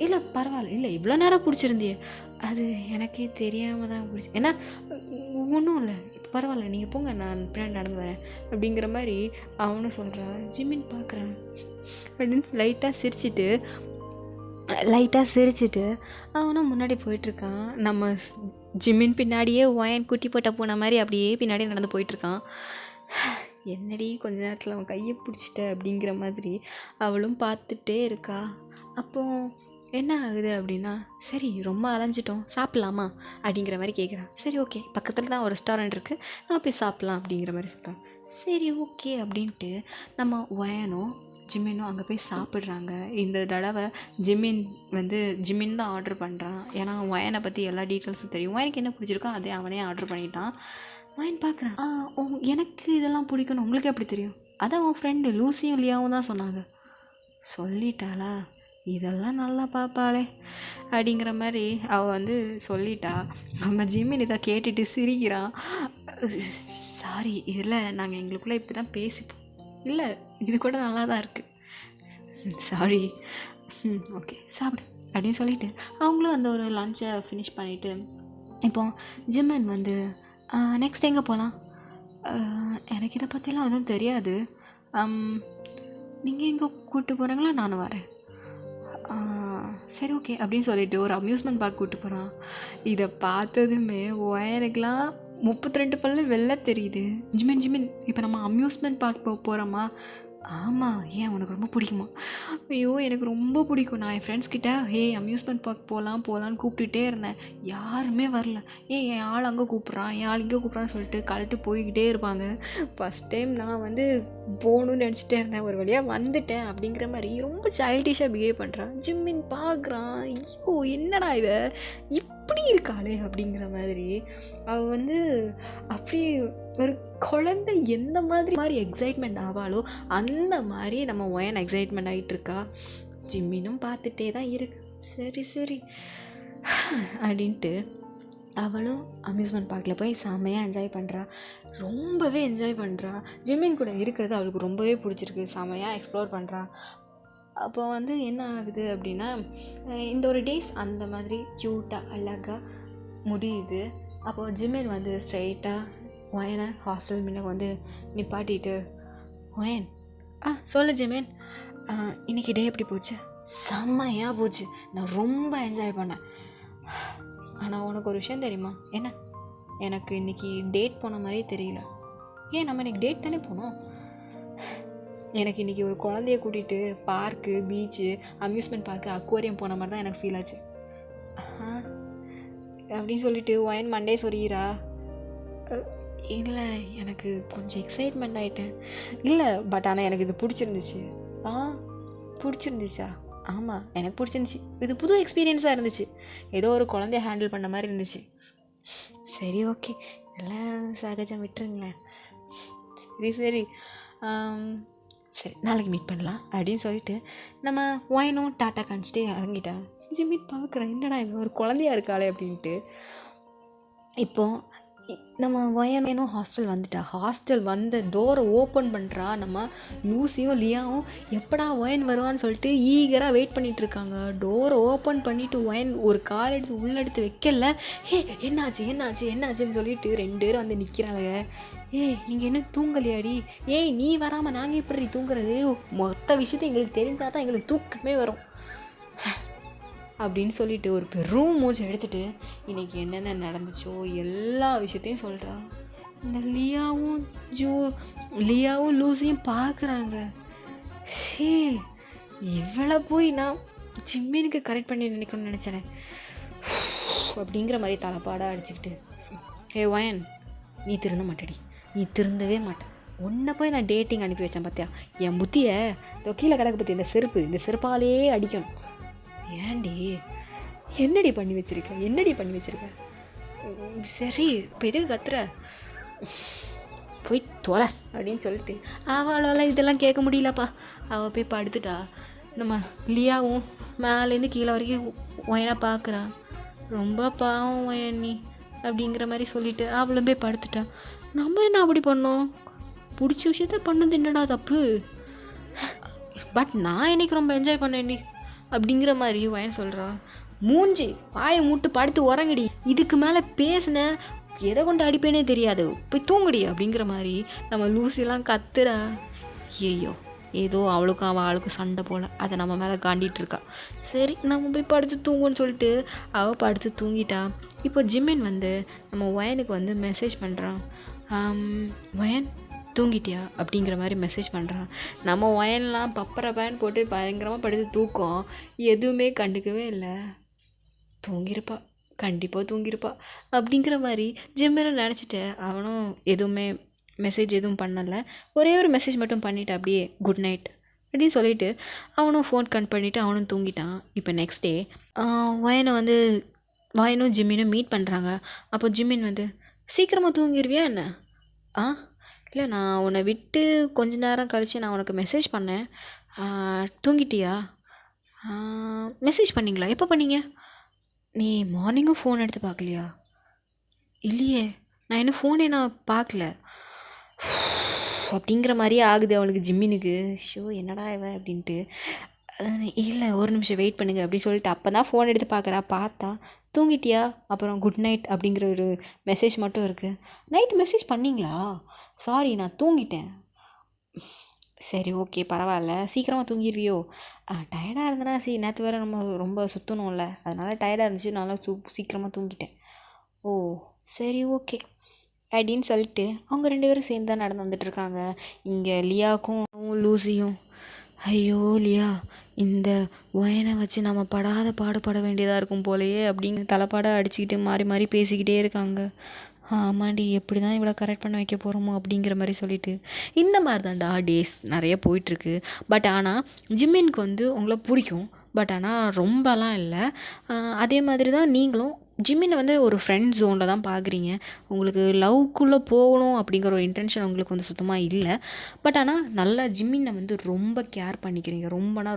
இல்லை பரவாயில்ல, இல்லை இவ்வளோ நேரம் பிடிச்சிருந்தியே. அது எனக்கே தெரியாமல் தான் பிடிச்சி. ஏன்னா ஒன்றும் இல்லை, இப்போ பரவாயில்ல, நீங்கள் போங்க, நான் பின்னாடி நடந்து வரேன் அப்படிங்கிற மாதிரி அவனும் சொல்கிறான். ஜிம்மின் பார்க்குறேன் அப்படின்னு லைட்டாக சிரிச்சிட்டு அவனும் முன்னாடி போயிட்டுருக்கான். நம்ம ஜிம்மின் பின்னாடியே ஒயன் குட்டி போட்ட போன மாதிரி அப்படியே பின்னாடியே நடந்து போயிட்டுருக்கான். என்னடி கொஞ்ச நேரத்தில் அவன் கையை பிடிச்சிட்ட அப்படிங்கிற மாதிரி அவளும் பார்த்துட்டே இருக்கா. அப்போது என்ன ஆகுது அப்படின்னா, சரி ரொம்ப அலைஞ்சிட்டோம், சாப்பிட்லாமா அப்படிங்கிற மாதிரி கேட்குறான். சரி ஓகே, பக்கத்தில் தான் ஒரு ரெஸ்டாரண்ட் இருக்குது, நான் போய் சாப்பிட்லாம் அப்படிங்கிற மாதிரி சொல்கிறான். சரி ஓகே அப்படின்ட்டு நம்ம ஒயனும் ஜிம்மினும் அங்கே போய் சாப்பிட்றாங்க. இந்த தடவை ஜிம்மின் தான் ஆர்டர் பண்ணுறான். ஏன்னா ஒயனை பற்றி எல்லா டீட்டெயில்ஸும் தெரியும். ஒயனுக்கு என்ன பிடிச்சிருக்கோ அதே அவனே ஆர்டர் பண்ணிட்டான். ஒயன் பார்க்குறான், எனக்கு இதெல்லாம் பிடிக்கணும், உங்களுக்கு எப்படி தெரியும்? அதான் உன் ஃப்ரெண்டு லூசியும் லியாவும் தான் சொன்னாங்க. சொல்லிட்டாளா, இதெல்லாம் நல்லா பார்ப்பாளே அப்படிங்கிற மாதிரி அவள் வந்து சொல்லிட்டா. நம்ம ஜிம்மின் இதை கேட்டுட்டு சிரிக்கிறான். சாரி, இதில் நாங்கள் எங்களுக்குள்ளே இப்படி தான் பேசிப்போம். இல்லை, இது கூட நல்லா தான் இருக்குது. சாரி, ஓகே சாப்பிடு அப்படின்னு சொல்லிவிட்டு அவங்களும் அந்த ஒரு லஞ்சை ஃபினிஷ் பண்ணிவிட்டு இப்போ ஜிம்மின் வந்து நெக்ஸ்ட் எங்கே போகலாம்? எனக்கு இதை பற்றிலாம் எதுவும் தெரியாது. நீங்கள் எங்கே கூப்பிட்டு போகிறீங்களா, நானும் வரேன். சரி ஓகே அப்படின்னு சொல்லிட்டு ஒரு அம்யூஸ்மெண்ட் பார்க் கூப்பிட்டு போகிறான். இதை பார்த்ததுமே எனக்குலாம் 32 பல்லு வெளில தெரியுது. ஜிம்மின் இப்போ நம்ம அம்யூஸ்மெண்ட் பார்க் போகிறோமா? ஆமாம், ஏன் உனக்கு ரொம்ப பிடிக்குமா? ஐயோ எனக்கு ரொம்ப பிடிக்கும். நான் என் ஃப்ரெண்ட்ஸ்கிட்ட அம்யூஸ்மெண்ட் பார்க் போகலான்னு கூப்பிட்டுட்டே இருந்தேன், யாருமே வரல. என் ஆள் அங்கே கூப்பிட்றான், என் ஆள் இங்கே கூப்பிட்றான்னு சொல்லிட்டு கழட்டு போய்கிட்டே இருப்பாங்க. ஃபஸ்ட் டைம் நான் வந்து போகணுன்னு நினச்சிட்டே இருந்தேன், ஒரு வழியாக வந்துட்டேன் அப்படிங்கிற மாதிரி ரொம்ப சைல்டிஷாக பிஹேவ் பண்ணுறான். ஜிம்மின் பார்க்குறான், ஐயோ என்னடா இதை இப்படி இருக்காளே அப்படிங்கிற மாதிரி. அவள் வந்து அப்படியே ஒரு குழந்தை எந்த மாதிரி எக்ஸைட்மெண்ட் ஆவாளோ அந்த மாதிரி நம்ம ஒயன் எக்ஸைட்மெண்ட் ஆகிட்டு இருக்கா. ஜிம்மினும் பார்த்துட்டே தான் இருக்கு. சரி அப்படின்ட்டு அவளும் அம்யூஸ்மெண்ட் பார்க்கில் போய் செம்மையாக என்ஜாய் பண்ணுறா. ரொம்பவே என்ஜாய் பண்ணுறா. ஜிம்மின் கூட இருக்கிறது அவளுக்கு ரொம்பவே பிடிச்சிருக்கு. செம்மையாக எக்ஸ்ப்ளோர் பண்ணுறா. அப்போ வந்து என்ன ஆகுது அப்படின்னா, இந்த ஒரு டேஸ் அந்த மாதிரி க்யூட்டாக அழகாக முடியுது. அப்போது ஜிம்மின் வந்து ஸ்ட்ரைட்டாக ஒயனை ஹாஸ்டல் முன்ன வந்து நிப்பாட்டிட்டு, ஒயன் சொல்லு ஜிம்மின், இன்றைக்கி டே எப்படி போச்சு? செம்மையாக போச்சு, நான் ரொம்ப என்ஜாய் பண்ணேன். ஆனால் உனக்கு ஒரு விஷயம் தெரியுமா? என்ன? எனக்கு இன்றைக்கி டேட் போன மாதிரியே தெரியல. ஏன், நம்ம இன்றைக்கி டேட் தானே போனோம். எனக்கு இன்றைக்கி ஒரு குழந்தைய கூட்டிகிட்டு park, beach, amusement park, aquarium போன மாதிரி தான் எனக்கு ஃபீல் ஆச்சு அப்படின்னு சொல்லிட்டு ஒயன் மண்டே சொல்கிறா. இல்லை, எனக்கு கொஞ்சம் எக்ஸைட்மெண்ட் ஆகிட்டேன். இல்லை பட் ஆனால் எனக்கு இது பிடிச்சிருந்துச்சு. பிடிச்சிருந்துச்சா? ஆமாம், எனக்கு பிடிச்சிருந்துச்சி. இது புது எக்ஸ்பீரியன்ஸாக இருந்துச்சு. ஏதோ ஒரு குழந்தைய ஹேண்டில் பண்ண மாதிரி இருந்துச்சு. சரி ஓகே, எல்லாம் சகஜம், விட்டுருங்களேன். சரி நாளைக்கு மீட் பண்ணலாம் அப்படின்னு சொல்லிட்டு நம்ம ஒயனும் டாட்டா காமிச்சிட்டு இறங்கிட்டா. ஜிம்மின் பார்க்குறேன், என்னடா இவன் ஒரு குழந்தையா இருக்காளே அப்படின்ட்டு. இப்போது நம்ம ஒயனும் ஹாஸ்டல் வந்துட்டா. ஹாஸ்டல் வந்த டோரை ஓப்பன் பண்ணுறா. நம்ம லூசியும் லியாவும் எப்படா ஒயன் வருவான்னு சொல்லிட்டு ஈகராக வெயிட் பண்ணிகிட்ருக்காங்க. டோரை ஓப்பன் பண்ணிவிட்டு ஒயன் ஒரு கால் எடுத்து உள்ளெடுத்து வைக்கல. என்னாச்சுன்னு சொல்லிட்டு 2 பேரும் வந்து நிற்கிறாங்க. நீங்கள் என்ன தூங்கலையாடி? நீ வராமல் நாங்கள் எப்படி தூங்குறது? மொத்த விஷயத்தை எங்களுக்கு தெரிஞ்சால் தான் எங்களுக்கு தூக்கமே வரும் அப்படின்னு சொல்லிட்டு ஒரு பெரும் மூச்சை எடுத்துகிட்டு இன்றைக்கி என்னென்ன நடந்துச்சோ எல்லா விஷயத்தையும் சொல்கிறான். இந்த லியாவும் லூசியும் பார்க்குறாங்க. இவ்வளோ போய் நான் ஜிம்மினுக்கு கரெக்ட் பண்ணி நினைக்கணும்னு நினச்சேனே அப்படிங்கிற மாதிரி தலைப்பாடாக அடிச்சுக்கிட்டு, ஒயன் நீ திருந்த மாட்டேடி, நீ திருந்தவே மாட்டேன், உன்னை போய் நான் டேட்டிங் அனுப்பி வச்சேன் பார்த்தியா, என் புத்தியை இதோ கீழே கிடக்கு பற்றி இந்த செருப்பாலே அடிக்கணும். ஏன்டி என்னடி பண்ணி வச்சிருக்க? சரி இப்போ எதுக்கு கத்துற, போய் தொலை அப்படின்னு சொல்லிட்டு அவளால் இதெல்லாம் கேட்க முடியலப்பா. அவள் போய் படுத்துட்டா. நம்ம லியாவும் மேலேருந்து கீழே வரைக்கும் ஒயனை பார்க்குறா. ரொம்ப பாவம் ஒயனி அப்படிங்கிற மாதிரி சொல்லிவிட்டு அவளும் போய் படுத்துட்டா. நம்ம என்ன அப்படி பண்ணோம், பிடிச்ச விஷயத்த பண்ணது என்னடா தப்பு, பட் நான் இன்னைக்கு ரொம்ப என்ஜாய் பண்ணேன்டி அப்படிங்கிற மாதிரி ஒயன் சொல்கிறா. மூஞ்சி வாயை மூட்டு படுத்து உறங்கடி, இதுக்கு மேலே பேசின எதை கொண்டு அடிப்பேனே தெரியாது, போய் தூங்குடி அப்படிங்கிற மாதிரி நம்ம லூசிலாம் கத்துறா. ஐயோ ஏதோ அவளுக்கும் ஆளுக்கும் சண்டை போல் அதை நம்ம மேலே காண்டிகிட்ருக்கா. சரி நம்ம போய் படுத்து தூங்குன்னு சொல்லிட்டு அவள் படுத்து தூங்கிட்டா. இப்போ ஜிம்மின் வந்து நம்ம ஒயனுக்கு மெசேஜ் பண்ணுறான். ஒயன் தூங்கிட்டியா அப்படிங்கிற மாதிரி மெசேஜ் பண்ணுறான். நம்ம ஒயன்லாம் பப்பரை பேன் போட்டு பயங்கரமாக படுத்து தூக்கம், எதுவுமே கண்டுக்கவே இல்லை. தூங்கியிருப்பா, கண்டிப்பாக தூங்கியிருப்பா அப்படிங்கிற மாதிரி ஜிம்மின் நினச்சிட்டு அவனும் எதுவுமே மெசேஜ் எதுவும் பண்ணலை. ஒரே ஒரு மெசேஜ் மட்டும் பண்ணிவிட்டு அப்படியே குட் நைட் அப்படின்னு சொல்லிவிட்டு அவனும் ஃபோன் கட் பண்ணிவிட்டு அவனும் தூங்கிட்டான். இப்போ நெக்ஸ்ட் டே வயனும் ஜிம்மினும் மீட் பண்ணுறாங்க. அப்போ ஜிம்மின் சீக்கிரமாக தூங்கிடுவியா என்ன? இல்லை நான் உன்னை விட்டு கொஞ்ச நேரம் கழித்து நான் உனக்கு மெசேஜ் பண்ணேன், தூங்கிட்டியா? மெசேஜ் பண்ணிங்களா, எப்போ பண்ணீங்க? நீ மார்னிங்கும் ஃபோன் எடுத்து பார்க்கலையா? இல்லையே, நான் இன்னும் ஃபோனே நான் பார்க்கல அப்படிங்கிற மாதிரியே ஆகுது அவளுக்கு ஜிம்மினுக்கு. என்னடா இவ அப்படின்ட்டு. இல்லை ஒரு நிமிஷம் வெயிட் பண்ணுங்க அப்படின்னு சொல்லிட்டு அப்போ தான் ஃபோன் எடுத்து பார்க்குறா. பார்த்தா தூங்கிட்டியா, அப்புறம் குட் நைட் அப்படிங்கிற ஒரு மெசேஜ் மட்டும் இருக்குது. நைட் மெசேஜ் பண்ணிங்களா? சாரி நான் தூங்கிட்டேன். சரி ஓகே பரவாயில்ல, சீக்கிரமாக தூங்கிடுவியோ? டயர்டாக இருந்தேன்னா நேற்று வேறு நம்ம ரொம்ப சுற்றணும்ல, அதனால் டயர்டாக இருந்துச்சு, நல்லா சீக்கிரமாக தூங்கிட்டேன். ஓ சரி ஓகே அப்படின்னு சொல்லிட்டு அவங்க 2 பேரும் சேர்ந்து தான் நடந்து வந்துட்டுருக்காங்க. இங்கே லியாக்கும் லூசியும், ஐயோ லியா இந்த ஒயனை வச்சு நம்ம பாடுபட வேண்டியதாக இருக்கும் போலையே அப்படின்னு தலைப்பாட அடிச்சுக்கிட்டு மாறி மாறி பேசிக்கிட்டே இருக்காங்க. ஆமாண்டி எப்படி தான் இவ்வளோ கரெக்ட் பண்ண வைக்க போகிறோமோ அப்படிங்கிற மாதிரி சொல்லிவிட்டு இந்த மாதிரி தான்டா டேஸ் நிறைய போயிட்டுருக்கு. பட் ஆனால் ஜிம்மினுக்கு உங்களை பிடிக்கும், பட் ஆனால் ரொம்பலாம் இல்லை. அதே மாதிரி தான் நீங்களும் ஜிம்மினை ஒரு ஃப்ரெண்ட் ஜோனில் தான் பார்க்குறீங்க. உங்களுக்கு லவ்க்குள்ளே போகணும் அப்படிங்கிற ஒரு இன்டென்ஷன் உங்களுக்கு சுத்தமாக இல்லை. பட் ஆனால் நல்லா ஜிம்மினை ரொம்ப கேர் பண்ணிக்கிறீங்க,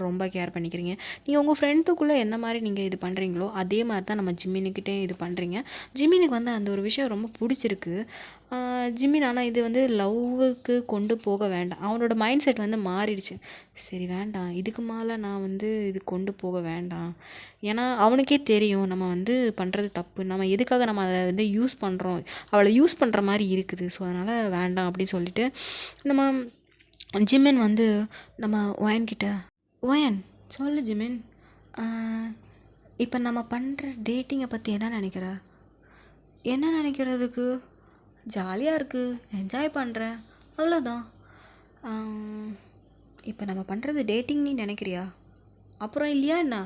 ரொம்ப கேர் பண்ணிக்கிறீங்க. நீங்கள் உங்கள் ஃப்ரெண்டுக்குள்ளே எந்த மாதிரி நீங்கள் இது பண்ணுறீங்களோ அதே மாதிரி தான் நம்ம ஜிம்மினுக்கிட்டே இது பண்ணுறீங்க. ஜிம்மினுக்கு அந்த ஒரு விஷயம் ரொம்ப பிடிச்சிருக்கு. ஜிம்மின் ஆனால் இது லவ்வுக்கு கொண்டு போக வேண்டாம், அவனோட மைண்ட் செட் மாறிடுச்சு. சரி வேண்டாம், இதுக்கு மேலே நான் இது கொண்டு போக வேண்டாம். ஏன்னா அவனுக்கே தெரியும் நம்ம பண்ணுறது தப்பு, நம்ம எதுக்காக நம்ம அதை யூஸ் பண்ணுறோம், அவளை யூஸ் பண்ணுற மாதிரி இருக்குது. ஸோ அதனால் வேண்டாம் அப்படின்னு சொல்லிட்டு நம்ம ஜிம்மின் நம்ம ஒயன்கிட்ட, ஒயன் சொல்லு ஜிம்மின், இப்போ நம்ம பண்ணுற டேட்டிங்கை பற்றி என்ன நினைக்கிறதுக்கு, ஜாலியாக இருக்குது, என்ஜாய் பண்ணுறேன், அவ்வளோதான். இப்போ நம்ம பண்ணுறது டேட்டிங் நீ நினைக்கிறியா? அப்புறம் இல்லையா என்ன?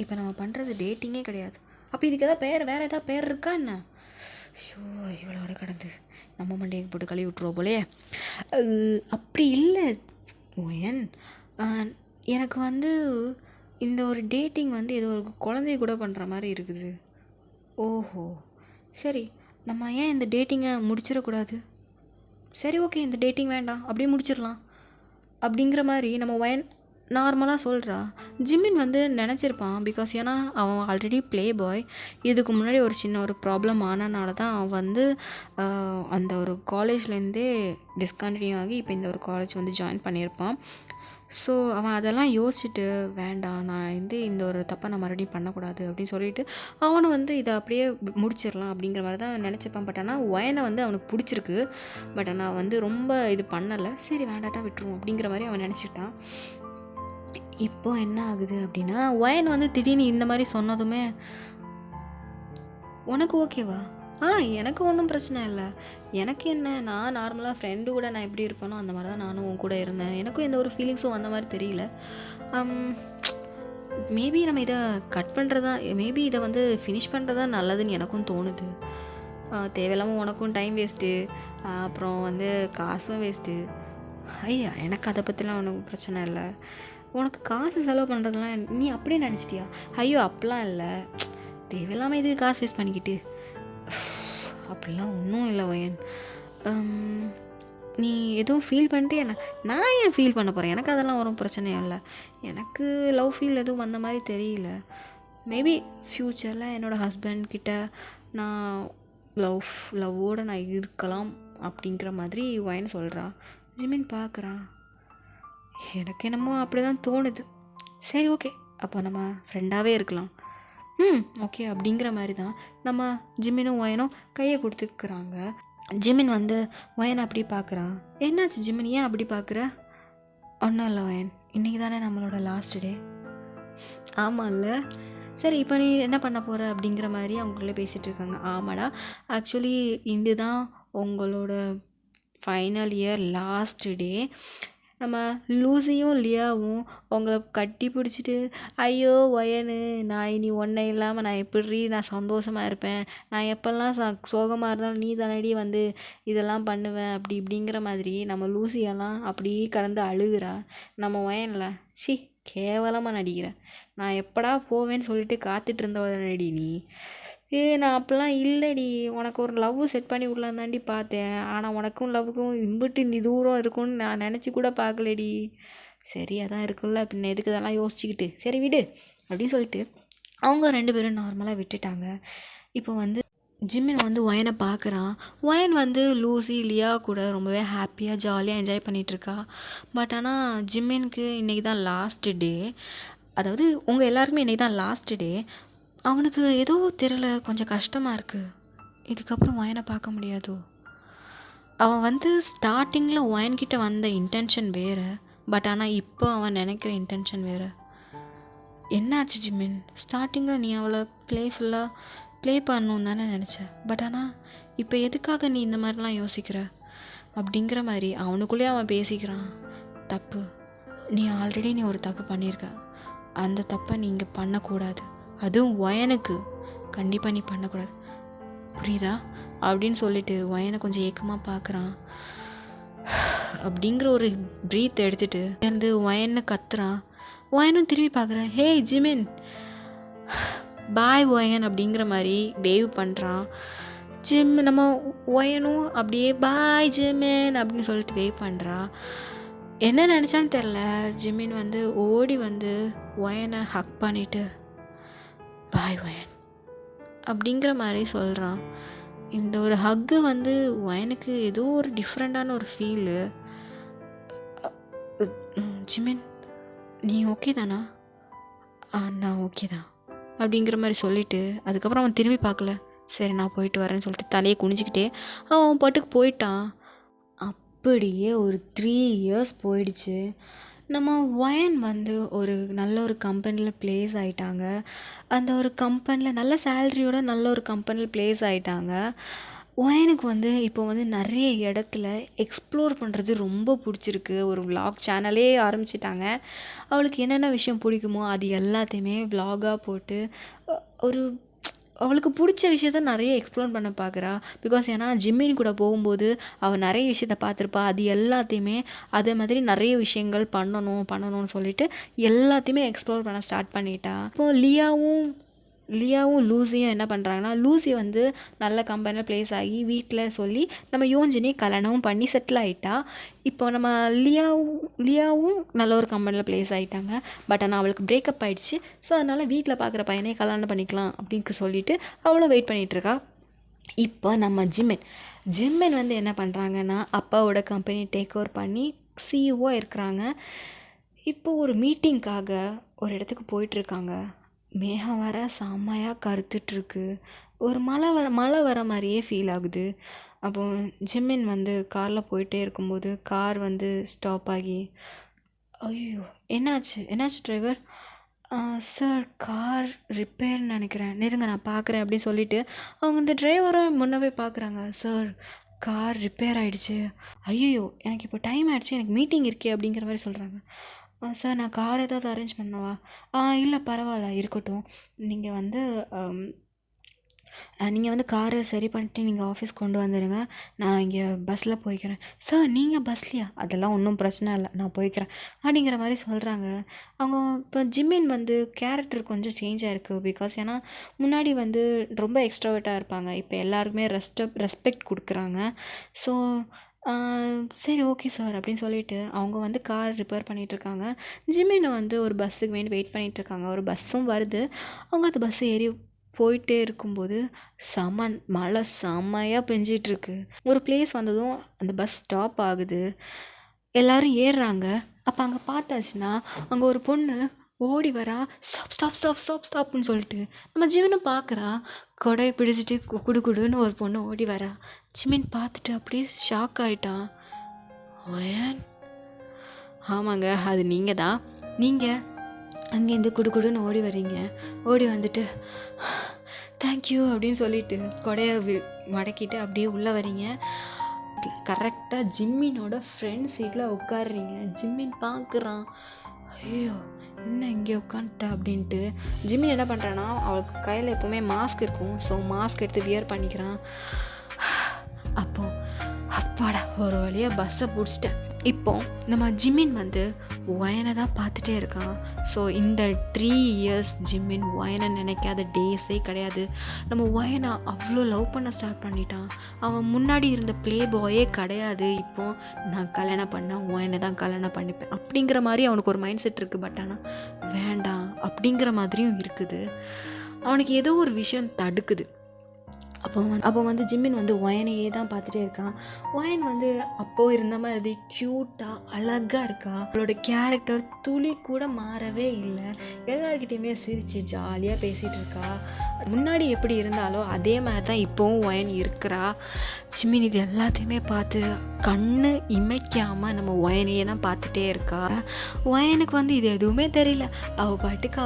இப்போ நம்ம பண்ணுறது டேட்டிங்கே கிடையாது. அப்போ இதுக்கு வேறு ஏதாவது பேர் இருக்கா என்ன? இவளோட கடந்து நம்ம மண்டையை போட்டு கழுவி விட்டுருவோம் போலே. அப்படி இல்லை ஓயன், எனக்கு இந்த ஒரு டேட்டிங் ஏதோ ஒரு குழந்தைய கூட பண்ணுற மாதிரி இருக்குது. ஓஹோ சரி, நம்ம ஏன் இந்த டேட்டிங்கை முடிச்சிடக்கூடாது? சரி ஓகே, இந்த டேட்டிங் வேண்டாம், அப்படியே முடிச்சிடலாம் அப்படிங்கிற மாதிரி நம்ம ஒயன் நார்மலாக சொல்கிறா. ஜிம்மின் நினச்சிருப்பான், பிகாஸ் ஏன்னா அவன் ஆல்ரெடி ப்ளே பாய். இதுக்கு முன்னாடி ஒரு சின்ன ஒரு ப்ராப்ளம் ஆனனால தான் அவன் அந்த ஒரு காலேஜ்லேருந்தே டிஸ்கண்டினியூ ஆகி இப்போ இந்த ஒரு காலேஜ் ஜாயின் பண்ணியிருப்பான். ஸோ அவன் அதெல்லாம் யோசிச்சுட்டு வேண்டாம், நான் இந்த ஒரு தப்பை நான் மறுபடியும் பண்ணக்கூடாது அப்படின்னு சொல்லிட்டு அவனும் இதை அப்படியே முடிச்சிடலாம் அப்படிங்கிற மாதிரி தான் நினச்சிப்பான். பட் ஆனால் ஒயனை அவனுக்கு பிடிச்சிருக்கு, பட் ஆனால் ரொம்ப இது பண்ணலை. சரி வேண்டாட்டா விட்டுருவோம் அப்படிங்கிற மாதிரி அவன் நினச்சிட்டான். இப்போது என்ன ஆகுது அப்படின்னா, ஒயன் திடீர்னு இந்த மாதிரி சொன்னதுமே உனக்கு ஓகேவா? எனக்கு ஒன்றும் பிரச்சனை இல்லை, எனக்கு என்ன, நான் நார்மலாக ஃப்ரெண்டு கூட நான் எப்படி இருப்பேனோ அந்த மாதிரி தான் நானும் உன் கூட இருந்தேன், எனக்கும் எந்த ஒரு ஃபீலிங்ஸும் அந்த மாதிரி தெரியல. மேபி நம்ம இதை கட் பண்ணுறதா, மேபி இதை ஃபினிஷ் பண்ணுறதா நல்லதுன்னு எனக்கும் தோணுது. தேவையில்லாமல் உனக்கும் டைம் வேஸ்ட்டு, அப்புறம் வந்து காசும் வேஸ்ட்டு. ஐயா எனக்கு அதை பற்றிலாம் உனக்கு பிரச்சனை இல்லை. உனக்கு காசு செலவு பண்ணுறதுலாம் நீ அப்படியே நினச்சிட்டியா? ஐயோ அப்படிலாம் இல்லை, தேவையில்லாமல் இது காசு வேஸ்ட் பண்ணிக்கிட்டு அப்படிலாம் ஒன்றும் இல்லை வயன். நீ எதுவும் ஃபீல் பண்ணிட்டு நான் ஏன் ஃபீல் பண்ண போகிறேன்? எனக்கு அதெல்லாம் வரும் பிரச்சனையும் இல்லை. எனக்கு லவ் ஃபீல் எதுவும் வந்த மாதிரி தெரியல. மேபி ஃப்யூச்சரில் என்னோடய ஹஸ்பண்ட்கிட்ட நான் லவ்வோடு நான் இருக்கலாம் அப்படிங்கிற மாதிரி வயன் சொல்கிறா. ஜிமின் பார்க்குறான். எனக்கு என்னமோ அப்படி தான் தோணுது. சரி ஓகே, அப்போ நம்ம ஃப்ரெண்டாகவே இருக்கலாம். ஓகே அப்படிங்கிற மாதிரி தான் நம்ம ஜிமினும் வயனும் கையை கொடுத்துக்கிறாங்க. ஜிமின் வந்து வயனை அப்படி பார்க்குறான். என்னாச்சு ஜிமின், ஏன் அப்படி பார்க்குற? ஒன்றும் இல்லை வயன், இன்றைக்கி தானே நம்மளோட லாஸ்ட் டே. ஆமாம் இல்லை, சரி இப்போ நீ என்ன பண்ண போகிற அப்படிங்கிற மாதிரி அவங்களே பேசிகிட்டு இருக்காங்க. ஆமாடா, ஆக்சுவலி இன்று தான் உங்களோட ஃபைனல் இயர் லாஸ்ட் டே. நம்ம லூசியும் லியாவும் உங்களை கட்டி பிடிச்சிட்டு, ஐயோ வயனு, நான் இனி ஒன்றை இல்லாமல் நான் சந்தோஷமாக இருப்பேன், நான் எப்போல்லாம் சோகமாக இருந்தாலும் நீ தானடி வந்து இதெல்லாம் பண்ணுவேன் அப்படி இப்படிங்கிற மாதிரி நம்ம லூசியெல்லாம் அப்படியே கடந்து அழுகிறா. நம்ம வயனில் சி கேவலமாக நடிக்கிறேன், நான் எப்படா போவேன்னு சொல்லிட்டு காத்துட்டு இருந்தவனடி நீ. நான் அப்படிலாம் இல்லைடி, உனக்கு ஒரு லவ் செட் பண்ணி விடலாம் தாண்டி பார்த்தேன், ஆனால் உனக்கும் லவ்வுக்கும் இம்பிட்டு தூரம் இருக்கும்னு நான் நினச்சி கூட பார்க்கலடி. சரி அதான் இருக்குல்ல, பின்ன எதுக்கு இதெல்லாம் யோசிச்சுக்கிட்டு, சரி விடு அப்படின்னு சொல்லிட்டு அவங்க 2 பேரும் நார்மலாக விட்டுட்டாங்க. இப்போ வந்து ஜிம்மின் வந்து வயனை பார்க்குறான். வயன் வந்து லூசி லியா கூட ரொம்பவே ஹாப்பியாக ஜாலியாக என்ஜாய் பண்ணிகிட்ருக்கா. பட் ஆனால் ஜிம்மினுக்கு இன்றைக்கி தான் லாஸ்ட் டே, அதாவது உங்கள் எல்லாருக்குமே இன்றைக்கி தான் லாஸ்ட் டே. அவனுக்கு ஏதோ தெரியல, கொஞ்சம் கஷ்டமாக இருக்குது. இதுக்கப்புறம் வயனை பார்க்க முடியாதோ? அவன் வந்து ஸ்டார்டிங்கில் வயன்கிட்ட வந்த இன்டென்ஷன் வேறு, பட் ஆனால் இப்போ அவன் நினைக்கிற இன்டென்ஷன் வேறு. என்னாச்சு ஜிமின்? ஸ்டார்டிங்கில் நீ அவளை ப்ளேஃபுல்லாக ப்ளே பண்ணணுன்னு தானே நினச்ச, பட் ஆனால் இப்போ எதுக்காக நீ இந்த மாதிரிலாம் யோசிக்கிற அப்படிங்கிற மாதிரி அவனுக்குள்ளேயே அவன் பேசிக்கிறான். தப்பு, நீ ஆல்ரெடி ஒரு தப்பு பண்ணியிருக்க, அந்த தப்பை நீ இங்கே பண்ணக்கூடாது, அதுவும் வயனுக்கு கண்டிப்பாக நீ பண்ணக்கூடாது, புரியுதா அப்படின்னு சொல்லிட்டு வயனை கொஞ்சம் ஏக்கமாக பார்க்குறான். அப்படிங்கிற ஒரு ப்ரீத் எடுத்துகிட்டு இருந்து வயனை கத்துறான். வயனும் திரும்பி பார்க்குறான். ஹே ஜிமின், பாய் வயன் அப்படிங்கிற மாதிரி வேவ் பண்ணுறான். நம்ம வயனும் அப்படியே பாய் ஜிமின் அப்படின்னு சொல்லிட்டு வேவ் பண்ணுறான். என்ன நினச்சான்னு தெரில, ஜிமின் வந்து ஓடி வந்து வயனை ஹக் பண்ணிவிட்டு பாய் வயன் அப்படிங்கிற மாதிரி சொல்கிறான். இந்த ஒரு ஹக்கு வந்து வயனுக்கு ஏதோ ஒரு டிஃப்ரெண்ட்டான ஒரு ஃபீலு. ஜிமின் நீ ஓகே தானா? நான் ஓகே தான் அப்படிங்கிற மாதிரி சொல்லிவிட்டு அதுக்கப்புறம் அவன் திரும்பி பார்க்கல. சரி நான் போயிட்டு வரேன்னு சொல்லிட்டு தலையை குனிஞ்சிக்கிட்டே அவன் பாட்டுக்கு போயிட்டான். அப்படியே ஒரு 3 years போயிடுச்சு. நம்ம வயன் வந்து நல்ல ஒரு கம்பெனியில் ப்ளேஸ் ஆகிட்டாங்க. அந்த ஒரு கம்பெனியில் நல்ல சேலரியோட நல்ல ஒரு கம்பெனியில் ப்ளேஸ் ஆகிட்டாங்க. வயனுக்கு வந்து இப்போ வந்து நிறைய இடத்துல எக்ஸ்ப்ளோர் பண்ணுறது ரொம்ப பிடிச்சிருக்கு. ஒரு விலாக் சேனலே ஆரம்பிச்சிட்டாங்க. அவளுக்கு என்னென்ன விஷயம் பிடிக்குமோ அது எல்லாத்தையுமே விலாகாக போட்டு அவளுக்கு பிடிச்ச விஷயத்த நிறைய எக்ஸ்ப்ளோர் பண்ண பார்க்குறா. பிகாஸ் ஏன்னா ஜிம்மின் கூட போகும்போது அவள் நிறைய விஷயத்த பார்த்துருப்பா. அது எல்லாத்தையுமே அதே மாதிரி நிறைய விஷயங்கள் பண்ணணும்னு சொல்லிட்டு எல்லாத்தையுமே எக்ஸ்ப்ளோர் பண்ண ஸ்டார்ட் பண்ணிட்டா. இப்போது லியாவும் லூசியும் என்ன பண்ணுறாங்கன்னா, லூசி வந்து நல்ல கம்பெனியில் ப்ளேஸ் ஆகி வீட்டில் சொல்லி நம்ம யோஞ்சினி கல்யாணமும் பண்ணி செட்டில் ஆகிட்டா. இப்போ நம்ம லியாவும் நல்ல ஒரு கம்பெனியில் ப்ளேஸ் ஆகிட்டாங்க. பட் ஆனால் அவளுக்கு பிரேக்கப் ஆகிடுச்சு. ஸோ அதனால் வீட்டில் பார்க்குற பையனே கல்யாணம் பண்ணிக்கலாம் அப்படின்னு சொல்லிட்டு அவளும் வெயிட் பண்ணிகிட்ருக்கா. இப்போ நம்ம ஜிம்மின் வந்து என்ன பண்ணுறாங்கன்னா, அப்பாவோட கம்பெனி டேக் ஓவர் பண்ணி சிஇஓ இருக்கிறாங்க. இப்போ ஒரு மீட்டிங்காக ஒரு இடத்துக்கு போயிட்டுருக்காங்க. மேகம் வர செம்மையாக கருத்துட்ருக்கு. ஒரு மழை வர மாதிரியே ஃபீல் ஆகுது. அப்போ ஜிம்மின் வந்து காரில் போயிட்டே இருக்கும்போது கார் வந்து ஸ்டாப் ஆகி, ஐயோ என்னாச்சு டிரைவர்? சார் கார் ரிப்பேர்னு நினைக்கிறேன், நெருங்க நான் பார்க்குறேன் அப்படின்னு சொல்லிட்டு அவங்க இந்த டிரைவரை முன்னவே பார்க்குறாங்க. சார் கார் ரிப்பேர் ஆகிடுச்சு. ஐயோ எனக்கு இப்போ டைம் ஆகிடுச்சு, எனக்கு மீட்டிங் இருக்கே அப்படிங்கிற மாதிரி சொல்கிறாங்க. சார் நான் கார் ஏதாவது அரேஞ்ச் பண்ணவா? இல்லை பரவாயில்ல இருக்கட்டும், நீங்கள் வந்து நீங்கள் வந்து காரை சரி பண்ணிட்டு நீங்கள் ஆஃபீஸ் கொண்டு வந்துடுங்க, நான் இங்கே பஸ்ஸில் போய்க்கிறேன். சார் நீங்கள் பஸ்லையா? அதெல்லாம் ஒன்றும் பிரச்சனை இல்லை, நான் போய்க்கிறேன் அப்படிங்கிற மாதிரி சொல்கிறாங்க. அவங்க இப்போ ஜிம்மின் வந்து கேரக்டர் கொஞ்சம் சேஞ்ச் ஆகிருக்கு. பிகாஸ் ஏன்னா முன்னாடி வந்து ரொம்ப எக்ஸ்ட்ராவர்ட்டாக இருப்பாங்க, இப்போ எல்லாருக்குமே ரெஸ்பெக்ட் கொடுக்குறாங்க. ஸோ சரி ஓகே சார் அப்படின்னு சொல்லிட்டு அவங்க வந்து கார் ரிப்பேர் பண்ணிகிட்ருக்காங்க. ஜிம்மினை வந்து ஒரு பஸ்ஸுக்கு வேண்டி வெயிட் பண்ணிகிட்ருக்காங்க. ஒரு பஸ்ஸும் வருது. அவங்க அந்த பஸ்ஸு ஏறி போயிட்டே இருக்கும்போது மழை செம்மையாக பெஞ்சிட்ருக்கு. ஒரு பிளேஸ் வந்ததும் அந்த பஸ் ஸ்டாப் ஆகுது. எல்லோரும் ஏறுறாங்க. அப்போ அங்கே பார்த்தாச்சுன்னா அங்கே ஒரு பொண்ணு ஓடி வரா, ஸ்டாப் ஸ்டாப் ஸ்டாப் ஸ்டாப் ஸ்டாப்னு சொல்லிட்டு. நம்ம ஜிமினும் பார்க்குறா, கொடையை பிடிச்சிட்டு குடுன்னு ஒரு பொண்ணு ஓடி வரா. ஜிமின் பார்த்துட்டு அப்படியே ஷாக் ஆகிட்டான். ஏன்? ஆமாங்க, அது நீங்கள் தான். நீங்கள் அங்கேருந்து குடுன்னு ஓடி வரீங்க. ஓடி வந்துட்டு தேங்க்யூ அப்படின்னு சொல்லிட்டு கொடையை மடக்கிட்டு அப்படியே உள்ளே வரீங்க. கரெக்டாக ஜிம்மினோட ஃப்ரெண்ட் சீட்டில் உட்காடுறீங்க. ஜிம்மின் பார்க்குறான், ஐயோ என்ன இங்கே உட்காந்துட்டா அப்படின்ட்டு. ஜிம்மின் என்ன பண்ணுறான்னா, அவளுக்கு கையில் எப்போவுமே மாஸ்க் இருக்கும். ஸோ மாஸ்க் எடுத்து வியர் பண்ணிக்கிறான். அப்போ அப்பாடா ஒரு வழியாக பஸ்ஸை பிடிச்சிட்டேன். இப்போ நம்ம ஜிம்மின் வந்து ஒயனை தான் பார்த்துட்டே இருக்கான். ஸோ இந்த 3 years ஜிம்மின் ஒயனை நினைக்காத டேஸே கிடையாது. நம்ம ஒயனை அவ்வளோ லவ் பண்ண ஸ்டார்ட் பண்ணிட்டான். அவன் முன்னாடி இருந்த ப்ளே பாயே கிடையாது. இப்போது நான் கல்யாணம் பண்ணால் ஒயனை தான் கல்யாணம் பண்ணிப்பேன் அப்படிங்கிற மாதிரி அவனுக்கு ஒரு மைண்ட் செட் இருக்குது. பட் ஆனால் வேண்டாம் அப்படிங்கிற மாதிரியும் இருக்குது. அவனுக்கு ஏதோ ஒரு விஷயம் தடுக்குது. அப்போ வந்து ஜிம்மின் வந்து ஒயனையே தான் பார்த்துட்டே இருக்கான். ஒயன் வந்து அப்போது இருந்த மாதிரி க்யூட்டாக அழகாக இருக்கா. அவளோட கேரக்டர் துளி கூட மாறவே இல்லை. எல்லாருக்கிட்டையுமே சிரித்து ஜாலியாக பேசிகிட்டு இருக்கா. முன்னாடி எப்படி இருந்தாலோ அதே மாதிரி தான் இப்போவும் ஒயன் இருக்கிறா. ஜிம்மின் இது எல்லாத்தையுமே பார்த்து கண்ணு இமைக்காமல் நம்ம ஒயனையே தான் பார்த்துட்டே இருக்கா. ஒயனுக்கு வந்து இது எதுவுமே தெரியல. அவள் பாட்டுக்கு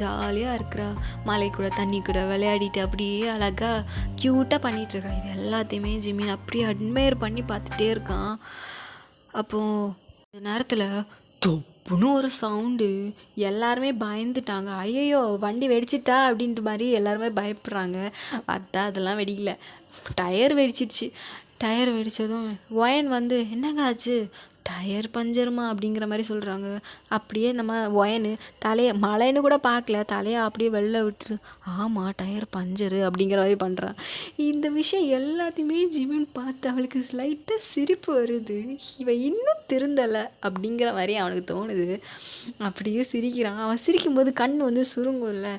ஜாலியாக இருக்கிறா. மலை கூட தண்ணி கூட விளையாடிட்டு அப்படியே அழகாக க்யூட்டாக பண்ணிகிட்ருக்கா. இது எல்லாத்தையுமே ஜிம்மின் அப்படியே அட்மையர் பண்ணி பார்த்துட்டே இருக்கான். அப்போது இந்த நேரத்தில் தொப்புன்னு ஒரு சவுண்டு. எல்லாருமே பயந்துட்டாங்க. ஐயோ வண்டி வெடிச்சிட்டா அப்படின்ட்டு மாதிரி எல்லாருமே பயப்படுறாங்க. அதான் அதெல்லாம் வெடிக்கல, டயர் வெடிச்சிடுச்சு. டயர் வெடித்ததும் ஒயன் வந்து என்னங்க ஆச்சு? டயர் பஞ்சருமா அப்படிங்கிற மாதிரி சொல்கிறாங்க. அப்படியே நம்ம ஒயனு மழைன்னு கூட பார்க்கல, தலையை அப்படியே வெளில விட்டுரு, ஆமாம் டயர் பஞ்சரு அப்படிங்கிற மாதிரி பண்ணுறான். இந்த விஷயம் எல்லாத்தையுமே ஜிமின் பார்த்து அவளுக்கு லைட்டாக சிரிப்பு வருது. இவன் இன்னும் திருந்தலை அப்படிங்கிற மாதிரி அவனுக்கு தோணுது. அப்படியே சிரிக்கிறான். அவன் சிரிக்கும்போது கண் வந்து சுருங்கும்ல,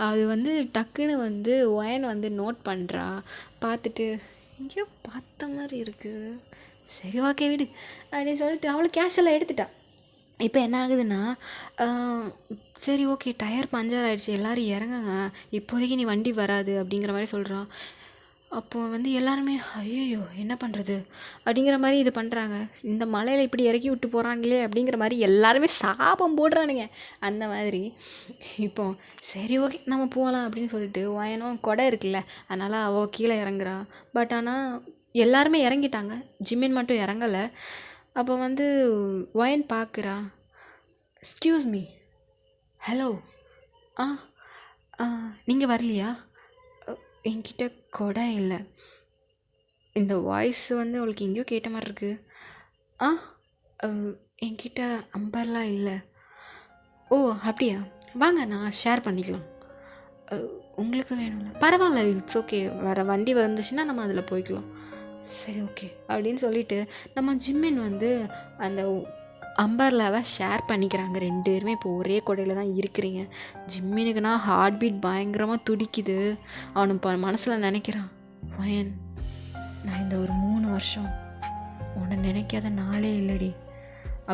அது வந்து டக்குன்னு வந்து ஒயன் வந்து நோட் பண்ணுறா. பார்த்துட்டு எங்கேயோ பார்த்த மாதிரி இருக்குது, சரி ஓகே விடு அப்படின்னு சொல்லிட்டு அவளை கேஷுவலாக எடுத்துட்டா. இப்போ என்ன ஆகுதுன்னா, சரி ஓகே டயர் பஞ்சர் ஆகிடுச்சு, எல்லோரும் இறங்குங்க, இப்போதைக்கு நீ வண்டி வராது அப்படிங்கிற மாதிரி சொல்கிறான். அப்போது வந்து எல்லாருமே ஐயோ என்ன பண்ணுறது அப்படிங்கிற மாதிரி இது பண்ணுறாங்க. இந்த மலையில் இப்படி இறக்கி விட்டு போகிறாங்களே அப்படிங்கிற மாதிரி எல்லாருமே சாபம் போடுறானுங்க அந்த மாதிரி. இப்போ சரி ஓகே நம்ம போகலாம் அப்படின்னு சொல்லிட்டு ஒயனும் கொடை இருக்குல்ல, அதனால் அவள் கீழே இறங்குறா. பட் ஆனால் எல்லாருமே இறங்கிட்டாங்க, ஜிம்மின் மட்டும் இறங்கலை. அப்போ வந்து ஒயன் பார்க்குறா. எக்ஸ்கியூஸ் மீ, ஹலோ, நீங்கள் வரலையா? என்கிட்ட கொடை இல்லை. இந்த வாய்ஸ் வந்து அவளுக்கு எங்கேயோ கேட்ட மாதிரி இருக்குது. என்கிட்ட அம்பர்லாம் இல்லை. ஓ அப்படியா, வாங்க நான் ஷேர் பண்ணிக்கலாம். உங்களுக்கு வேணும்ல, பரவாயில்ல இட்ஸ் ஓகே, வேறு வண்டி வந்துச்சுன்னா நம்ம அதில் போய்க்கலாம். சரி ஓகே அப்படின்னு சொல்லிட்டு நம்ம ஜிம்மின் வந்து அந்த அம்பர்லாவை ஷேர் பண்ணிக்கிறாங்க. 2 பேருமே இப்போ ஒரே கொடையில் தான் இருக்கிறீங்க. ஜிம்மினுக்குன்னா ஹார்ட் பீட் பயங்கரமாக துடிக்குது. அவனுக்கு மனசில் நினைக்கிறான், ஒயன் நான் இந்த ஒரு 3 வருஷம் உன்னை நினைக்காத நாளே இல்லடி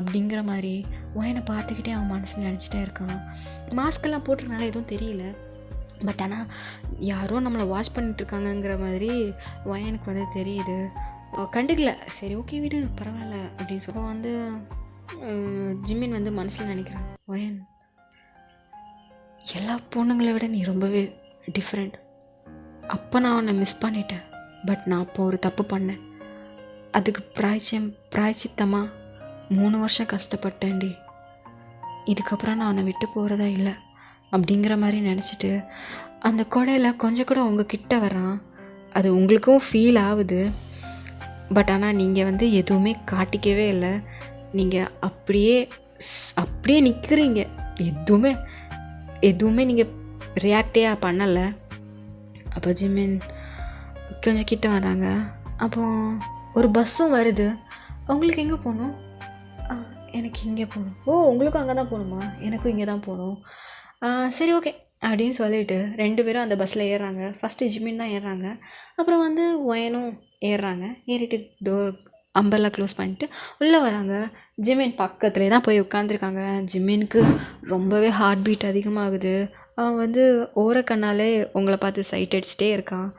அப்படிங்கிற மாதிரி ஒயனை பார்த்துக்கிட்டே அவன் மனசில் நினச்சிட்டே இருக்கான். மாஸ்கெல்லாம் போட்டிருக்கனால எதுவும் தெரியல. பட் ஆனால் யாரோ நம்மளை வாட்ச் பண்ணிட்டுருக்காங்கங்கிற மாதிரி ஒயனுக்கு வந்து தெரியுது. கண்டுக்கல, சரி ஓகே விடு பரவாயில்ல அப்படின்னு சொல்லி வந்து ஜிம்மின் வந்து மனசில் நினைக்கிறான், ஒயன் எல்லா பொண்ணுங்களை விட நீ ரொம்பவே டிஃப்ரெண்ட். அப்போ நான் உன்னை மிஸ் பண்ணிட்டேன். பட் நான் அப்போ ஒரு தப்பு பண்ணேன். அதுக்கு பிராய்ச்சித்தமாக 3 வருஷம் கஷ்டப்பட்டேன்டி. இதுக்கப்புறம் நான் உன்னை விட்டு போகிறதா இல்லை அப்படிங்கிற மாதிரி நினச்சிட்டு அந்த கொடையில் கொஞ்சம் கூட உங்ககிட்ட வரான். அது உங்களுக்கும் ஃபீல் ஆகுது. பட் ஆனால் நீங்கள் வந்து எதுவுமே காட்டிக்கவே இல்லை. நீங்கள் அப்படியே நிற்கிறீங்க. எதுவுமே நீங்கள் ரியாக்டே பண்ணலை. அப்போ ஜிமின் கொஞ்சம் கிட்ட வராங்க. அப்போ ஒரு பஸ்ஸும் வருது. உங்களுக்கு எங்கே போகணும்? எனக்கு இங்கே போகணும். ஓ, உங்களுக்கும் அங்கே தான் போகணுமா? எனக்கும் இங்கே தான் போகணும். சரி, ஓகே அப்படின்னு சொல்லிவிட்டு 2 பேரும் அந்த பஸ்ஸில் ஏறுறாங்க. ஃபஸ்ட்டு ஜிமின் தான் ஏறுறாங்க. அப்புறம் வந்து ஒயனும் ஏறுறாங்க. ஏறிட்டு டோர் அம்பர்லாம் க்ளோஸ் பண்ணிட்டு உள்ளே வராங்க. ஜிமின் பக்கத்துலேயே தான் போய் உட்காந்துருக்காங்க. ஜிமினுக்கு ரொம்பவே ஹார்ட் பீட் அதிகமாகுது. அவன் வந்து ஓரக்கண்ணாலே உங்களை பார்த்து சைட் அடிச்சிட்டே இருக்கான்.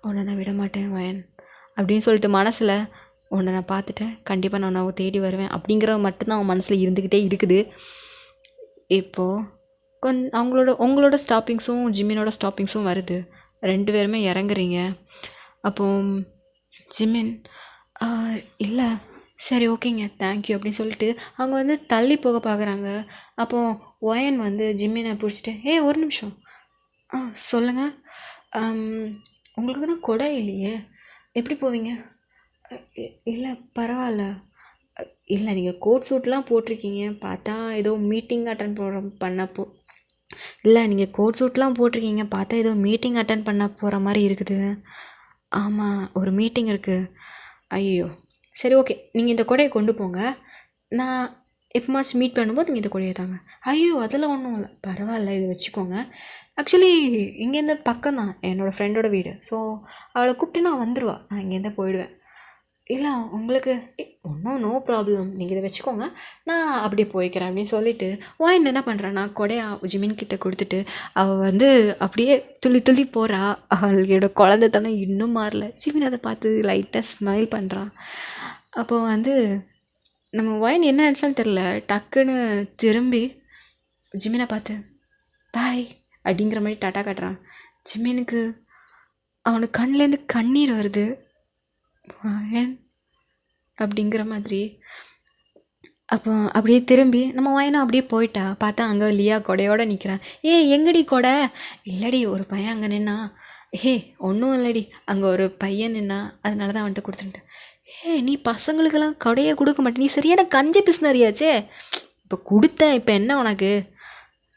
உன்னை நான் விட மாட்டேன் வயன் அப்படின்னு சொல்லிட்டு மனசில், உன்னை நான் பார்த்துட்டேன், கண்டிப்பாக நான் உன்னை தேடி வருவேன் அப்படிங்கிற மட்டும்தான் அவன் மனசில் இருந்துக்கிட்டே இருக்குது. இப்போது உங்களோட ஸ்டாப்பிங்ஸும் ஜிமினோட ஸ்டாப்பிங்ஸும் வருது. 2 பேருமே இறங்குறீங்க. அப்போ ஜிமின் இல்லை, சரி ஓகேங்க, தேங்க்யூ அப்படின்னு சொல்லிட்டு அவங்க வந்து தள்ளி போக பார்க்குறாங்க. அப்போது ஒயன் வந்து ஜிம்மினை பிடிச்சிட்டு, ஒரு நிமிஷம், சொல்லுங்கள், உங்களுக்கு தான் கொடை இல்லையே, எப்படி போவீங்க? இல்லை பரவாயில்ல. இல்லை, நீங்கள் கோட் சூட்லாம் போட்டிருக்கீங்க, பார்த்தா ஏதோ மீட்டிங் இல்லை, நீங்கள் கோட் சூட்லாம் போட்டிருக்கீங்க, பார்த்தா ஏதோ மீட்டிங் அட்டன் பண்ண போகிற மாதிரி இருக்குது. ஆமாம், ஒரு மீட்டிங் இருக்குது. ஐயோ, சரி ஓகே, நீங்கள் இந்த கொடையை கொண்டு போங்க, நான் எப்போமாச்சும் மீட் பண்ணும்போது நீங்கள் இந்த கொடையை தாங்க. ஐயோ, அதெல்லாம் ஒன்றும் இல்லை, பரவாயில்ல, இது வச்சுக்கோங்க. ஆக்சுவலி இங்கேருந்து பக்கம் தான் என்னோடய ஃப்ரெண்டோட வீடு. ஸோ அவளை கூப்பிட்டு நான் வந்துடுவா, நான் இங்கேருந்து போயிடுவேன். இல்லை உங்களுக்கு நோ ப்ராப்ளம், நீங்கள் இதை வச்சுக்கோங்க, நான் அப்படியே போய்க்கிறேன் அப்படின்னு சொல்லிவிட்டு ஒயன் என்ன பண்ணுறான்னா கொடையா ஜிமின் கிட்டே கொடுத்துட்டு அவள் வந்து அப்படியே துள்ளி போகிறா. அவளோட குழந்தைத்தனம் இன்னும் மாறல. ஜிமின் அதை பார்த்து லைட்டாக ஸ்மைல் பண்ணுறான். அப்போது வந்து நம்ம ஒயன் என்ன நினச்சாலும் தெரில, டக்குன்னு திரும்பி ஜிமினை பார்த்து பாய் அப்படிங்கிற மாதிரி டாட்டா காட்டுறான். ஜிமினுக்கு அவனுக்கு கண்ணிலேருந்து கண்ணீர் வருது. ஏன் அப்படிங்கிற மாதிரி. அப்போ அப்படியே திரும்பி நம்ம வயனும் அப்படியே போயிட்டா. பார்த்தா அங்கே லியா கொடையோடு நிற்கிறான். எங்கடி கொடை? இல்லடி, ஒரு பையன் அங்கே நின்னா. ஒன்றும் இல்லடி, அங்கே ஒரு பையன் நின்னா, அதனால தான் வந்துட்டு கொடுத்துட்டேன். நீ பசங்களுக்கெல்லாம் கொடையை கொடுக்க மாட்டே, நீ சரியான கஞ்சி பிஸ்னரியாச்சே. இப்போ கொடுத்தேன், இப்போ என்ன உனக்கு?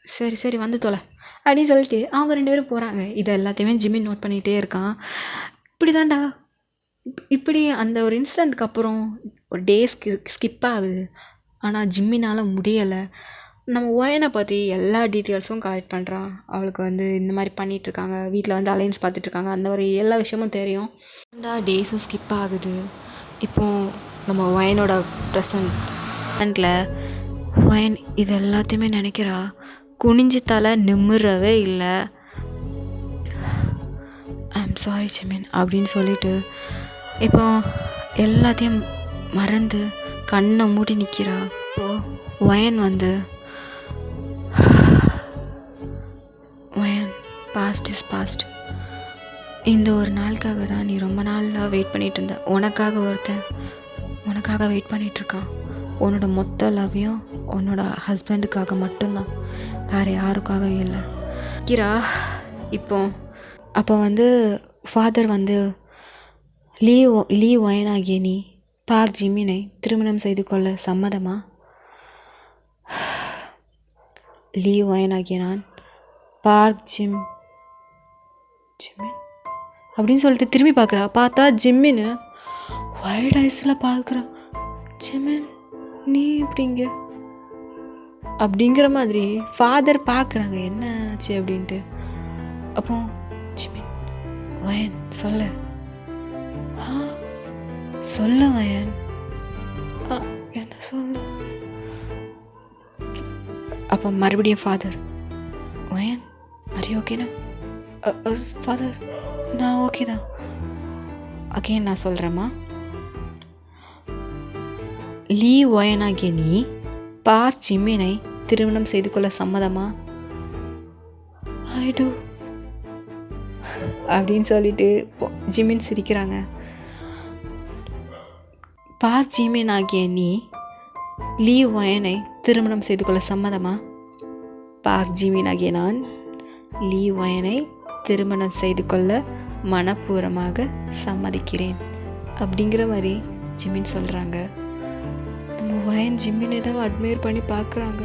சரி வந்து தொலை அப்படின்னு சொல்லிட்டு அவங்க 2 பேரும் போகிறாங்க. இதை எல்லாத்தையுமே ஜிமின் நோட் பண்ணிகிட்டே இருக்கான். இப்படி அந்த ஒரு இன்சிடெண்ட்க்கு அப்புறம் ஒரு டே ஸ்கிப் ஆகுது. ஆனால் ஜிம்மினால் முடியலை. நம்ம ஒயனை பற்றி எல்லா டீட்டெயில்ஸும் கலெக்ட் பண்ணுறான். அவளுக்கு வந்து இந்த மாதிரி பண்ணிகிட்ருக்காங்க, வீட்டில் வந்து அலைன்ஸ் பார்த்துட்ருக்காங்க, அந்த ஒரு எல்லா விஷயமும் தெரியும். டேஸும் ஸ்கிப் ஆகுது. இப்போது நம்ம ஒயனோட ப்ரெசண்ட்டில் ஒயன் இது எல்லாத்தையுமே நினைக்கிறா. குனிஞ்சு தலை நிமிரவே இல்லை. ஐம் சாரி ஜிமின் அப்படின்னு சொல்லிட்டு இப்போ எல்லாத்தையும் மறந்து கண்ணை மூடி நிற்கிறா. இப்போது ஒயன் வந்து ஒயன், பாஸ்ட் இஸ் பாஸ்ட். இந்த ஒரு நாளுக்காக தான் நீ ரொம்ப நாளாக வெயிட் பண்ணிகிட்டு இருந்த. உனக்காக வெயிட் பண்ணிகிட்ருக்கான். உன்னோட மொத்த லவ்வையும் உன்னோட ஹஸ்பண்டுக்காக மட்டும்தான், வேறு யாருக்காக இல்லை. அப்போ வந்து ஃபாதர் வந்து லீ ஒயனாகிய நீ பார்க் ஜிமினை திருமணம் செய்து கொள்ள சம்மதமா? லீ ஒயனாகிய நான் பார்க் ஜிமின் அப்படின்னு சொல்லிட்டு திரும்பி பார்க்குறா. பார்த்தா ஜிம்மின்னு வைல்ட் ஐஸில் பார்க்குறா. ஜிமின் நீ எப்படிங்க அப்படிங்கிற மாதிரி ஃபாதர் பார்க்குறாங்க, என்ன ஆச்சு அப்படின்ட்டு. அப்போ ஜிமின், வயன் சொல்ல வயன், என்ன சொல்ல. அப்போ மறுபடியும் ஃபாதர், வயன் ஆர் யூ ஓகேனா? ஃபாதர், நான் ஓகே தான். அகெயின் நான் சொல்கிறேம்மா. லீ ஒயனாகிய நீ பார்க் ஜிமினை திருமணம் செய்து கொள்ள சம்மதமா? ஐ டூ அப்படின்னு சொல்லிட்டு ஜிமின் சிரிக்கிறாங்க. பார்க் ஜிமின் ஆகிய நீ லீ ஒயனை திருமணம் செய்து கொள்ள சம்மதமா? பார்க் ஜிமின் ஆகிய நான் லீ ஒயனை திருமணம் செய்து கொள்ள மனப்பூர்வமாக சம்மதிக்கிறேன் அப்படிங்கிற மாதிரி ஜிமின் சொல்கிறாங்க. நம்ம ஒயன் ஜிம்மினை தான் அட்மையர் பண்ணி பார்க்குறாங்க.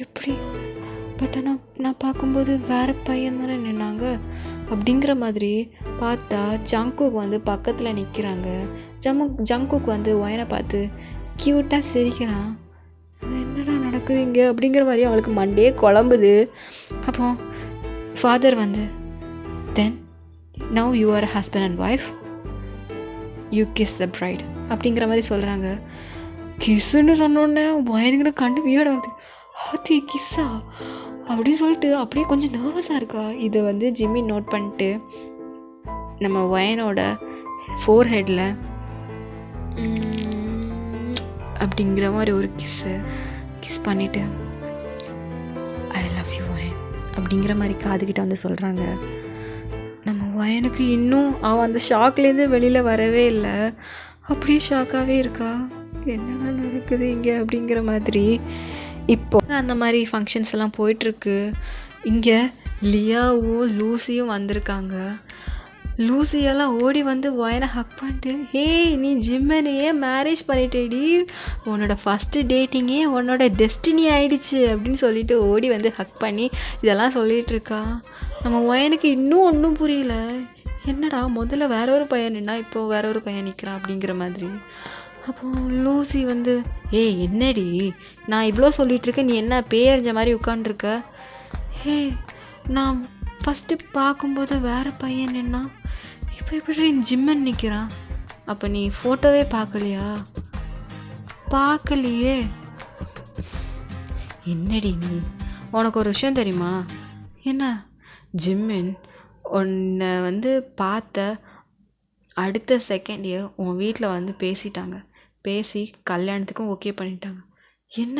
எப்படி பட் ஆனால் நான் பார்க்கும்போது வேறு பையன் தானே நின்னாங்க அப்படிங்கிற மாதிரி பார்த்தா ஜங்குக் வந்து பக்கத்தில் நிற்கிறாங்க. ஜங்குக் வந்து ஒயனை பார்த்து க்யூட்டாக சிரிக்கிறான். என்னடா நடக்குது இங்கே அப்படிங்கிற மாதிரி அவளுக்கு மண்டே குழம்புது. அப்போ ஃபாதர் வந்து then now you are husband and wife, you kiss the bride அப்படிங்கிற மாதிரி சொல்கிறாங்க. கிஸ்ஸுன்னு சொன்னோடனே ஒயனுக்குன்னு கண்டு வியர்ட் ஆகுது. ஆத்தி கிஸ்ஸா அப்படின்னு சொல்லிட்டு அப்படியே கொஞ்சம் நர்வஸாக இருக்கா. இதை வந்து ஜிம்மி நோட் பண்ணிட்டு நம்ம ஒயனோட ஃபோர்ஹெட்டில் அப்படிங்கிற மாதிரி ஒரு கிஸ் பண்ணிவிட்டு ஐ லவ் யூ ஒயன் அப்படிங்கிற மாதிரி காதுகிட்ட வந்து சொல்கிறாங்க. நம்ம ஒயனுக்கு இன்னும் அவன் அந்த ஷாக்லேருந்து வெளியில் வரவே இல்லை. அப்படியே ஷாக்காகவே இருக்கா. என்னென்ன நடக்குது இங்கே அப்படிங்கிற மாதிரி. இப்போ அந்த மாதிரி ஃபங்க்ஷன்ஸ் எல்லாம் போயிட்டுருக்கு. இங்கே லியாவும் லூசியும் வந்திருக்காங்க. லூசியெல்லாம் ஓடி வந்து ஒயனை ஹக் பண்ணிட்டு, ஹே நீ ஜிம்மனையே மேரேஜ் பண்ணிட்டேடி, உன்னோட ஃபஸ்ட்டு டேட்டிங்கே உன்னோட டெஸ்டினி ஆயிடுச்சு அப்படின்னு சொல்லிட்டு ஓடி வந்து ஹக் பண்ணி இதெல்லாம் சொல்லிகிட்ருக்கா. நம்ம ஒயனுக்கு இன்னும் ஒன்றும் புரியல. என்னடா முதல்ல வேற ஒரு பையன் நின்னா இப்போது வேற ஒரு பையன் நிற்கிறான் அப்படிங்கிற மாதிரி. அப்போது லூசி வந்து, ஏய் என்னடி நான் இவ்வளோ சொல்லிகிட்ருக்கேன், நீ என்ன பேயறிஞ்ச மாதிரி உட்காண்ட்ருக்க? ஹே நான் ஃபஸ்ட்டு பார்க்கும்போது வேறு பையன் நின்னா, இப்போ எப்படி ஜிம்மன் நிற்கிறான்? அப்போ நீ ஃபோட்டோவே பார்க்கலையா? பார்க்கலையே. என்னடி நீ, உனக்கு ஒரு விஷயம் தெரியுமா? என்ன? ஜிம்மன் உன்னை வந்து பார்த்த அடுத்த செகண்டே உன் வீட்டில் வந்து பேசி கல்யாணத்துக்கும் ஓகே பண்ணிட்டாங்க. என்ன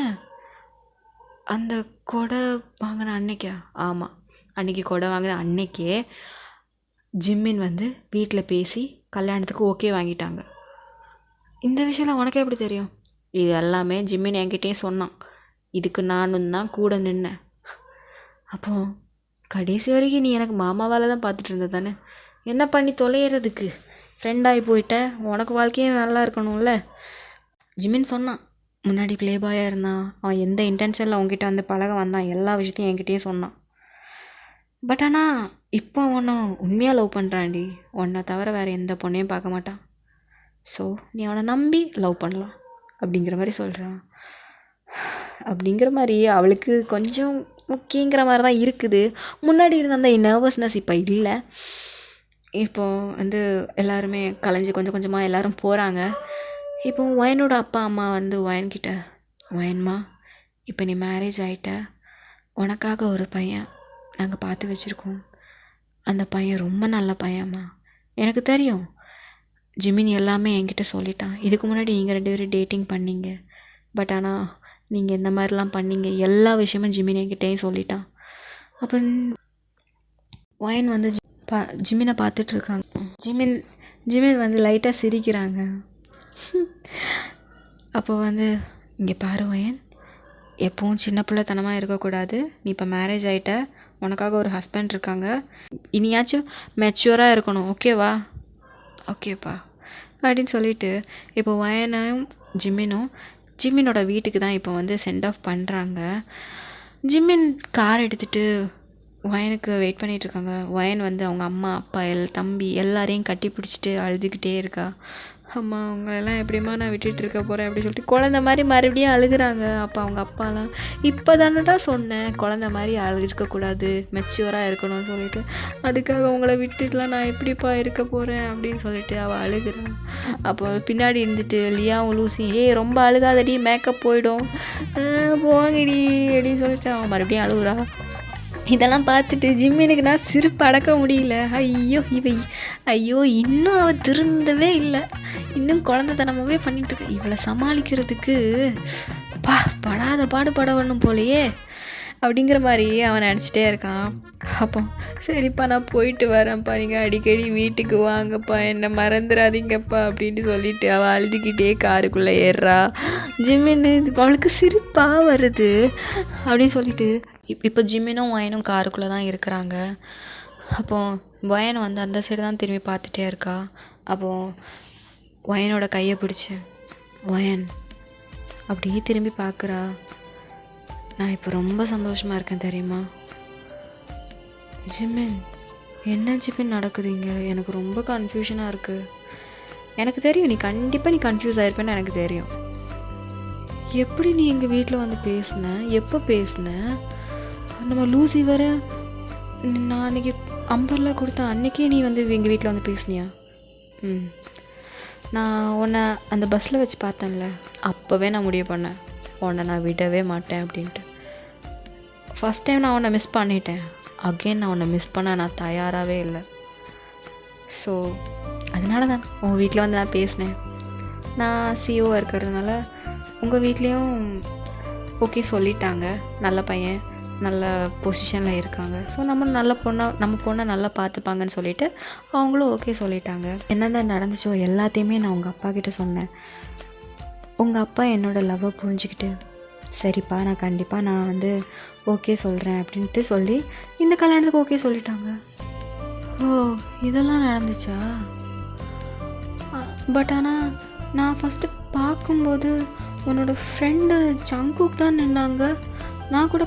அந்த கொடை வாங்கின அன்னைக்கா? ஆமாம், அன்றைக்கி கொடை வாங்கின அன்னைக்கே ஜிம்மின் வந்து வீட்டில் பேசி கல்யாணத்துக்கு ஓகே வாங்கிட்டாங்க. இந்த விஷயம்லாம் உனக்கு எப்படி தெரியும்? இது எல்லாமே ஜிம்மின் என்கிட்டேயும் சொன்னான். இதுக்கு நானும் தான் கூட நின்னேன். அப்போ கடைசி வரைக்கும் நீ எனக்கு மாமாவால் தான் பார்த்துட்டு இருந்த தானே? என்ன பண்ணி தொலைகிறதுக்கு? ஃப்ரெண்டாகி போயிட்ட, உனக்கு வாழ்க்கையும் நல்லா இருக்கணும்ல. ஜிம்மின் சொன்னான், முன்னாடி ப்ளே பாயாக இருந்தான், அவன் எந்த இன்டென்ஷனில் அவங்ககிட்ட வந்து பழக வந்தான், எல்லா விஷயத்தையும் என்கிட்டயே சொன்னான். பட் ஆனால் இப்போ அவனை உண்மையாக லவ் பண்ணுறான்டி, உன்னை தவிர வேறு எந்த பொண்ணையும் பார்க்க மாட்டான். ஸோ நீ அவனை நம்பி லவ் பண்ணலாம் அப்படிங்கிற மாதிரி சொல்கிறான். அப்படிங்கிற மாதிரி அவளுக்கு கொஞ்சம் முக்கியங்கிற மாதிரி தான் இருக்குது. முன்னாடி இருந்த அந்த நர்வஸ்னஸ் இப்போ இல்லை. இப்போது வந்து எல்லாருமே கலைஞ்சி கொஞ்சம் கொஞ்சமாக எல்லோரும் போகிறாங்க. இப்போ ஒயனோட அப்பா அம்மா வந்து ஒயன்கிட்ட, ஒயன்மா இப்போ நீ மேரேஜ் ஆகிட்ட, உனக்காக ஒரு பையன் நாங்கள் பார்த்து வச்சுருக்கோம். அந்த பையன் ரொம்ப நல்ல பையன்மா, எனக்கு தெரியும். ஜிமின் எல்லாமே என்கிட்ட சொல்லிட்டான். இதுக்கு முன்னாடி நீங்கள் 2 பேரும் டேட்டிங் பண்ணீங்க, பட் ஆனால் நீங்கள் இந்த மாதிரிலாம் பண்ணீங்க, எல்லா விஷயமும் ஜிமின் என்கிட்டேயும் சொல்லிட்டான். அப்போ ஒயன் வந்து ஜிமினை பார்த்துட்ருக்காங்க. ஜிமின் வந்து லைட்டாக சிரிக்கிறாங்க. அப்போ வந்து, இங்கே பாரு ஒயன், எப்பவும் சின்ன பிள்ளைத்தனமாக இருக்கக்கூடாது. நீ இப்போ மேரேஜ் ஆகிட்ட, உனக்காக ஒரு ஹஸ்பண்ட் இருக்காங்க, இனியாச்சும் மெச்சூராக இருக்கணும், ஓகேவா? ஓகேப்பா அப்படின்னு சொல்லிட்டு இப்போ ஒயனும் ஜிம்மினோட வீட்டுக்கு தான் இப்போ வந்து சென்ட் ஆஃப் பண்ணுறாங்க. ஜிம்மின் கார் எடுத்துகிட்டு ஒயனுக்கு வெயிட் பண்ணிகிட்ருக்காங்க. ஒயன் வந்து அவங்க அம்மா அப்பா தம்பி எல்லாரையும் கட்டி பிடிச்சிட்டு அழுதுகிட்டே இருக்கா. அம்மா அவங்களெல்லாம் எப்படிம்மா நான் விட்டுட்டு இருக்க போகிறேன் அப்படின்னு சொல்லிட்டு குழந்த மாதிரி மறுபடியும் அழுகுறாங்க. அப்போ அவங்க அப்பாலாம், இப்போ தானடா சொன்னேன் குழந்த மாதிரி இருக்கக்கூடாது, மெச்சூராக இருக்கணும்னு சொல்லிட்டு, அதுக்காக உங்களை விட்டுட்டுலாம் நான் எப்படிப்பா இருக்க போகிறேன் அப்படின்னு சொல்லிட்டு அவள் அழுகுறான். அப்போ பின்னாடி இருந்துட்டு லியாவும் லூசி, ரொம்ப அழுகாதடி, மேக்கப் போயிடும், போங்கடி அப்படின்னு சொல்லிட்டு அவன் மறுபடியும் அழுகுறா. இதெல்லாம் பார்த்துட்டு ஜிம்மினுக்கு நான் சிரிப்பு அடக்க முடியல. ஐயோ இன்னும் அவள் திருந்தவே இல்லை, இன்னும் குழந்தைத்தனமாகவே பண்ணிகிட்ருக்க, இவளை சமாளிக்கிறதுக்கு படாத பாடுபட ஒன்றும் போலையே அப்படிங்கிற மாதிரி அவன் நினச்சிட்டே இருக்கான். அப்போ சரிப்பா நான் போயிட்டு வரேன்ப்பா, நீங்கள் அடிக்கடி வீட்டுக்கு வாங்கப்பா, என்னை மறந்துடாதீங்கப்பா அப்படின்ட்டு சொல்லிவிட்டு அவள் அழுதுகிட்டே காருக்குள்ளே ஏறுறா. ஜிம்மின்னு அவளுக்கு சிரிப்பாக வருது அப்படின்னு சொல்லிட்டு, இப்போ ஜிம்மினும் ஒயனும் காருக்குள்ளே தான் இருக்கிறாங்க. அப்போது ஒயன் வந்து அந்த சைடு தான் திரும்பி பார்த்துட்டே இருக்கா. அப்போது ஒயனோட கையை பிடிச்சி, ஒயன் அப்படியே திரும்பி பார்க்குறா. நான் இப்போ ரொம்ப சந்தோஷமாக இருக்கேன் தெரியுமா. ஜிம்மின், என்ன ஜிம்மின் நடக்குது இங்கே? எனக்கு ரொம்ப கன்ஃபியூஷனாக இருக்குது. எனக்கு தெரியும் நீ கண்டிப்பாக கன்ஃபியூஸ் ஆகிருப்பேன்னு எனக்கு தெரியும். எப்படி நீ எங்கள் வீட்டில் வந்து பேசின? எப்போ பேசின? நம்ம லூசி வர நான் அன்றைக்கி அம்பர்லாம் கொடுத்தேன், அன்றைக்கே நீ வந்து எங்கள் வீட்டில் வந்து பேசுனியா? நான் உன்னை அந்த பஸ்ஸில் வச்சு பார்த்தேன்ல, அப்போவே நான் முடிவு பண்ணேன் உன்னை நான் விடவே மாட்டேன் அப்படின்ட்டு. ஃபஸ்ட் டைம் நான் உன்னை மிஸ் பண்ணிட்டேன், அகெயின் நான் உன்னை மிஸ் பண்ண நான் தயாராகவே இல்லை. ஸோ அதனால தான் உங்கள் வீட்டில் வந்து நான் பேசினேன். நான் சிஓவாக இருக்கிறதுனால உங்கள் வீட்லேயும் ஓகே சொல்லிட்டாங்க, நல்ல பையன் நல்ல பொசிஷனில் இருக்காங்க, ஸோ நம்ம பொண்ணை நல்லா பார்த்துப்பாங்கன்னு சொல்லிவிட்டு அவங்களும் ஓகே சொல்லிட்டாங்க. என்னென்ன நடந்துச்சோ எல்லாத்தையுமே நான் உங்கள் அப்பா கிட்டே சொன்னேன். உங்கள் அப்பா என்னோடய லவ்வை புரிஞ்சுக்கிட்டு, சரிப்பா நான் கண்டிப்பாக நான் வந்து ஓகே சொல்கிறேன் அப்படின்ட்டு சொல்லி இந்த கல்யாணத்துக்கு ஓகே சொல்லிட்டாங்க. ஓ, இதெல்லாம் நடந்துச்சா? பட் ஆனால் நான் ஃபஸ்ட்டு பார்க்கும்போது உன்னோட ஃப்ரெண்டு ஜங்குக்கு தான் நின்னாங்க. நான் கூட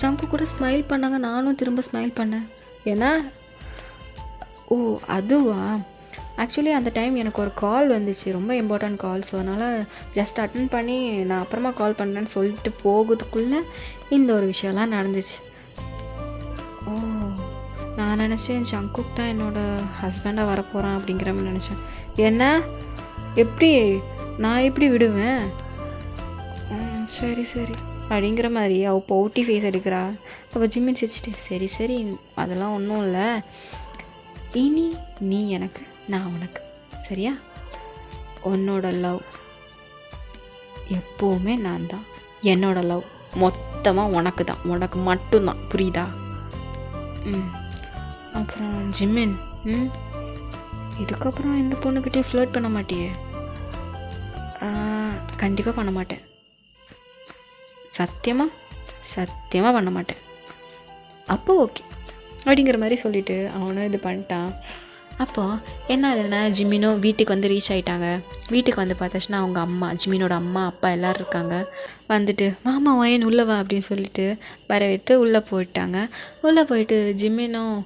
ஜங்கு கூட ஸ்மைல் பண்ணாங்க, நானும் திரும்ப ஸ்மைல் பண்ணேன். ஏன்னா ஓ அதுவா, ஆக்சுவலி அந்த டைம் எனக்கு ஒரு கால் வந்துச்சு, ரொம்ப இம்பார்ட்டண்ட் கால். ஸோ அதனால் ஜஸ்ட் அட்டன் பண்ணி நான் அப்புறமா கால் பண்ணுறேன்னு சொல்லிட்டு போகிறதுக்குள்ளே இந்த ஒரு விஷயம்லாம் நடந்துச்சு. ஓ, நான் நினச்சேன் ஜங்குக் தான் என்னோடய ஹஸ்பண்டாக வரப்போகிறான் அப்படிங்கிற மாதிரி நினச்சேன். என்ன எப்படி நான் எப்படி விடுவேன்? சரி சரி அப்படிங்கிற மாதிரி அவள் பவுட்டி ஃபேஸ் எடுக்கிறா. அவள் ஜிம்மின் சிரிச்சிட்டு, சரி சரி அதெல்லாம் ஒன்றும் இல்லை, இனி நீ எனக்கு நான் உனக்கு, சரியா? உன்னோட லவ் எப்போவுமே நான் தான், என்னோட லவ் மொத்தமாக உனக்கு தான், உனக்கு மட்டும்தான், புரியுதா? அப்புறம் ஜிம்மின், இதுக்கப்புறம் எந்த பொண்ணுக்கிட்டே ஃப்ளர்ட் பண்ண மாட்டியே? கண்டிப்பாக பண்ண மாட்டேன், சத்தியமாக பண்ண மாட்டேன். அப்போ ஓகே அப்படிங்கிற மாதிரி சொல்லிவிட்டு அவனும் இது பண்ணிட்டான். அப்போது என்ன ஆகுதுன்னா, ஜிம்மினும் வீட்டுக்கு வந்து ரீச் ஆகிட்டாங்க. வீட்டுக்கு வந்து பார்த்தாச்சுன்னா அவங்க அம்மா, ஜிம்மினோட அம்மா அப்பா எல்லோரும் இருக்காங்க. வந்துட்டு வாமா ஒயன் உள்ளே வா அப்படின்னு சொல்லிட்டு வரவேற்று உள்ளே போயிட்டாங்க. உள்ளே போயிட்டு ஜிம்மினும்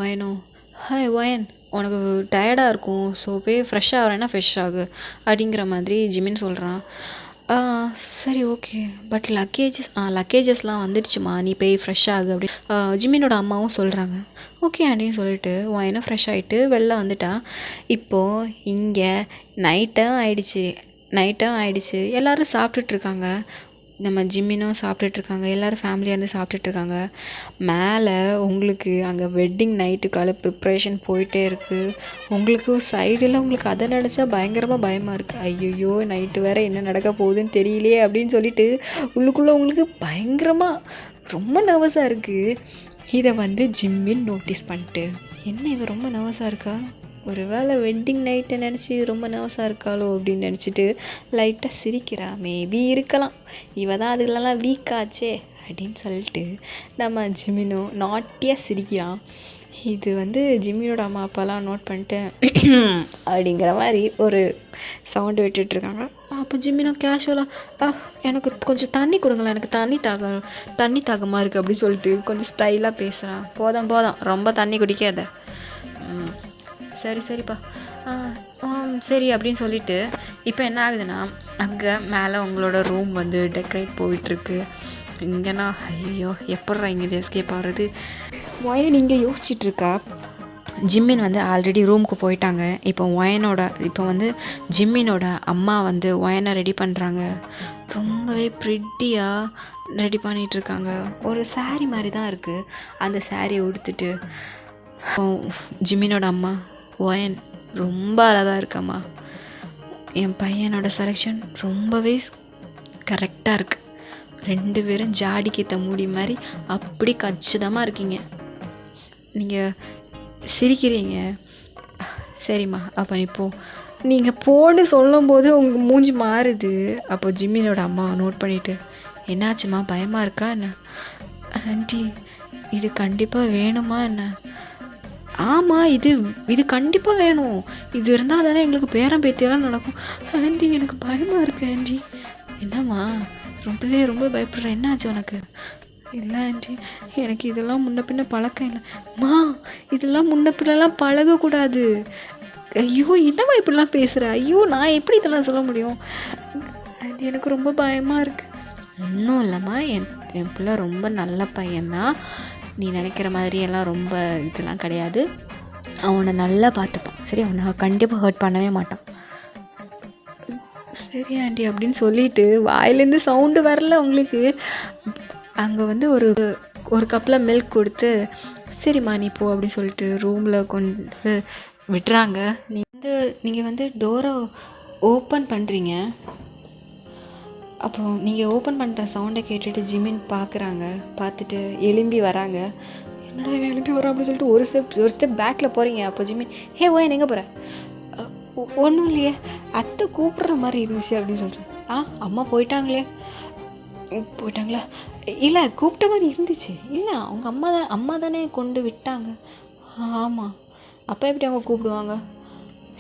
ஒயனும், ஹாய் ஒயன், உனக்கு டயர்டாக இருக்கும், ஸோ போய் ஃப்ரெஷ் ஆகிறேன்னா ஃப்ரெஷ் ஆகு அப்படிங்கிற மாதிரி ஜிம்மின் சொல்கிறான். சரி ஓகே, பட் லக்கேஜஸ்லாம் வந்துடுச்சுமா, நீ போய் ஃப்ரெஷ் ஆகு அப்படி ஜிம்மினோட அம்மாவும் சொல்கிறாங்க. ஓகே அப்படின்னு சொல்லிட்டு ஒயனும் ஃப்ரெஷ் ஆகிட்டு வெளில வந்துட்டா. இப்போது இங்கே நைட்டும் ஆயிடுச்சு, எல்லோரும் சாப்பிட்டுட்ருக்காங்க. நம்ம ஜிம்மினும் சாப்பிட்டுட்ருக்காங்க, எல்லோரும் ஃபேமிலியாக இருந்து சாப்பிட்டுட்ருக்காங்க. மேலே உங்களுக்கு அங்கே வெட்டிங் நைட்டுக்கால ப்ரிப்ரேஷன் போயிட்டே இருக்குது. உங்களுக்கு சைடில் உங்களுக்கு அதை நினச்சா பயங்கரமாக பயமாக இருக்குது. ஐயோ நைட்டு வேறு என்ன நடக்க போகுதுன்னு தெரியலையே அப்படின்னு சொல்லிட்டு உள்ளுக்குள்ளே உங்களுக்கு பயங்கரமாக ரொம்ப நர்வஸாக இருக்குது. இதை வந்து ஜிம்மின் நோட்டீஸ் பண்ணிட்டு, என்ன இவ ரொம்ப நர்வஸாக இருக்கா, ஒரு வேளை வெட்டிங் நைட்டை நினச்சி ரொம்ப நர்வஸாக இருக்காளோ அப்படின்னு நினச்சிட்டு லைட்டாக சிரிக்கிறா. மேபி இருக்கலாம், இவ தான் அதுலலாம் வீக் ஆச்சே அப்படின்னு சொல்லிட்டு நம்ம ஜிம்மினோ நாட்டியாக சிரிக்கிறான். இது வந்து ஜிம்மினோட அம்மா அப்பாலாம் நோட் பண்ணிட்டு அப்படிங்கிற மாதிரி ஒரு சவுண்டு விட்டுட்ருக்காங்க. அப்போ ஜிம்மினோ கேஷுவலாக, எனக்கு கொஞ்சம் தண்ணி கொடுங்களேன், எனக்கு தண்ணி தாகமாக இருக்குது அப்படின்னு சொல்லிட்டு கொஞ்சம் ஸ்டைலாக பேசுகிறான். போதும் ரொம்ப தண்ணி குடிக்காத. சரிப்பா, சரி அப்படின்னு சொல்லிவிட்டு இப்போ என்ன ஆகுதுன்னா, அங்கே மேலே உங்களோட ரூம் வந்து டெக்கரேட் போயிட்டுருக்கு. இங்கேனா ஐயோ எப்பட்றா இங்கே எஸ்கேப் ஆகிறது ஒயன் இங்கே யோசிச்சுட்ருக்கா. ஜிம்மின் வந்து ஆல்ரெடி ரூமுக்கு போயிட்டாங்க. இப்போ வந்து ஜிம்மினோட அம்மா வந்து ஒயனை ரெடி பண்ணுறாங்க. ரொம்பவே ப்ரிட்டியாக ரெடி பண்ணிகிட்ருக்காங்க. ஒரு சாரீ மாதிரி தான் இருக்குது. அந்த சாரியை உடுத்துட்டு ஜிம்மினோட அம்மா, ஒயன் ரொம்ப அழகாக இருக்கம்மா, என் பையனோட செலெக்ஷன் ரொம்பவே கரெக்டாக இருக்குது, 2 பேரும் ஜாடிக்கேற்ற மூடி மாதிரி அப்படி கச்சிதமாக இருக்கீங்க, நீங்கள் சிரிக்கிறீங்க. சரிம்மா, அப்போ நீங்கள் போன்னு சொல்லும்போது உங்கள் மூஞ்சி மாறுது. அப்போ ஜிம்மினோட அம்மா நோட் பண்ணிவிட்டு, என்னாச்சும்மா பயமாக இருக்கா என்ன? ஆண்டி இது கண்டிப்பாக வேணுமா என்ன? ஆமாம், இது கண்டிப்பாக வேணும். இது இருந்தால் தானே எங்களுக்கு பேரம் பேத்தியெல்லாம் நடக்கும். ஆண்டி எனக்கு பயமாக இருக்குது ஆண்டி. என்னம்மா ரொம்ப பயப்படுற, என்னாச்சு உனக்கு? இல்லை ஆண்டி, எனக்கு இதெல்லாம் முன்ன பின்ன பழக்கம் இல்லைம்மா. இதெல்லாம் முன்ன பின்னெல்லாம் பழகக்கூடாது. ஐயோ என்னம்மா இப்படிலாம் பேசுகிற? ஐயோ நான் எப்படி இதெல்லாம் சொல்ல முடியும் ஆண்டி? எனக்கு ரொம்ப பயமாக இருக்குது. ஒன்றும் இல்லைம்மா, என் பிள்ளை ரொம்ப நல்ல பையன்தான். நீ நினைக்கிற மாதிரியெல்லாம் ரொம்ப இதெல்லாம் கிடையாது. அவனை நல்லா பார்த்துப்பான், சரி? அவனை கண்டிப்பாக ஹர்ட் பண்ணவே மாட்டான். சரி ஆண்டி அப்படின்னு சொல்லிட்டு வாயிலேருந்து சவுண்டு வரல உங்களுக்கு. அங்கே வந்து ஒரு கப்பில் மில்க் கொடுத்து, சரிம்மா நீ போ அப்படின்னு சொல்லிட்டு ரூமில் கொண்டு விட்டுறாங்க. நீங்கள் வந்து டோரை ஓப்பன் பண்ணுறீங்க. அப்போது நீங்கள் ஓப்பன் பண்ணுற சவுண்டை கேட்டுட்டு ஜிமின் பார்க்குறாங்க. பார்த்துட்டு எழும்பி வராங்க. என்னடா எழும்பி வரோம் அப்படின்னு சொல்லிட்டு ஒரு ஸ்டெப் பேக்கில் போகிறீங்க. அப்போ ஜிமின், ஹே ஓயன் எங்கே போகிற? ஒன்றும் இல்லையே, அத்தை கூப்பிட்ற மாதிரி இருந்துச்சு அப்படின்னு சொல்கிறேன். அம்மா போயிட்டாங்களா? இல்லை கூப்பிட்ட மாதிரி இருந்துச்சு. இல்லை அவங்க அம்மா தானே கொண்டு விட்டாங்க. ஆமாம், அப்போ எப்படி அவங்க கூப்பிடுவாங்க?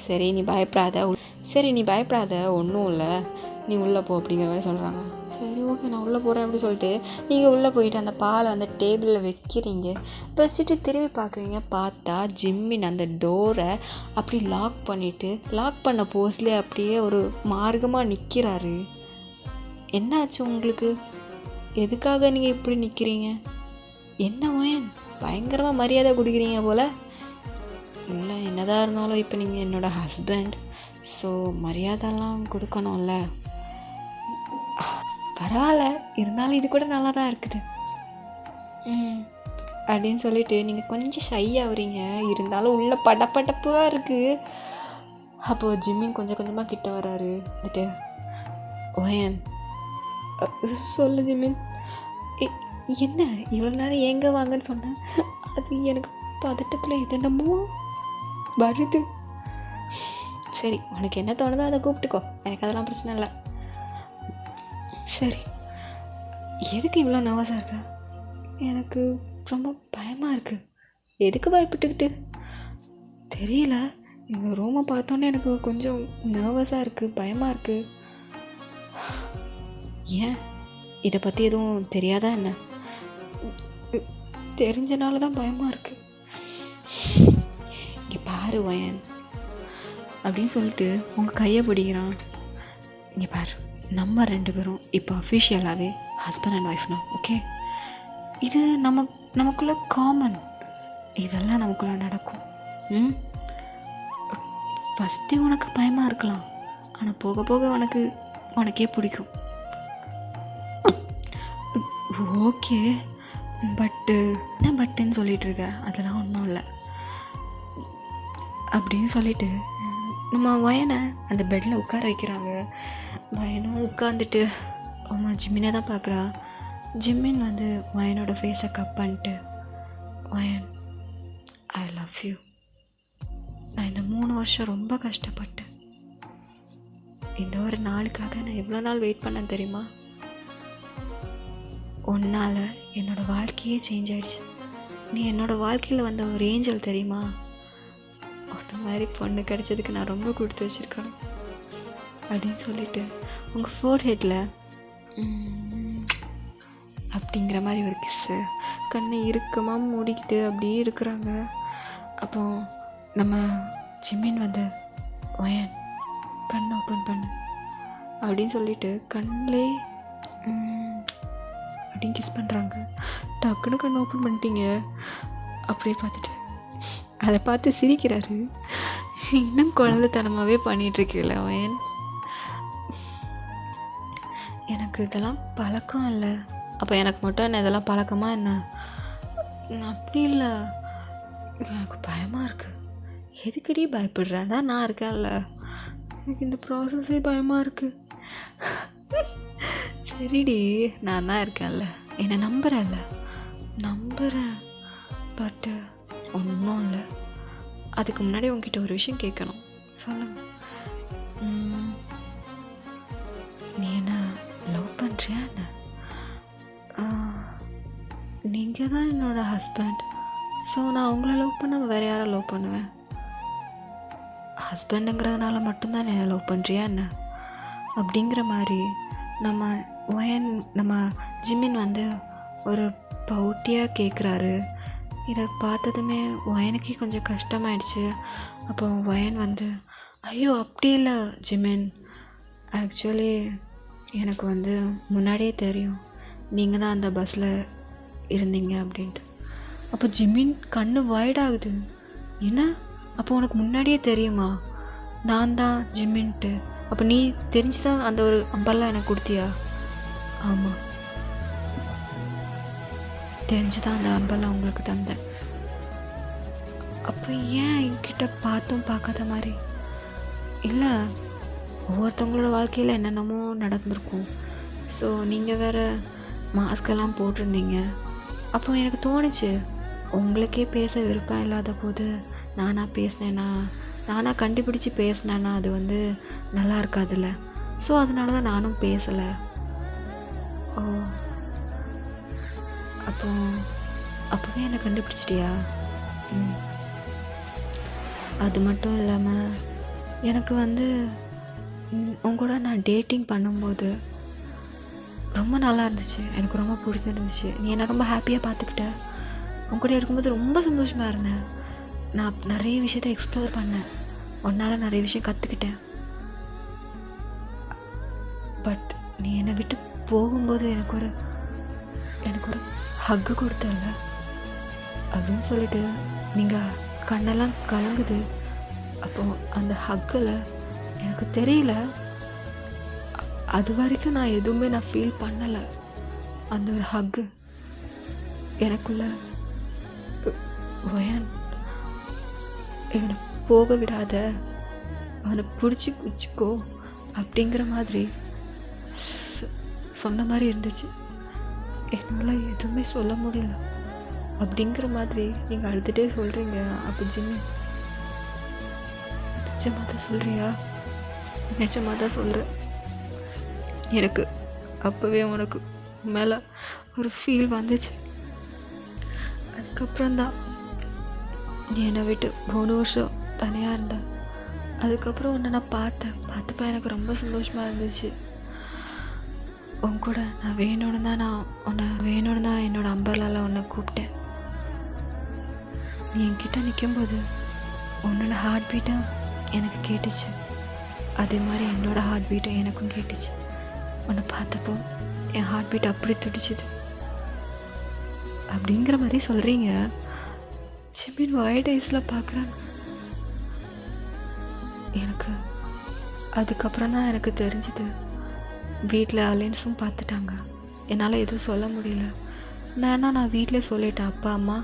சரி நீ பயப்படாத, ஒன்றும் இல்லை, நீ உள்ளே போ அப்படிங்கிற மாதிரி சொல்கிறாங்க. சரி ஓகே நான் உள்ளே போகிறேன் அப்படின்னு சொல்லிட்டு நீங்கள் உள்ளே போயிட்டு அந்த பாலை அந்த டேபிளில் வைக்கிறீங்க. வச்சுட்டு திரும்பி பார்க்குறீங்க. பார்த்தா ஜிம்மின் அந்த டோரை அப்படி லாக் பண்ண போஸ்ட்லேயே அப்படியே ஒரு மார்க்கமாக நிற்கிறாரு. என்னாச்சு உங்களுக்கு? எதுக்காக நீங்கள் இப்படி நிற்கிறீங்க? என்ன ஓயன் பயங்கரமாக மரியாதை கொடுக்குறீங்க போல்? இல்லை என்னதான் இருந்தாலும் இப்போ நீங்கள் என்னோடய ஹஸ்பண்ட், ஸோ மரியாதைலாம் கொடுக்கணும்ல. பரவாயில்ல, இருந்தாலும் இது கூட நல்லா தான் இருக்குது அப்படின்னு சொல்லிட்டு நீங்கள் கொஞ்சம் ஷை ஆகுறீங்க. இருந்தாலும் உள்ள படப்படப்பாக இருக்குது. அப்போது ஜிம்மின் கொஞ்சம் கொஞ்சமாக கிட்ட வராரு. வந்துட்டு, ஓயன் சொல்லு ஜிம்மின், என்ன இவ்வளோ நேரம் எங்கே வாங்கன்னு சொன்னேன்? அது எனக்கு பதட்டத்தில் என்னென்னமோ வருது. சரி உனக்கு என்ன தோணுதோ அதை கூப்பிட்டுக்கோ, எனக்கு அதெல்லாம் பிரச்சனை இல்லை. சரி எதுக்கு இவ்வளோ நர்வஸாக இருக்க? எனக்கு ரொம்ப பயமாக இருக்குது. எதுக்கு பயப்பட்டுக்கிட்டு? தெரியல, இந்த ரூமை பார்த்தோன்னே எனக்கு கொஞ்சம் நர்வஸாக இருக்குது, பயமாக இருக்குது. ஏன் இதை பற்றி எதுவும் தெரியாதா என்ன? தெரிஞ்சனால தான் பயமாக இருக்குது. இங்கே பாரு வயன் அப்படின்னு சொல்லிட்டு உங்கள் கையை பிடிக்கிறான். இங்கே பாரு, நம்ம 2 பேரும் இப்போ அஃபிஷியலாகவே ஹஸ்பண்ட் அண்ட் ஒய்ஃப் தான், ஓகே? இது நமக்குள்ளே காமன், இதெல்லாம் நமக்குள்ளே நடக்கும். ஃபஸ்ட்டே உனக்கு பயமாக இருக்கலாம், ஆனால் போக போக உனக்கே பிடிக்கும். ஓகே என்ன பட்டுன்னு சொல்லிகிட்டு இருக்க? அதெல்லாம் ஒன்றும் இல்லை அப்படின்னு சொல்லிட்டு நம்ம வயனை அந்த பெட்டில் உட்கார வைக்கிறாங்க. வயனும் உட்காந்துட்டு ஜிம்மினை தான் பார்க்குறா. ஜிம்மின் வந்து வயனோட ஃபேஸை கப் பண்ணிட்டு, வயன் ஐ லவ் யூ. நான் இந்த 3 வருஷம் ரொம்ப கஷ்டப்பட்டேன். இந்த ஒரு நாளுக்காக நான் எவ்வளோ நாள் வெயிட் பண்ணேன் தெரியுமா? உன்னால் என்னோடய வாழ்க்கையே சேஞ்ச் ஆகிடுச்சு. நீ என்னோடய வாழ்க்கையில் வந்த ஒரு ஏஞ்சல் தெரியுமா? உன்ன மாதிரி பொண்ணு கிடைச்சதுக்கு நான் ரொம்ப கொடுத்து வச்சுருக்கணும் அப்படின்னு சொல்லிட்டு உங்கள் ஃபோர்ஹெட்டில் அப்படிங்கிற மாதிரி ஒரு கிஸ்ஸு, கண்ணை இறுக்கமாக மூடிக்கிட்டு அப்படியே இருக்கிறாங்க. அப்போ நம்ம ஜிம்மின் வந்து, ஒயன் கண்ணை ஓப்பன் பண்ணு அப்படின்னு சொல்லிட்டு கண்ணிலே அப்படின்னு கிஸ் பண்ணுறாங்க. டக்குன்னு கண்ணை ஓப்பன் பண்ணிட்டீங்க. அப்படியே பார்த்துட்டு அதை பார்த்து சிரிக்கிறாரு. இன்னும் குழந்தைத்தனமாகவே பண்ணிகிட்ருக்கல ஒயன். எனக்கு இதெல்லாம் பழக்கம் இல்லை. அப்போ எனக்கு மட்டும் என்ன இதெல்லாம் பழக்கமாக என்ன? அப்படி இல்லை, எனக்கு பயமாக இருக்குது. எதுக்கடி பயப்படுறேன்னா நான் இருக்கேன்ல, எனக்கு இந்த ப்ராசஸே பயமாக இருக்குது. சரிடி நான் தான் இருக்கேன்ல, என்னை நம்புகிறேன்ல? நம்புகிறேன், பட்டு ஒன்றும் இல்லை. அதுக்கு முன்னாடி உங்ககிட்ட ஒரு விஷயம் கேட்கணும். சொல்லுங்க. நீ என்ன லவ் பண்ணுறியா என்ன? நீங்கள் தான் என்னோடய ஹஸ்பண்ட். ஸோ நான் உங்களை லவ் பண்ண வேறு யாரை லவ் பண்ணுவேன்? ஹஸ்பண்டுங்கிறதுனால மட்டும்தான் என்னை லவ் பண்ணுறியா என்ன அப்படிங்கிற மாதிரி நம்ம ஜிமின் வந்து ஒரு பவுட்டியாக கேட்குறாரு. இதை பார்த்ததுமே ஒயனுக்கே கொஞ்சம் கஷ்டமாயிடுச்சு. அப்போ ஒயன் வந்து, ஐயோ அப்படி இல்லை ஜிமின், ஆக்சுவலி எனக்கு வந்து முன்னாடியே தெரியும் நீங்கள் தான் அந்த பஸ்ஸில் இருந்தீங்க அப்படின்ட்டு. அப்போ ஜிமின் கண்ணு வைடாகுது. என்ன, அப்போ உனக்கு முன்னாடியே தெரியுமா நான் தான் ஜிமின்ட்டு? அப்போ நீ தெரிஞ்சு தான் அந்த ஒரு அம்பர்லாம் எனக்கு கொடுத்தியா? ஆமாம், தெரிஞ்சு தான் அந்த அம்பர்லாம் உங்களுக்கு தந்தேன். அப்போ ஏன் என்கிட்ட பார்த்தும் பார்க்காத மாதிரி? இல்லை, ஒவ்வொருத்தவங்களோட வாழ்க்கையில் என்னென்னமோ நடந்திருக்கும். ஸோ நீங்கள் வேறு மாஸ்கெல்லாம் போட்டிருந்தீங்க. அப்போ எனக்கு தோணுச்சு, உங்களுக்கே பேச விருப்பம் இல்லாத போது நானாக கண்டுபிடிச்சி பேசினேன்னா அது வந்து நல்லா இருக்காதுல்ல. ஸோ அதனால தான் நானும் பேசலை. ஓ, அப்போவே என்னை கண்டுபிடிச்சிட்டியா? அது மட்டும் இல்லாமல் எனக்கு வந்து உங்களோட நான் டேட்டிங் பண்ணும்போது ரொம்ப நல்லா இருந்துச்சு, எனக்கு ரொம்ப பிடிச்சிருந்துச்சு. நீ என்னை ரொம்ப ஹாப்பியாக பார்த்துக்கிட்ட. உங்கள்கூட இருக்கும்போது ரொம்ப சந்தோஷமாக இருந்தேன். நான் நிறைய விஷயத்தை எக்ஸ்ப்ளோர் பண்ணேன், உன்னால் நிறைய விஷயம் கற்றுக்கிட்டேன். பட் நீ என்னை விட்டு போகும்போது எனக்கு ஒரு ஹக்கு கொடுத்தல அப்படின்னு சொல்லிட்டு நீங்கள் கண்ணெல்லாம் கலங்குது. அப்போது அந்த ஹக்கில் எனக்கு தெரியல, அது வரைக்கும் நான் எதுவுமே ஃபீல் பண்ணலை. அந்த ஒரு ஹக்கு எனக்குள்ள ஒயன் இவனை போக விடாத, அவனை பிடிச்சி குச்சிக்கோ அப்படிங்கிற மாதிரி சொன்ன மாதிரி இருந்துச்சு. என்னால் எதுவுமே சொல்ல முடியல அப்படிங்கிற மாதிரி நீங்கள் அழுதுகிட்டே சொல்கிறீங்க. அப்போ ஜிம்மி, நிஜமாக தான் சொல்கிறியா? நிஜமாக தான் சொல்கிறேன். எனக்கு அப்போவே உனக்கு மேலே ஒரு ஃபீல் வந்துச்சு. அதுக்கப்புறம்தான் நீ என்னை விட்டு 3 வருஷம் தனியாக இருந்தேன். அதுக்கப்புறம் உன்னை நான் பார்த்தப்ப எனக்கு ரொம்ப சந்தோஷமாக இருந்துச்சு. உன் கூட நான் வேணும்னு தான் என்னோடய அம்பர்லால் உன்னை கூப்பிட்டேன். நீ என்கிட்ட நிற்கும்போது உன்னோட ஹார்ட் பீட்டும் எனக்கு கேட்டுச்சு. அதே மாதிரி என்னோடய ஹார்ட் பீட்டும் எனக்கும் கேட்டுச்சு. உன்னை பார்த்தப்போ என் ஹார்ட் பீட் அப்படி துடிச்சுது அப்படிங்கிற மாதிரி சொல்கிறீங்க. ஜிமின் வைட் ஐஸில் பார்க்குறாங்க. எனக்கு அதுக்கப்புறம் தான் எனக்கு தெரிஞ்சுது, வீட்டில் அலைன்ஸும் பார்த்துட்டாங்க. என்னால் எதுவும் சொல்ல முடியல. நான் வீட்டிலே சொல்லிட்டேன், அப்பா அம்மா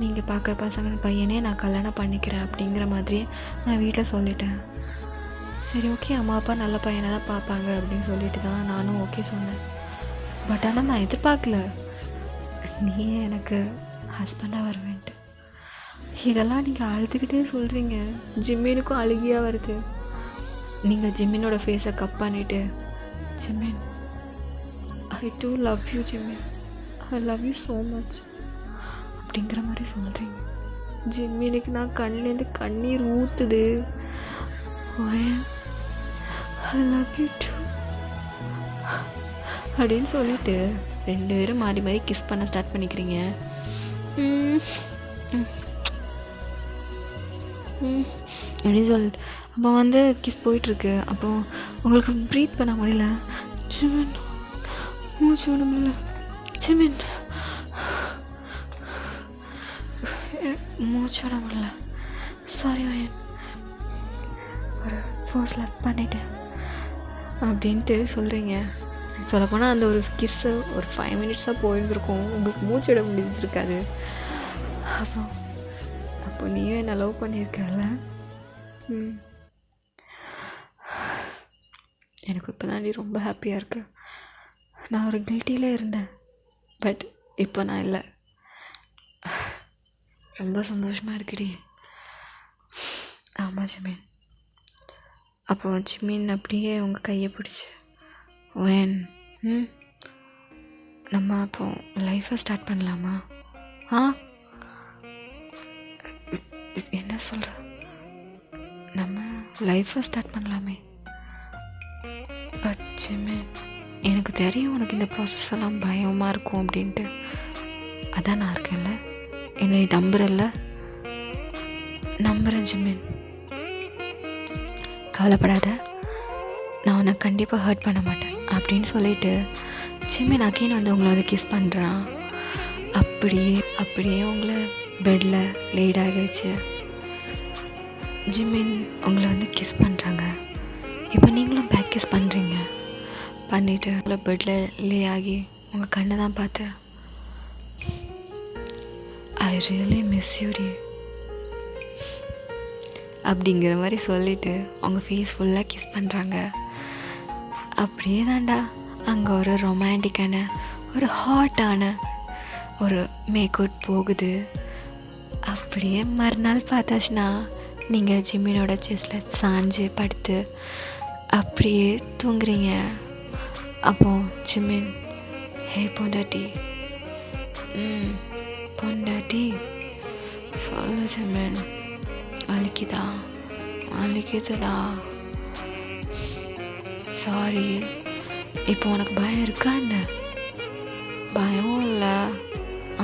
நீங்கள் பார்க்குற பசங்க பையனே நான் கல்யாணம் பண்ணிக்கிறேன் அப்படிங்கிற மாதிரியே நான் வீட்டில் சொல்லிட்டேன். சரி ஓகே, அம்மா அப்பா நல்ல பையனை தான் பார்ப்பாங்க அப்படின்னு சொல்லிட்டு தான் நானும் ஓகே சொன்னேன். பட் ஆனால் நான் எதிர்பார்க்கல நீ எனக்கு ஹஸ்பண்டாக வருவேன்ட்டு. இதெல்லாம் நீங்கள் அழுதுகிட்டே சொல்கிறீங்க. ஜிம்மினுக்கும் அழுகியாக வருது. நீங்கள் ஜிம்மினோட ஃபேஸை கப் பண்ணிவிட்டு, Jimin I do love you Jimin, I love you so much அப்படிங்கிற மாதிரி சொல்கிறீங்க. ஜிம்மினுக்கு நான் கண்ணிலேருந்து கண்ணீர் ஊற்றுது. ஐ லவ் யூ டூ அப்படின்னு சொல்லிட்டு 2 பேரும் மாறி மாறி கிஸ் பண்ண ஸ்டார்ட் பண்ணிக்கிறீங்க. அப்படின்னு சொல்லிட்டு அப்போ வந்து கிஸ் போயிட்டுருக்கு. அப்போ உங்களுக்கு ப்ரீத் பண்ண முடியல. ஜிமின் மூச்சு விட முடியல. ஜிமின் மூச்சு விட முடியல. சாரி வயன், ஒரு ஃபோர்ஸில் பண்ணிட்டேன் அப்படின்ட்டு சொல்கிறீங்க. சொல்லப்போனால் அந்த ஒரு கிஸ்ஸு ஒரு 5 மினிட்ஸாக போயிருந்துருக்கும். உங்களுக்கு மூச்சு விட முடிஞ்சிருக்காது. அப்போ நீயும் என்னை லவ் பண்ணியிருக்கல. எனக்கு இப்போ தான் நீ ரொம்ப ஹாப்பியாக இருக்கு. நான் ஒரு கில்ட்டியில் இருந்தேன், பட் இப்போ நான் இல்லை. ரொம்ப சந்தோஷமாக இருக்குடி. ஆமாம் ஜிமின். அப்போ ஜிமின் அப்படியே உங்கள் கையை பிடிச்சி, வேன் நம்ம அப்போ லைஃப்பை ஸ்டார்ட் பண்ணலாமா? ஆ, என்ன சொல்கிற? நம்ம லைஃப்பை ஸ்டார்ட் பண்ணலாமே. பட் ஜிமின், எனக்கு தெரியும் உனக்கு இந்த ப்ராசஸ் எல்லாம் பயமாக இருக்கும் அப்படின்ட்டு. அதான் நான் இருக்கேன்ல, என்னை நீ நம்புறல்ல? நம்புகிறேன் ஜிமின், கவலைப்படாத, நான் உன்னை கண்டிப்பாக ஹர்ட் பண்ண மாட்டேன் அப்படின்னு சொல்லிட்டு ஜிமின் அகெயின் வந்து உங்களை வந்து கிஸ் பண்ணுறான். அப்படியே உங்களை பெட்டில் லேட் ஆகி வச்சு ஜிமின் உங்களை வந்து கிஸ் பண்ணுறாங்க. இப்போ நீங்களும் பேக் கிஸ் பண்ணுறீங்க. பண்ணிவிட்டு உங்களை பெட்டில் லே ஆகி உங்கள் கண்ணை தான் பார்த்து ஐ ரியலி மிஸ் யூ டி அப்படிங்கிற மாதிரி சொல்லிவிட்டு அவங்க ஃபேஸ் ஃபுல்லாக கிஸ் பண்ணுறாங்க. அப்படியே தாண்டா அங்கே ஒரு ரொமான்டிக்கான ஒரு ஹாட்டான ஒரு மேக்கவுட் போகுது. அப்படியே மறுநாள் பார்த்தாச்சுன்னா நீங்கள் ஜிம்மினோட செஸ்டில் சாஞ்சு படுத்து அப்படியே தூங்குறீங்க. அப்போ ஜிமின், ஹே பொண்டாட்டி, பொண்டாட்டி சொல்லு ஜிமின், வலிக்குதுடா, சாரி. இப்போ உனக்கு பயம் இருக்கா என்ன? பயம் இல்லை,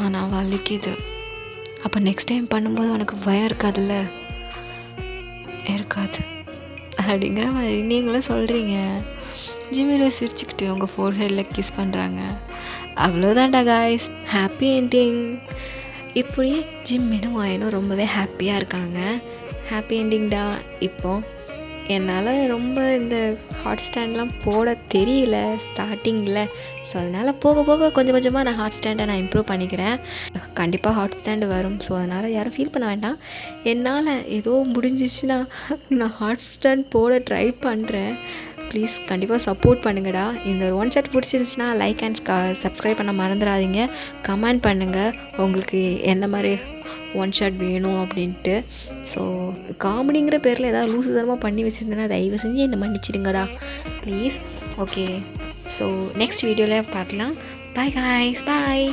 ஆனால் வலிக்குது. அப்போ நெக்ஸ்ட் டைம் பண்ணும்போது உனக்கு பயம் இருக்காதுல்ல? இருக்காது அப்படிங்கிற மாதிரி நீங்களும் சொல்கிறீங்க. ஜிமினை சிரிச்சுக்கிட்டு உங்கள் ஃபோர்ஹெட்டில் கிஸ் பண்ணுறாங்க. அவ்வளோதான்டா காய்ஸ், ஹாப்பி என்டிங். இப்படியே ஜிம்மினும் வாயனும் ரொம்பவே ஹாப்பியாக இருக்காங்க. ஹாப்பி என்டிங்டா. இப்போது என்னால் ரொம்ப இந்த ஹாட் ஸ்டாண்ட்லாம் போட தெரியல ஸ்டார்டிங்கில். ஸோ அதனால் போக போக கொஞ்சம் கொஞ்சமாக நான் ஹாட் ஸ்டாண்டை நான் இம்ப்ரூவ் பண்ணிக்கிறேன். கண்டிப்பாக ஹாட் ஸ்டாண்டு வரும். ஸோ அதனால் யாரும் ஃபீல் பண்ண வேண்டாம். என்னால் ஏதோ முடிஞ்சிச்சுன்னா நான் ஹாட் ஸ்டாண்ட் போட ட்ரை பண்ணுறேன். ப்ளீஸ் கண்டிப்பாக சப்போர்ட் பண்ணுங்கடா. இந்த ஒன் ஷாட் பிடிச்சிருந்துச்சுன்னா லைக் அண்ட் சப்ஸ்கிரைப் பண்ண மறந்துடாதீங்க. கமெண்ட் பண்ணுங்கள் உங்களுக்கு எந்த மாதிரி ஒன் ஷாட் வேணும் அப்படின்ட்டு. ஸோ காமெடிங்கிற பேரில் ஏதாவது லூசுதனமாக பண்ணி வச்சுருந்தேன்னா தயவு செஞ்சு என்னை மன்னிச்சிடுங்கடா ப்ளீஸ். ஓகே, ஸோ நெக்ஸ்ட் வீடியோவில் பார்க்கலாம். பாய் காய்ஸ், பாய்.